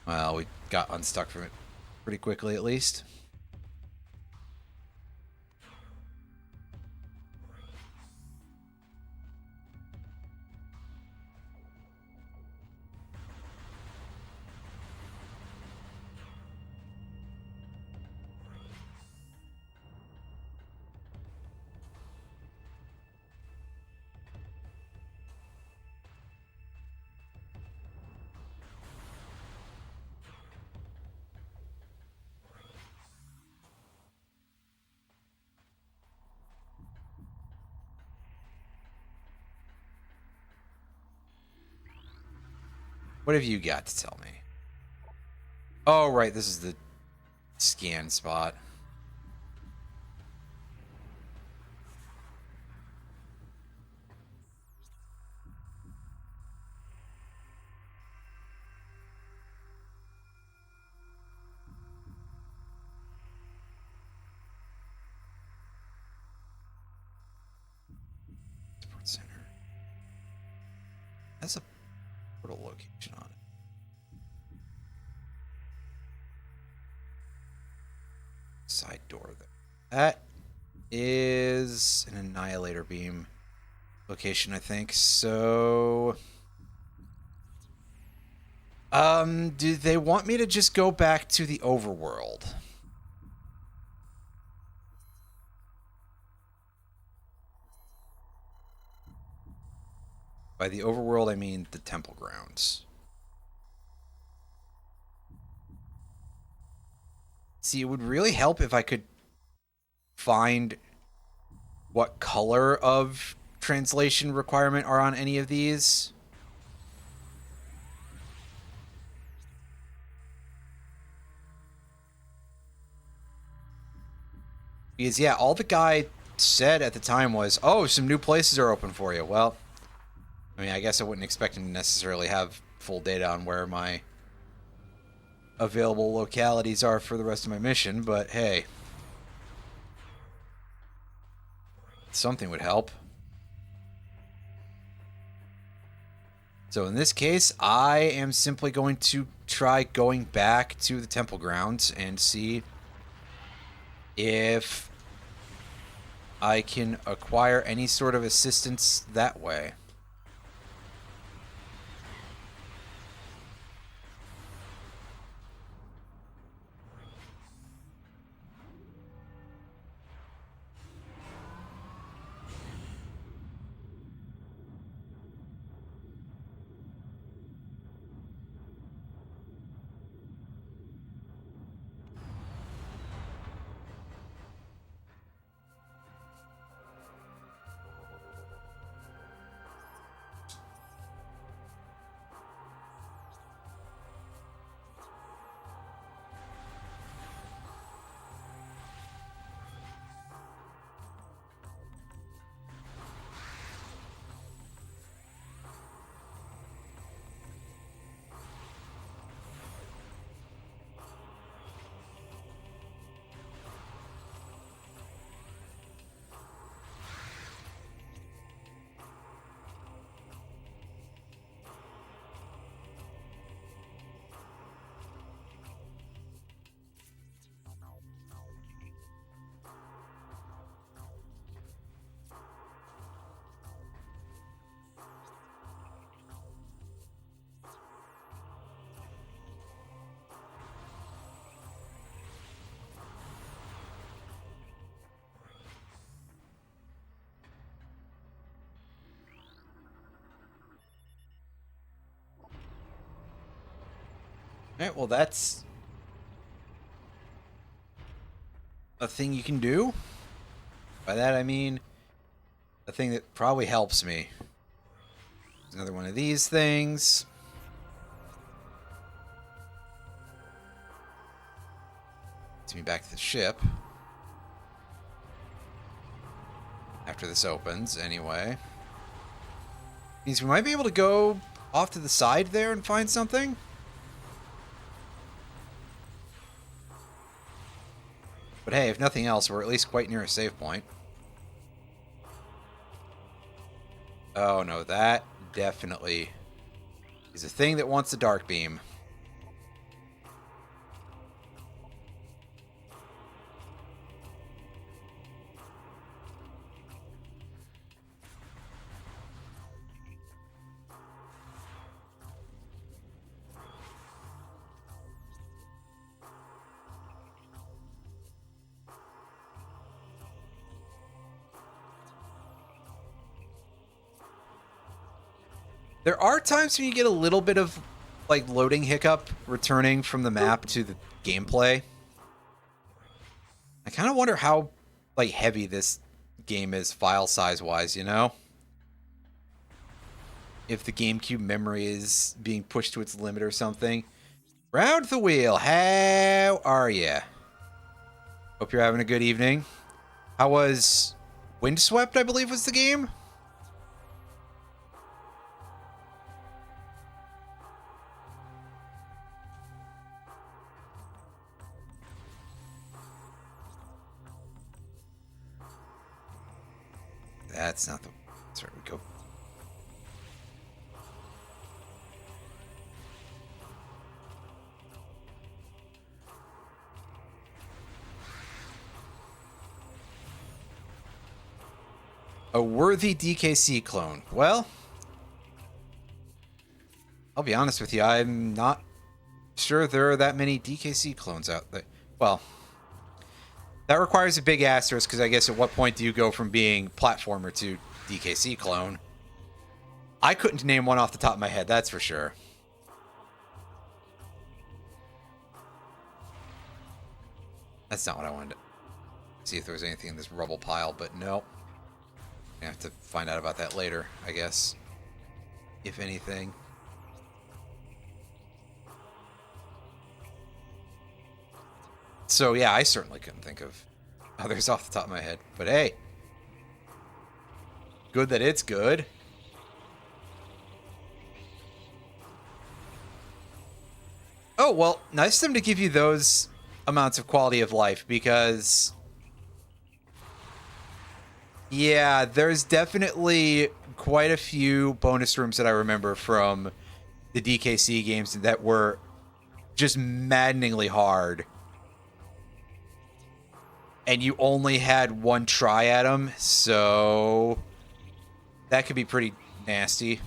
Well, we got unstuck from it pretty quickly, at least. What have you got to tell me? Oh, right, this is the scan spot. Support center. That's a portal location on it. Side door there. That is an annihilator beam location, I think. So, do they want me to just go back to the overworld? By the overworld, I mean the temple grounds. See, it would really help if I could find what color of translation requirement are on any of these. Because, yeah, all the guy said at the time was, oh, some new places are open for you. Well, I mean, I guess I wouldn't expect him to necessarily have full data on where my available localities are for the rest of my mission, but hey, something would help. So in this case, I am simply going to try going back to the temple grounds and see if I can acquire any sort of assistance that way. Alright, well that's a thing you can do. By that I mean a thing that probably helps me. There's another one of these things. Gets me back to the ship. After this opens, anyway. Means we might be able to go off to the side there and find something. But hey, if nothing else, we're at least quite near a save point. Oh no, that definitely is a thing that wants a dark beam. There are times when you get a little bit of like loading hiccup returning from the map to the gameplay. I kind of wonder how like heavy this game is file size wise, you know? If the GameCube memory is being pushed to its limit or something. Round the wheel, how are ya? Hope you're having a good evening. How was Windswept, I believe was the game? That's not the... That's where we go. A worthy DKC clone. Well, I'll be honest with you, I'm not sure there are that many DKC clones out there. Well, that requires a big asterisk, because I guess at what point do you go from being platformer to DKC clone? I couldn't name one off the top of my head, that's for sure. That's not what I wanted to see if there was anything in this rubble pile, but no. I have to find out about that later, I guess. If anything. So yeah, I certainly couldn't think of others off the top of my head. But hey, good that it's good. Oh, well, nice of them to give you those amounts of quality of life, because yeah, there's definitely quite a few bonus rooms that I remember from the DKC games that were just maddeningly hard. And you only had one try at them, so that could be pretty nasty.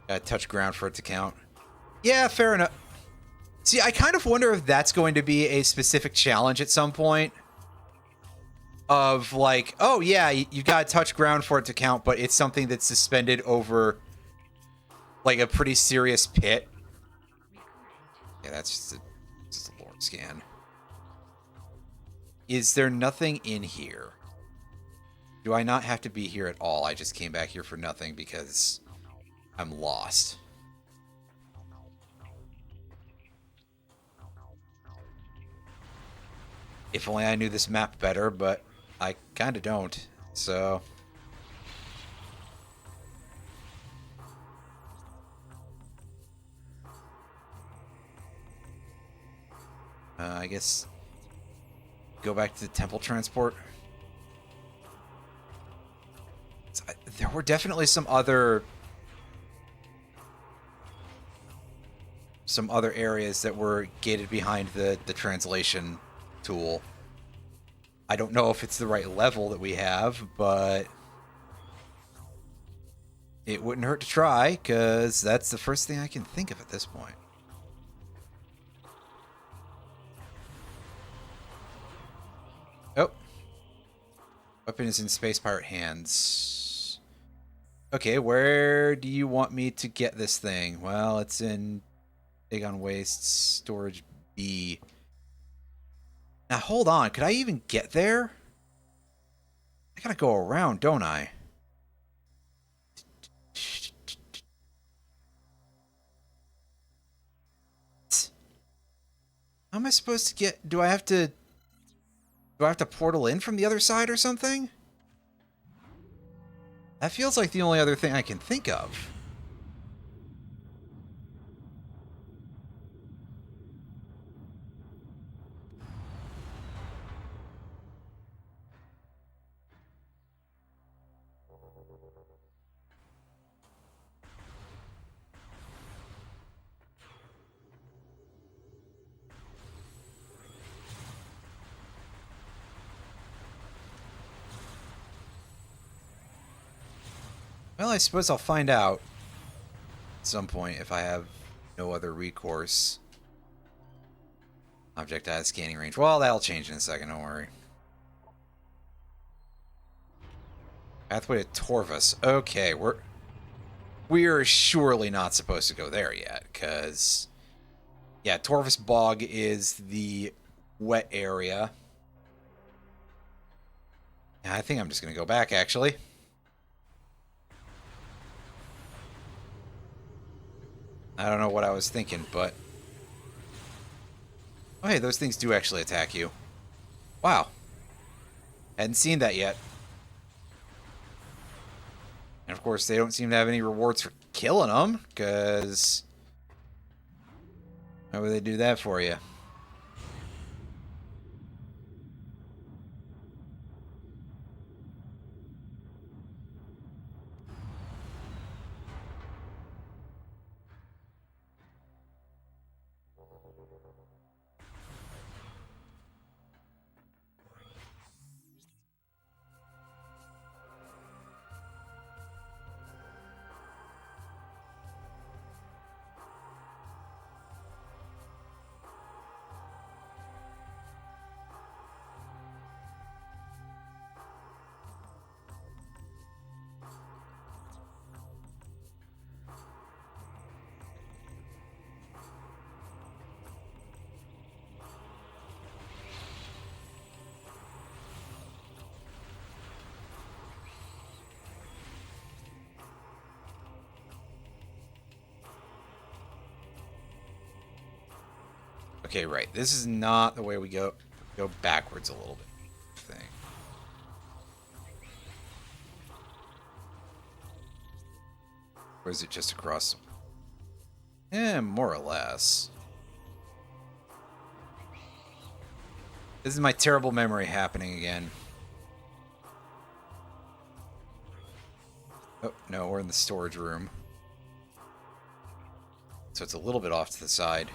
Gotta touch ground for it to count. Yeah, fair enough. See, I kind of wonder if that's going to be a specific challenge at some point. Of like, oh yeah, you've got to touch ground for it to count, but it's something that's suspended over like a pretty serious pit. Yeah, that's just a lore scan. Is there nothing in here? Do I not have to be here at all? I just came back here for nothing because I'm lost. If only I knew this map better, but I kind of don't, so... I guess... Go back to the temple transport. There were definitely some other some other areas that were gated behind the translation tool. I don't know if it's the right level that we have, but it wouldn't hurt to try, because that's the first thing I can think of at this point. Oh. Weapon is in Space Pirate hands. Okay, where do you want me to get this thing? Well, it's in Aegon Waste Storage B. Now, hold on. Could I even get there? I gotta go around, don't I? How am I supposed to get... Do I have to portal in from the other side or something? That feels like the only other thing I can think of. Well, I suppose I'll find out at some point if I have no other recourse. Object has scanning range. Well, that'll change in a second, don't worry. Pathway to Torvus. Okay, we're surely not supposed to go there yet, because... Yeah, Torvus Bog is the wet area. Yeah, I think I'm just going to go back, actually. I don't know what I was thinking, but... Oh, hey, those things do actually attack you. Wow. Hadn't seen that yet. And of course, they don't seem to have any rewards for killing them, because... Why would they do that for you? Okay, right. This is not the way we go. Go backwards a little bit. Thing. Or is it just across? Eh, more or less. This is my terrible memory happening again. Oh, no, we're in the storage room. So it's a little bit off to the side.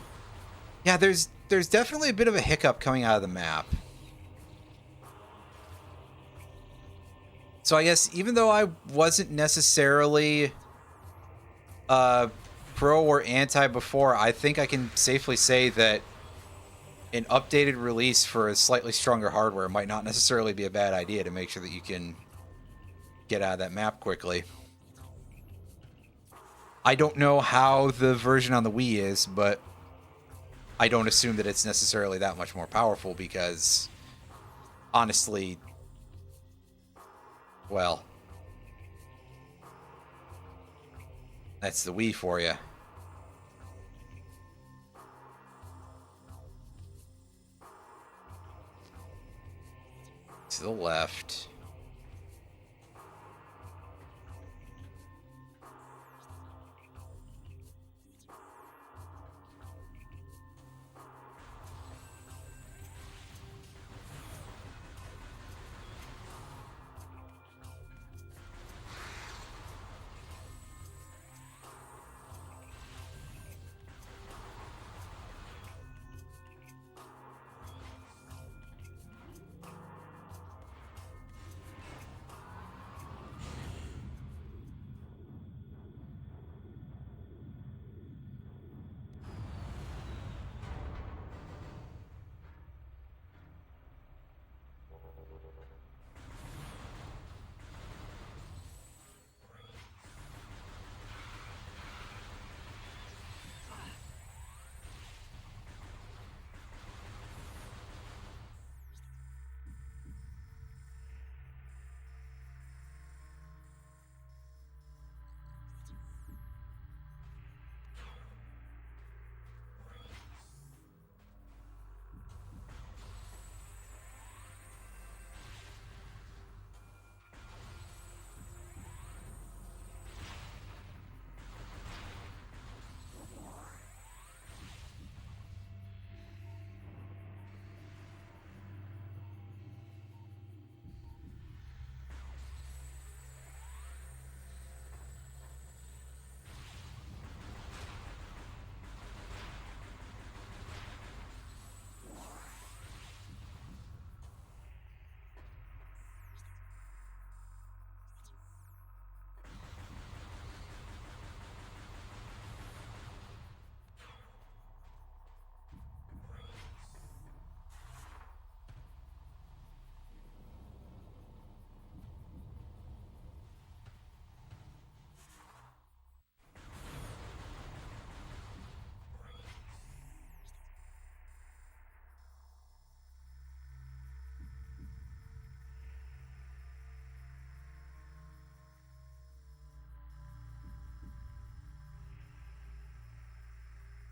Yeah, there's definitely a bit of a hiccup coming out of the map. So I guess even though I wasn't necessarily pro or anti before, I think I can safely say that an updated release for a slightly stronger hardware might not necessarily be a bad idea to make sure that you can get out of that map quickly. I don't know how the version on the Wii is, but I don't assume that it's necessarily that much more powerful because, honestly, well, that's the Wii for you. To the left.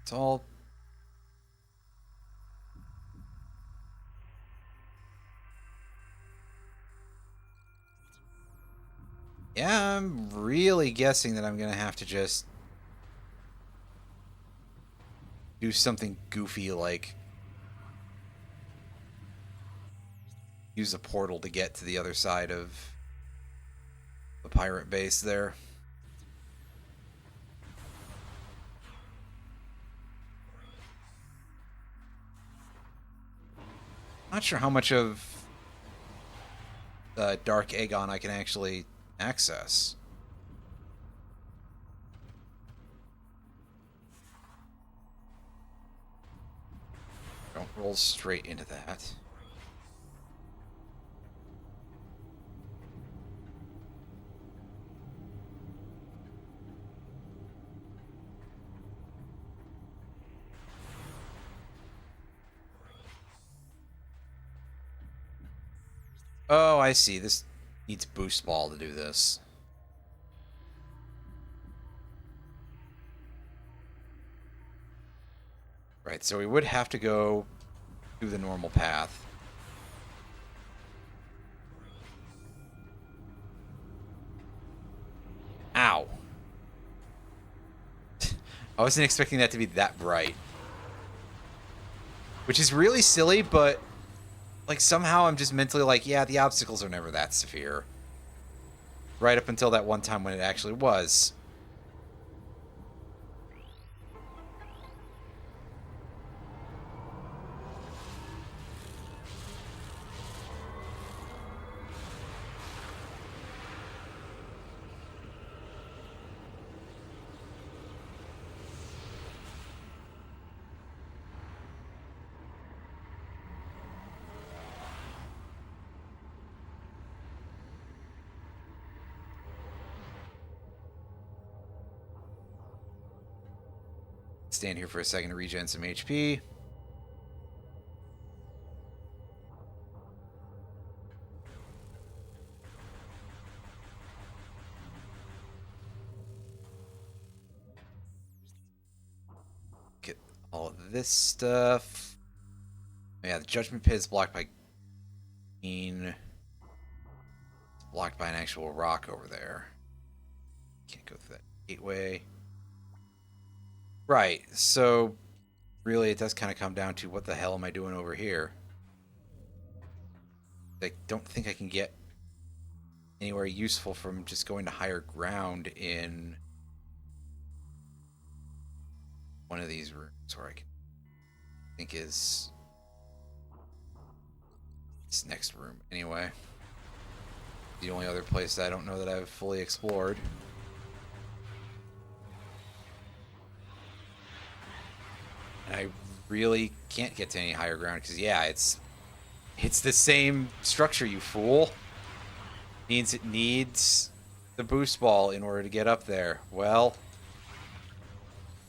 It's all... Yeah, I'm really guessing that I'm going to have to just do something goofy like use a portal to get to the other side of the pirate base there. Not sure how much of Dark Aegon I can actually access. Don't roll straight into that. Oh, I see. This needs boost ball to do this. Right, so we would have to go through the normal path. Ow. I wasn't expecting that to be that bright. Which is really silly, but like somehow I'm just mentally like, yeah, the obstacles are never that severe. Right up until that one time when it actually was. Stand here for a second to regen some HP. Get all of this stuff. Yeah, the Judgment Pit is blocked by green. It's blocked by an actual rock over there. Can't go through that gateway. Right, so really it does kind of come down to what the hell am I doing over here? I don't think I can get anywhere useful from just going to higher ground in one of these rooms where I can think is this next room anyway. The only other place that I don't know that I've fully explored. And I really can't get to any higher ground because yeah, it's the same structure, you fool. Means it needs the boost ball in order to get up there. Well,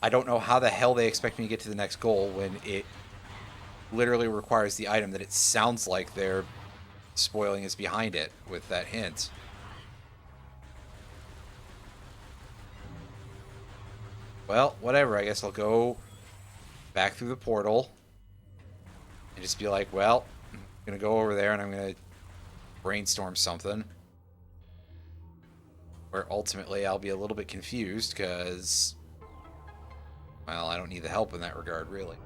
I don't know how the hell they expect me to get to the next goal when it literally requires the item that it sounds like they're spoiling is behind it with that hint. Well, whatever. I guess I'll go back through the portal and just be like, well, I'm going to go over there and I'm going to brainstorm something. Where ultimately I'll be a little bit confused because, well, I don't need the help in that regard, really.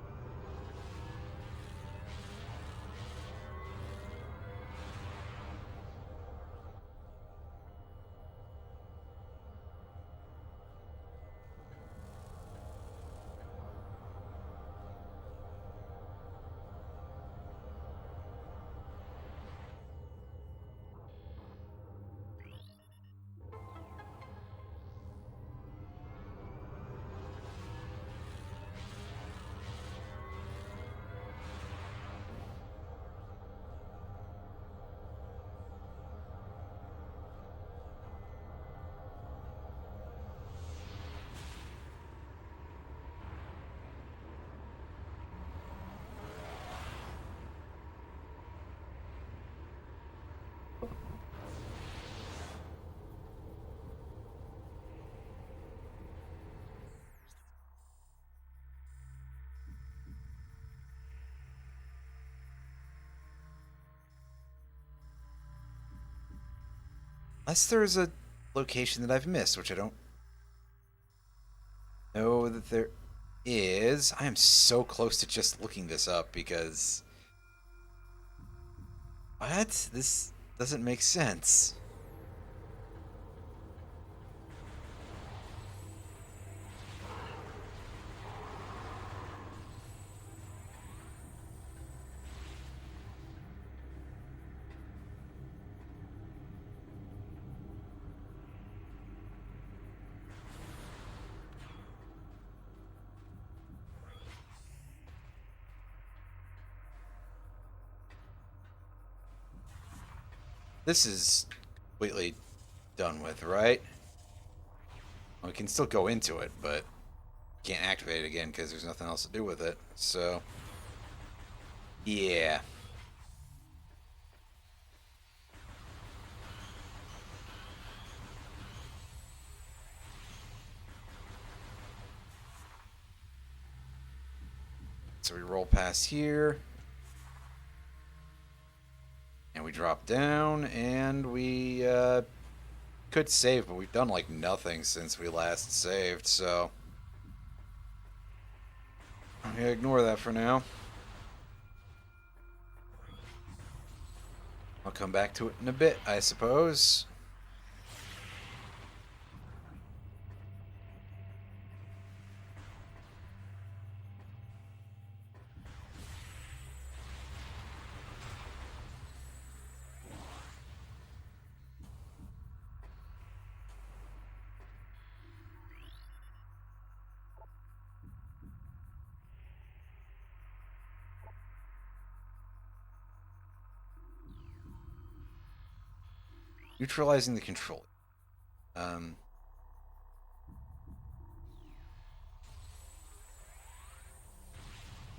Unless there's a location that I've missed, which I don't know that there is. I am so close to just looking this up because... What? This doesn't make sense. This is completely done with, right? Well, we can still go into it, but can't activate it again because there's nothing else to do with it. So, yeah. So we roll past here. And we drop down, and we could save, but we've done like nothing since we last saved, so I'm gonna ignore that for now. I'll come back to it in a bit, I suppose. Neutralizing the control. Well,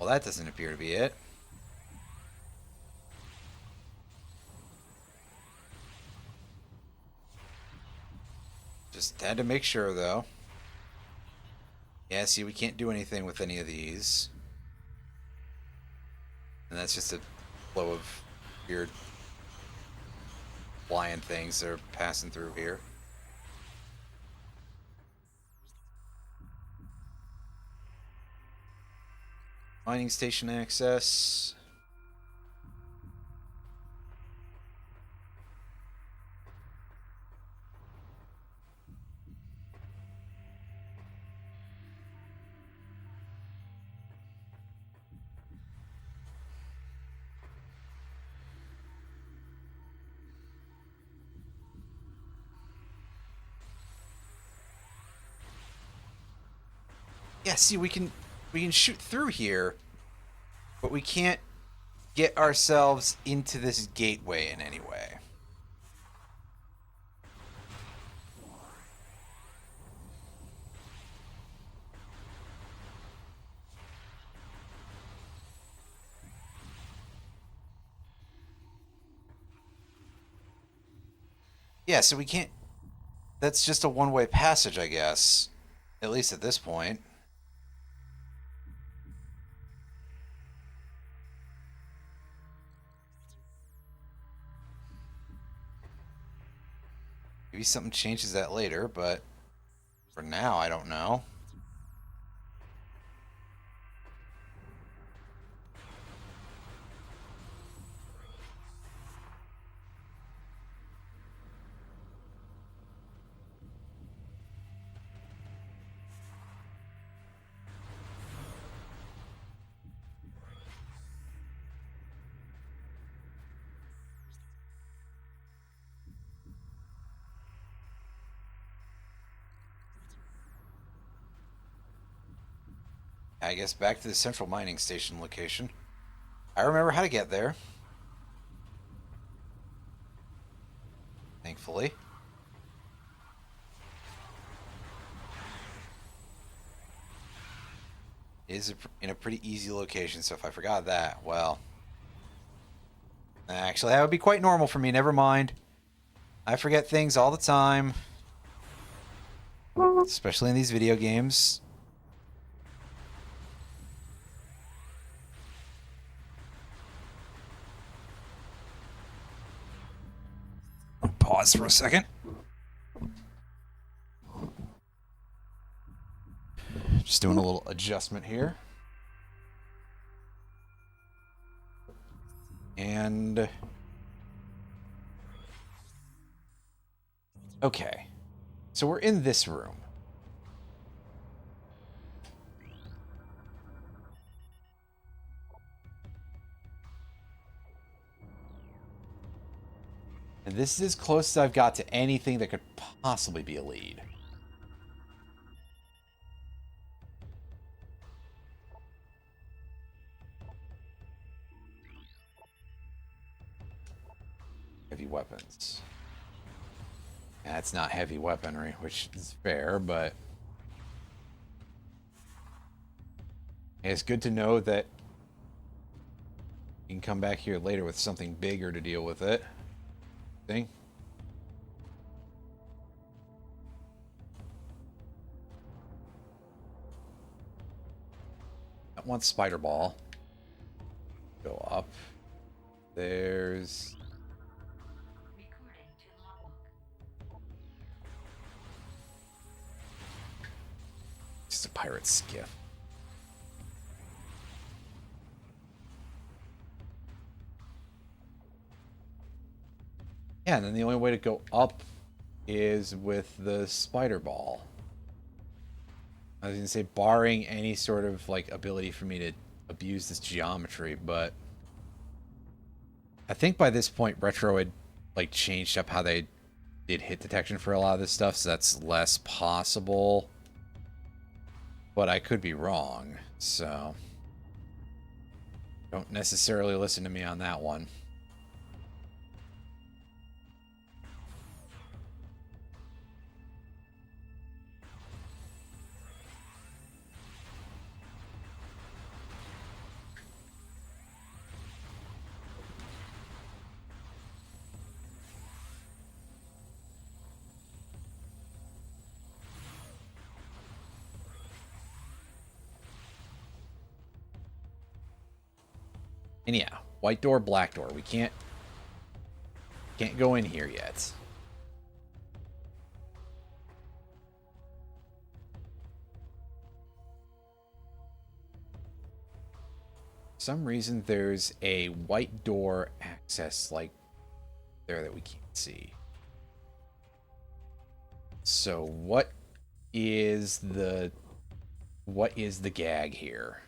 that doesn't appear to be it. Just had to make sure, though. Yeah, see, we can't do anything with any of these. And that's just a flow of weird flying things that are passing through here. Mining station access. Yeah, see, we can shoot through here, but we can't get ourselves into this gateway in any way. Yeah, so we can't. That's just a one-way passage, I guess. At least at this point. Maybe something changes that later, but for now, I don't know. I guess back to the central mining station location. I remember how to get there. Thankfully. It is in a pretty easy location, so if I forgot that, well... Actually, that would be quite normal for me, never mind. I forget things all the time. Especially in these video games. Pause for a second. Just doing a little adjustment here. And okay. So we're in this room. And this is as close as I've got to anything that could possibly be a lead. Heavy weapons. That's not heavy weaponry, which is fair, but it's good to know that you can come back here later with something bigger to deal with it. See? That one spider ball. Go up. There's... just a pirate skiff. Yeah, and then the only way to go up is with the spider ball. I was gonna say, barring any sort of like ability for me to abuse this geometry, but I think by this point Retro had like changed up how they did hit detection for a lot of this stuff, so that's less possible. But I could be wrong, so don't necessarily listen to me on that one. And yeah, white door, black door. We can't go in here yet. For some reason there's a white door access like there that we can't see. So what is the gag here?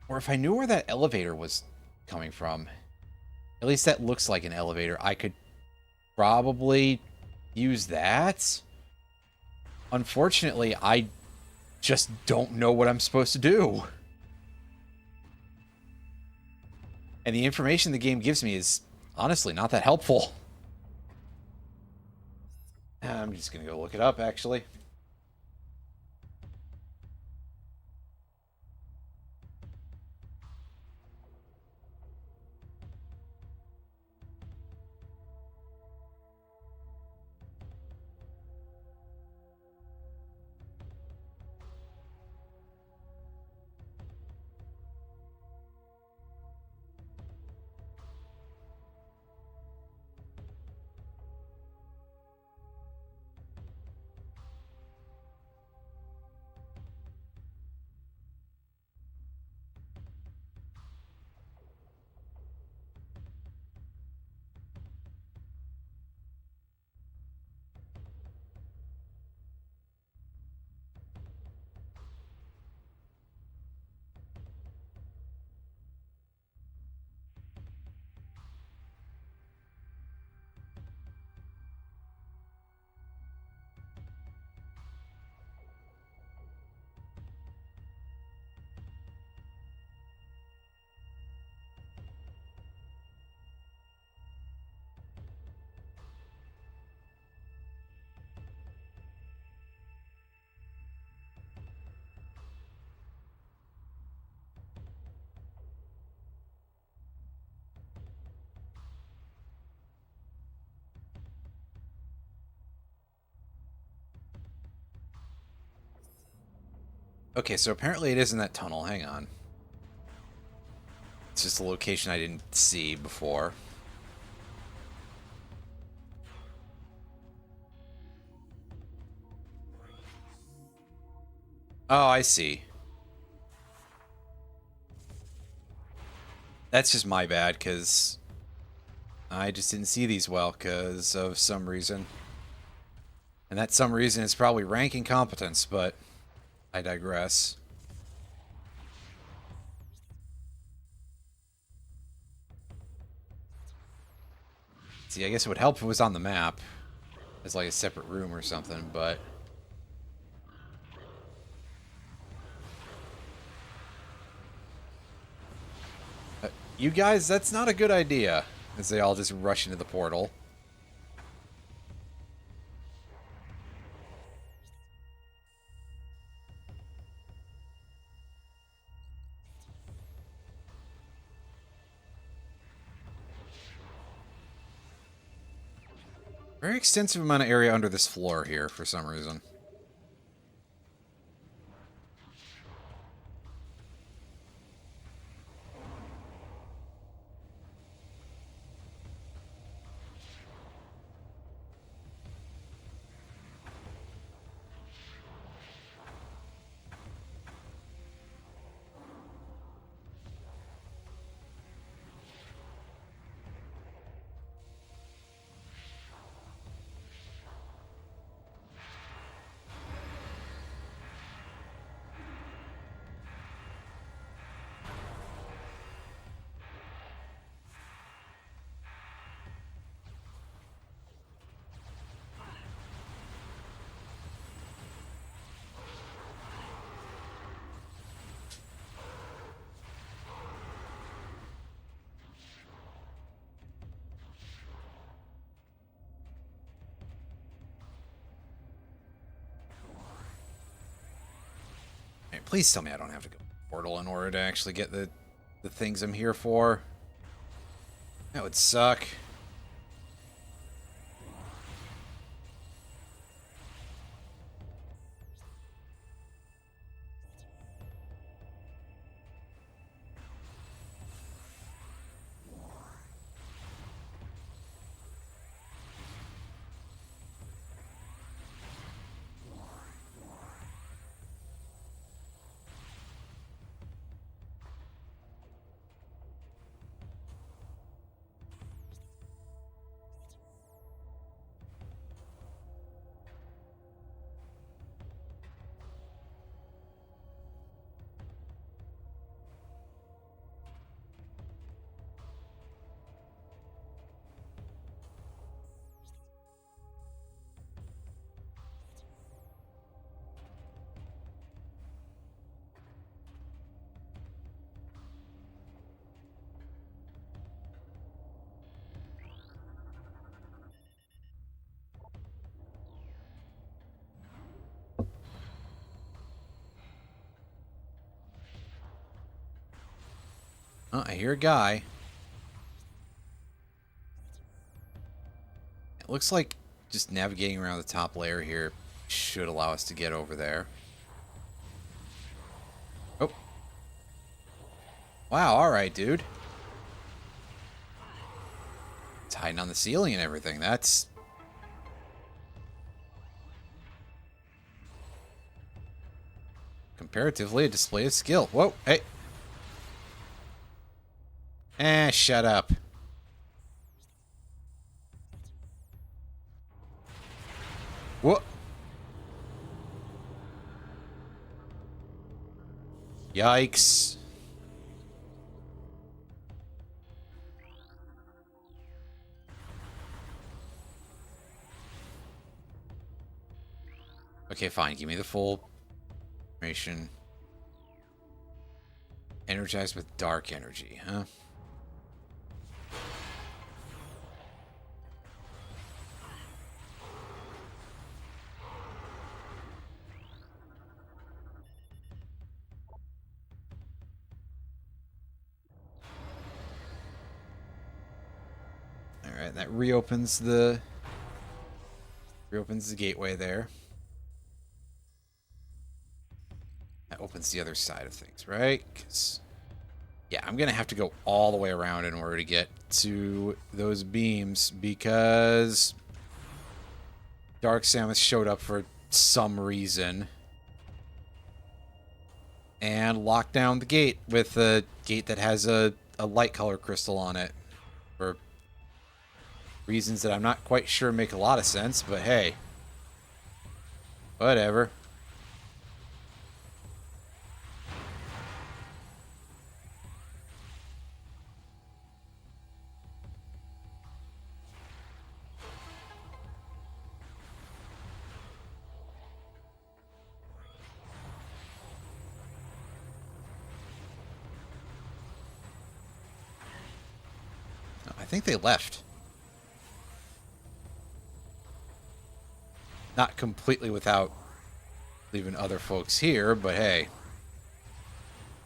Or if I knew where that elevator was coming from, at least that looks like an elevator, I could probably use that. Unfortunately, I just don't know what I'm supposed to do. And the information the game gives me is honestly not that helpful. I'm just going to go look it up, actually. Okay, so apparently it is in that tunnel. Hang on. It's just a location I didn't see before. Oh, I see. That's just my bad, because I just didn't see these well, because of some reason. And that some reason is probably rank incompetence, but I digress. See, I guess it would help if it was on the map as like a separate room or something, but... you guys, that's not a good idea. As they all just rush into the portal. Very extensive amount of area under this floor here for some reason. Hey, please tell me I don't have to go to the portal in order to actually get the things I'm here for. That would suck. Oh, I hear a guy. It looks like just navigating around the top layer here should allow us to get over there. Oh. Wow, alright, dude. It's hiding on the ceiling and everything. That's... comparatively a display of skill. Whoa, hey. Shut up. What? Yikes. Okay, fine. Give me the full information. Energized with dark energy, huh? Alright, that reopens the gateway there. That opens the other side of things, right? 'Cause, yeah, I'm going to have to go all the way around in order to get to those beams because Dark Samus showed up for some reason and locked down the gate with a gate that has a light color crystal on it for reasons that I'm not quite sure make a lot of sense, but hey, whatever. I think they left. Not completely without leaving other folks here, but hey.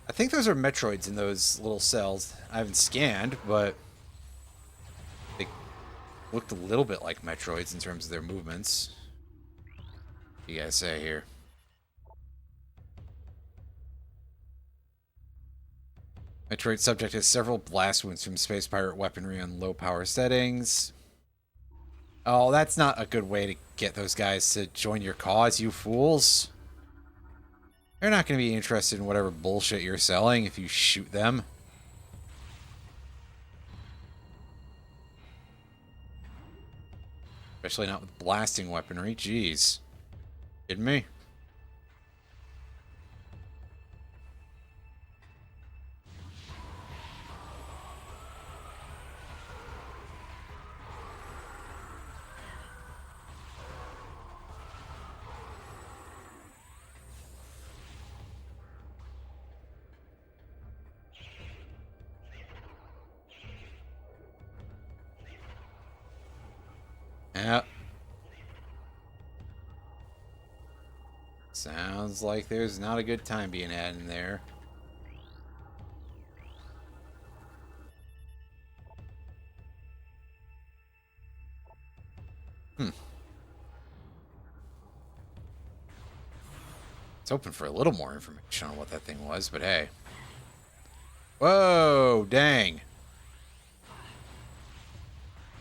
I think those are Metroids in those little cells. I haven't scanned, but they looked a little bit like Metroids in terms of their movements. What do you guys say here? Metroid subject has several blast wounds from space pirate weaponry on low power settings. Oh, that's not a good way to get those guys to join your cause, you fools. They're not going to be interested in whatever bullshit you're selling if you shoot them. Especially not with blasting weaponry. Jeez. Kidding me? Yep. Sounds like there's not a good time being had in there. It's hoping for a little more information on what that thing was, but hey. Whoa, dang.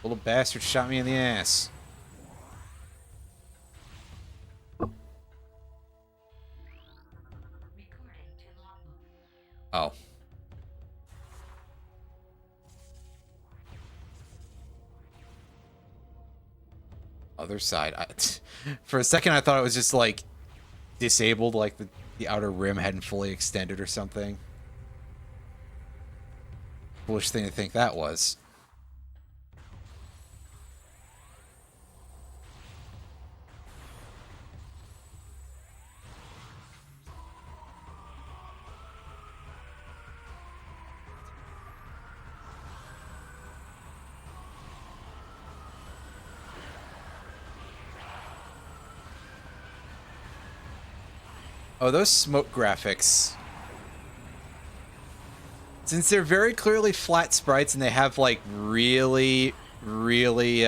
Little bastard shot me in the ass. Oh. Other side. For a second, I thought it was just, like, disabled, like the outer rim hadn't fully extended or something. Foolish thing to think that was. Oh, those smoke graphics. Since they're very clearly flat sprites and they have, like, really, really,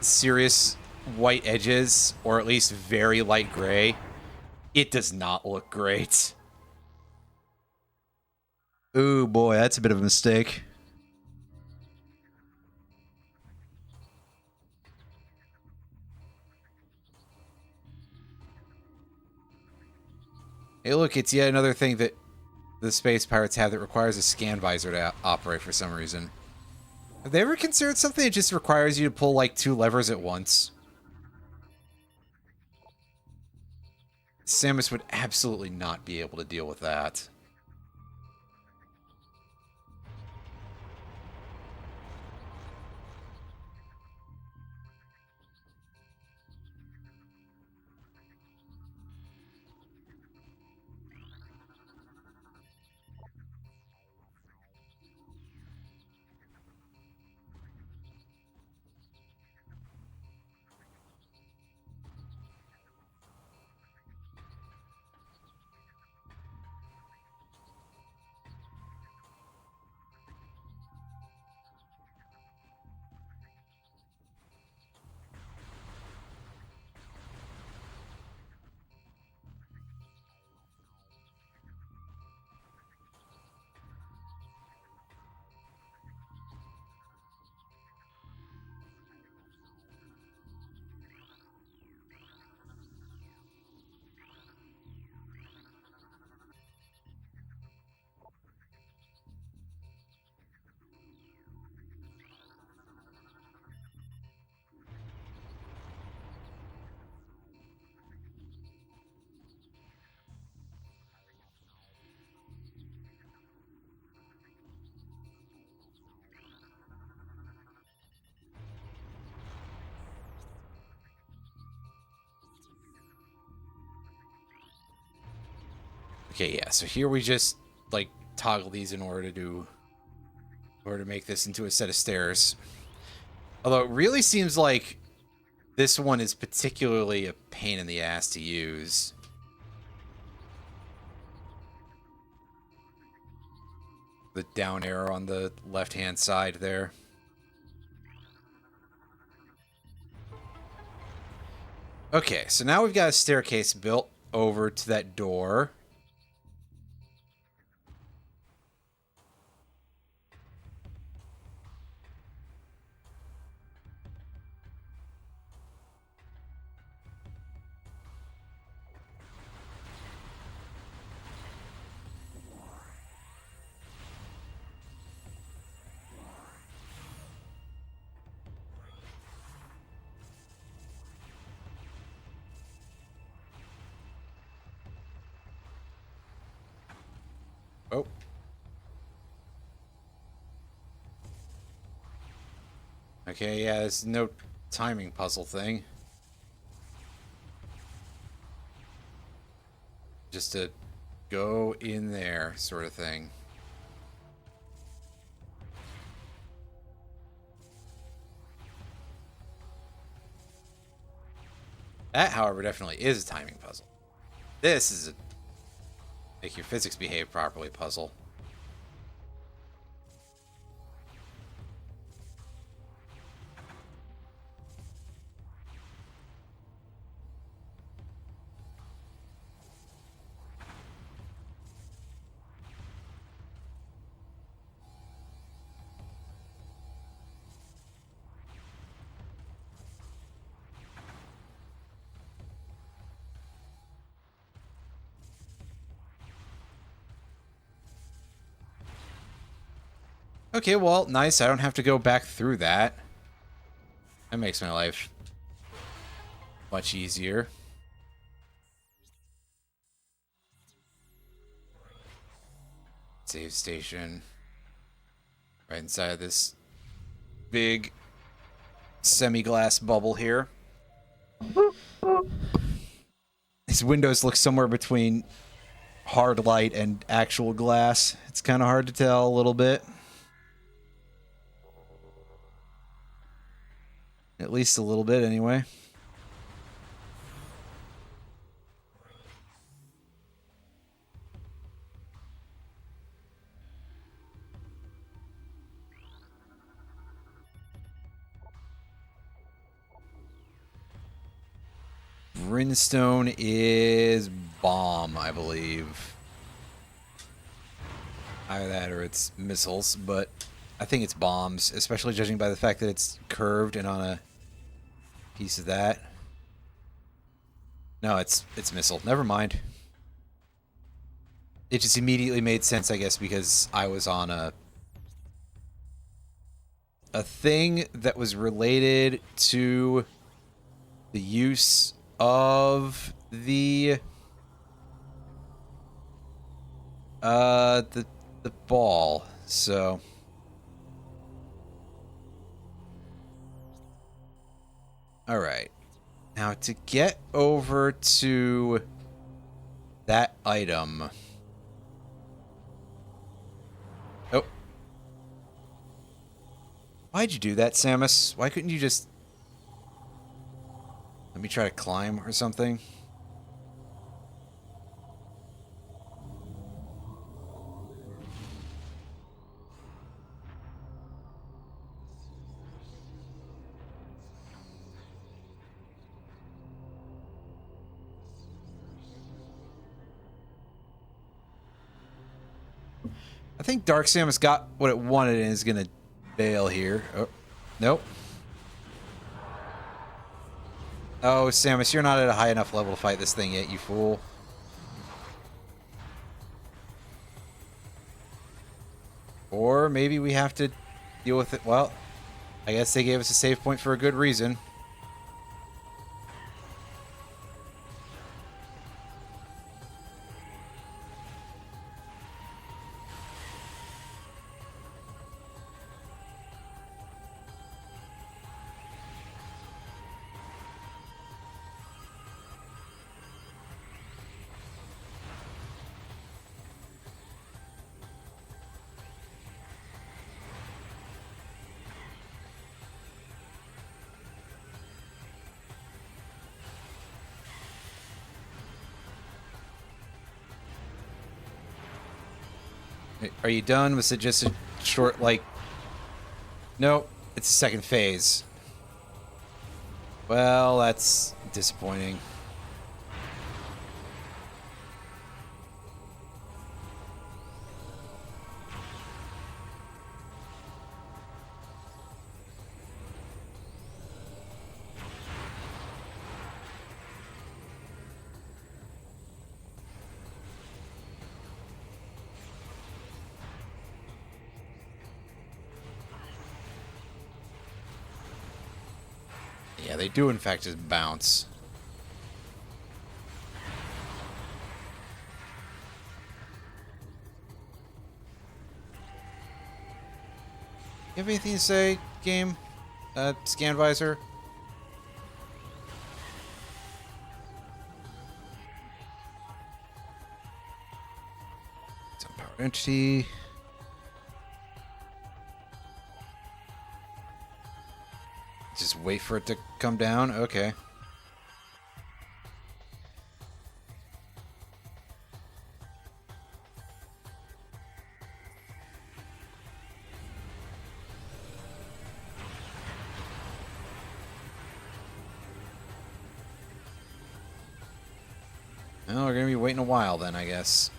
serious white edges, or at least very light gray, it does not look great. Ooh, boy, that's a bit of a mistake. Hey, look, it's yet another thing that the space pirates have that requires a scan visor to operate for some reason. Have they ever considered something that just requires you to pull, like, 2 levers at once? Samus would absolutely not be able to deal with that. Okay, yeah, so here we just, like, toggle these in order to make this into a set of stairs. Although it really seems like this one is particularly a pain in the ass to use. The down arrow on the left-hand side there. Okay, so now we've got a staircase built over to that door. Oh. Okay, yeah, there's no timing puzzle thing. Just to go in there, sort of thing. That, however, definitely is a timing puzzle. This is a make your physics behave properly puzzle. Okay, well, nice. I don't have to go back through that. That makes my life much easier. Save station. Right inside of this big semi-glass bubble here. His windows look somewhere between hard light and actual glass. It's kind of hard to tell a little bit. At least a little bit, anyway. Brimstone is bomb, I believe. Either that or it's missiles, but I think it's bombs, especially judging by the fact that it's curved and on a piece of that. No, it's missile. Never mind. It just immediately made sense, I guess, because I was on a thing that was related to the use of the ball. So all right. Now to get over to that item. Oh. Why'd you do that, Samus? Why couldn't you just let me try to climb or something? I think Dark Samus got what it wanted and is going to bail here. Oh, nope. Oh, Samus, you're not at a high enough level to fight this thing yet, you fool. Or maybe we have to deal with it. Well, I guess they gave us a save point for a good reason. Are you done? Was it just a short, like... Nope, it's the second phase. Well, that's disappointing. Yeah, they do in fact just bounce. You have anything to say, game? Scan visor? Some power entity. Just wait for it to come down? Okay. Well, we're gonna be waiting a while then, I guess.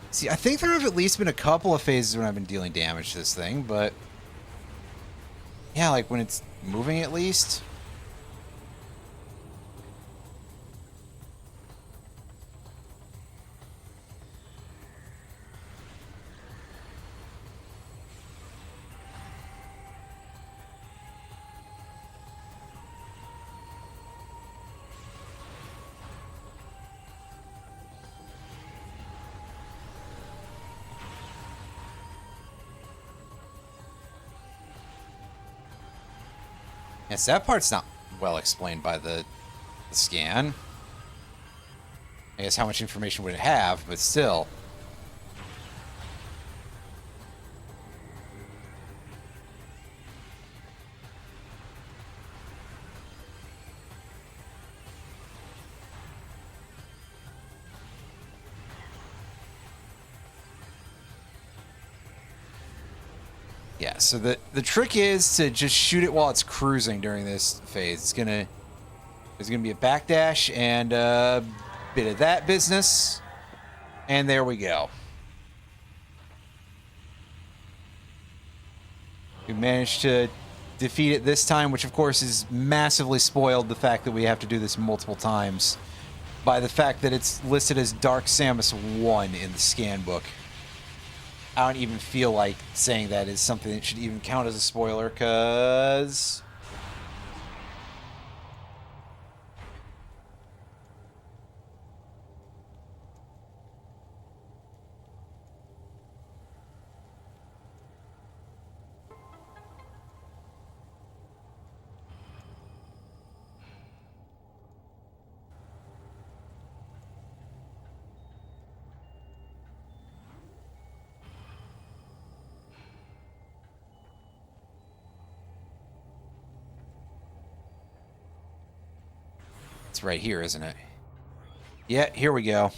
See, I think there have at least been a couple of phases when I've been dealing damage to this thing, but... Yeah, like when it's moving at least. Yes, that part's not well explained by the scan. I guess how much information would it have, but still. Yeah, so the trick is to just shoot it while it's cruising during this phase. There's gonna be a backdash and a bit of that business. And there we go. We managed to defeat it this time, which of course is massively spoiled the fact that we have to do this multiple times by the fact that it's listed as Dark Samus 1 in the scan book. I don't even feel like saying that is something that should even count as a spoiler, because... It's right here, isn't it? Yeah, here we go.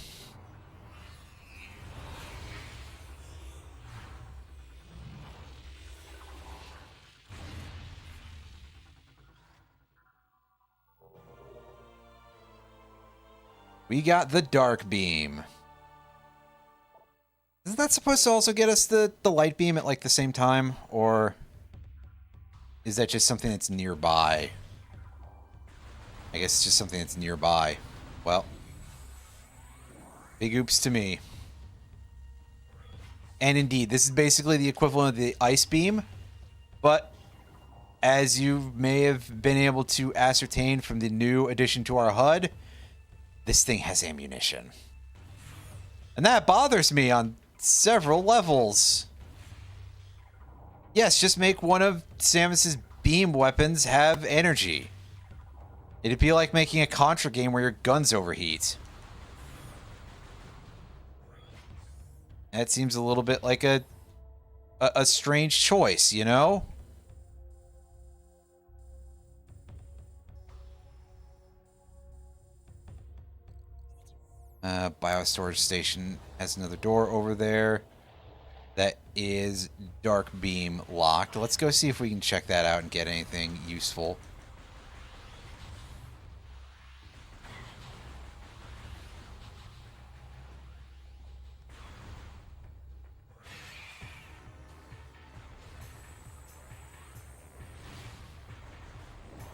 We got the Dark Beam. Isn't that supposed to also get us the Light Beam at, like, the same time? Or is that just something that's nearby? I guess it's just something that's nearby. Well, big oops to me. And indeed, this is basically the equivalent of the Ice Beam, but as you may have been able to ascertain from the new addition to our HUD, this thing has ammunition. And that bothers me on several levels. Yes, just make one of Samus's beam weapons have energy. It'd be like making a Contra game where your guns overheat. That seems a little bit like a strange choice, you know? Biostorage station has another door over there. That is dark beam locked. Let's go see if we can check that out and get anything useful.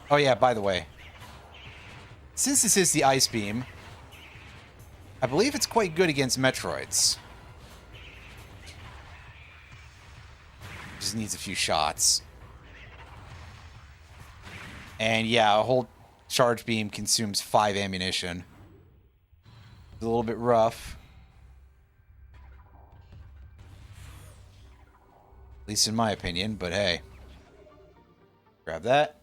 Oh yeah, by the way, since this is the ice beam, I believe it's quite good against Metroids. Just needs a few shots. And yeah, a whole charge beam consumes 5 ammunition. It's a little bit rough. At least in my opinion, but hey. Grab that.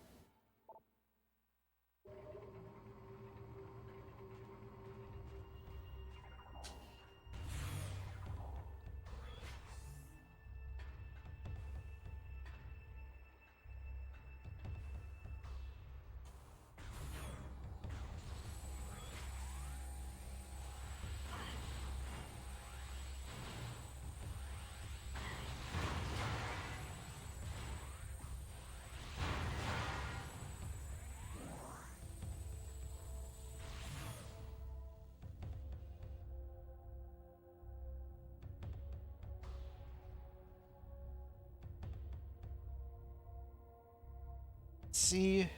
See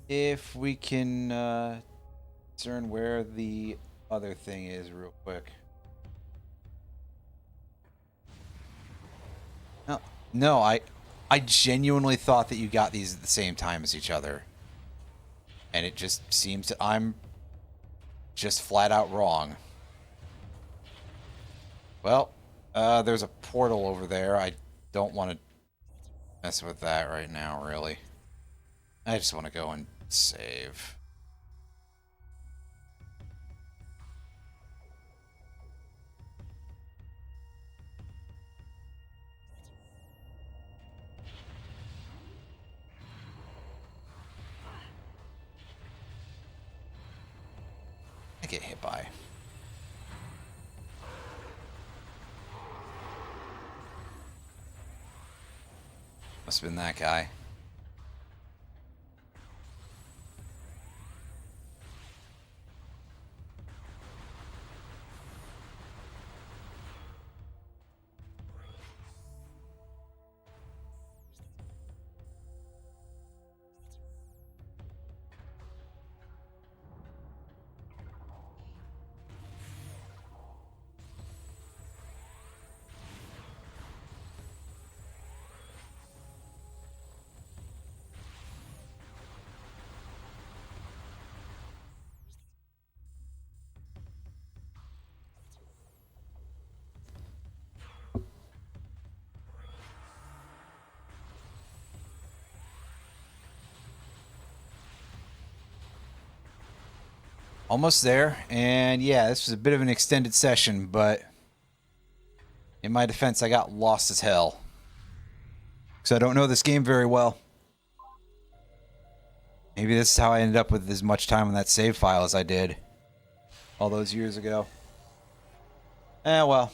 if we can discern where the other thing is real quick. No, no, I genuinely thought that you got these at the same time as each other. And it just seems that I'm just flat out wrong. Well, there's a portal over there. I don't want to mess with that right now, really. I just want to go and save. I get hit by. Must have been that guy. Almost there, and yeah, this was a bit of an extended session, but in my defense, I got lost as hell. Because I don't know this game very well. Maybe this is how I ended up with as much time on that save file as I did all those years ago. Eh, well.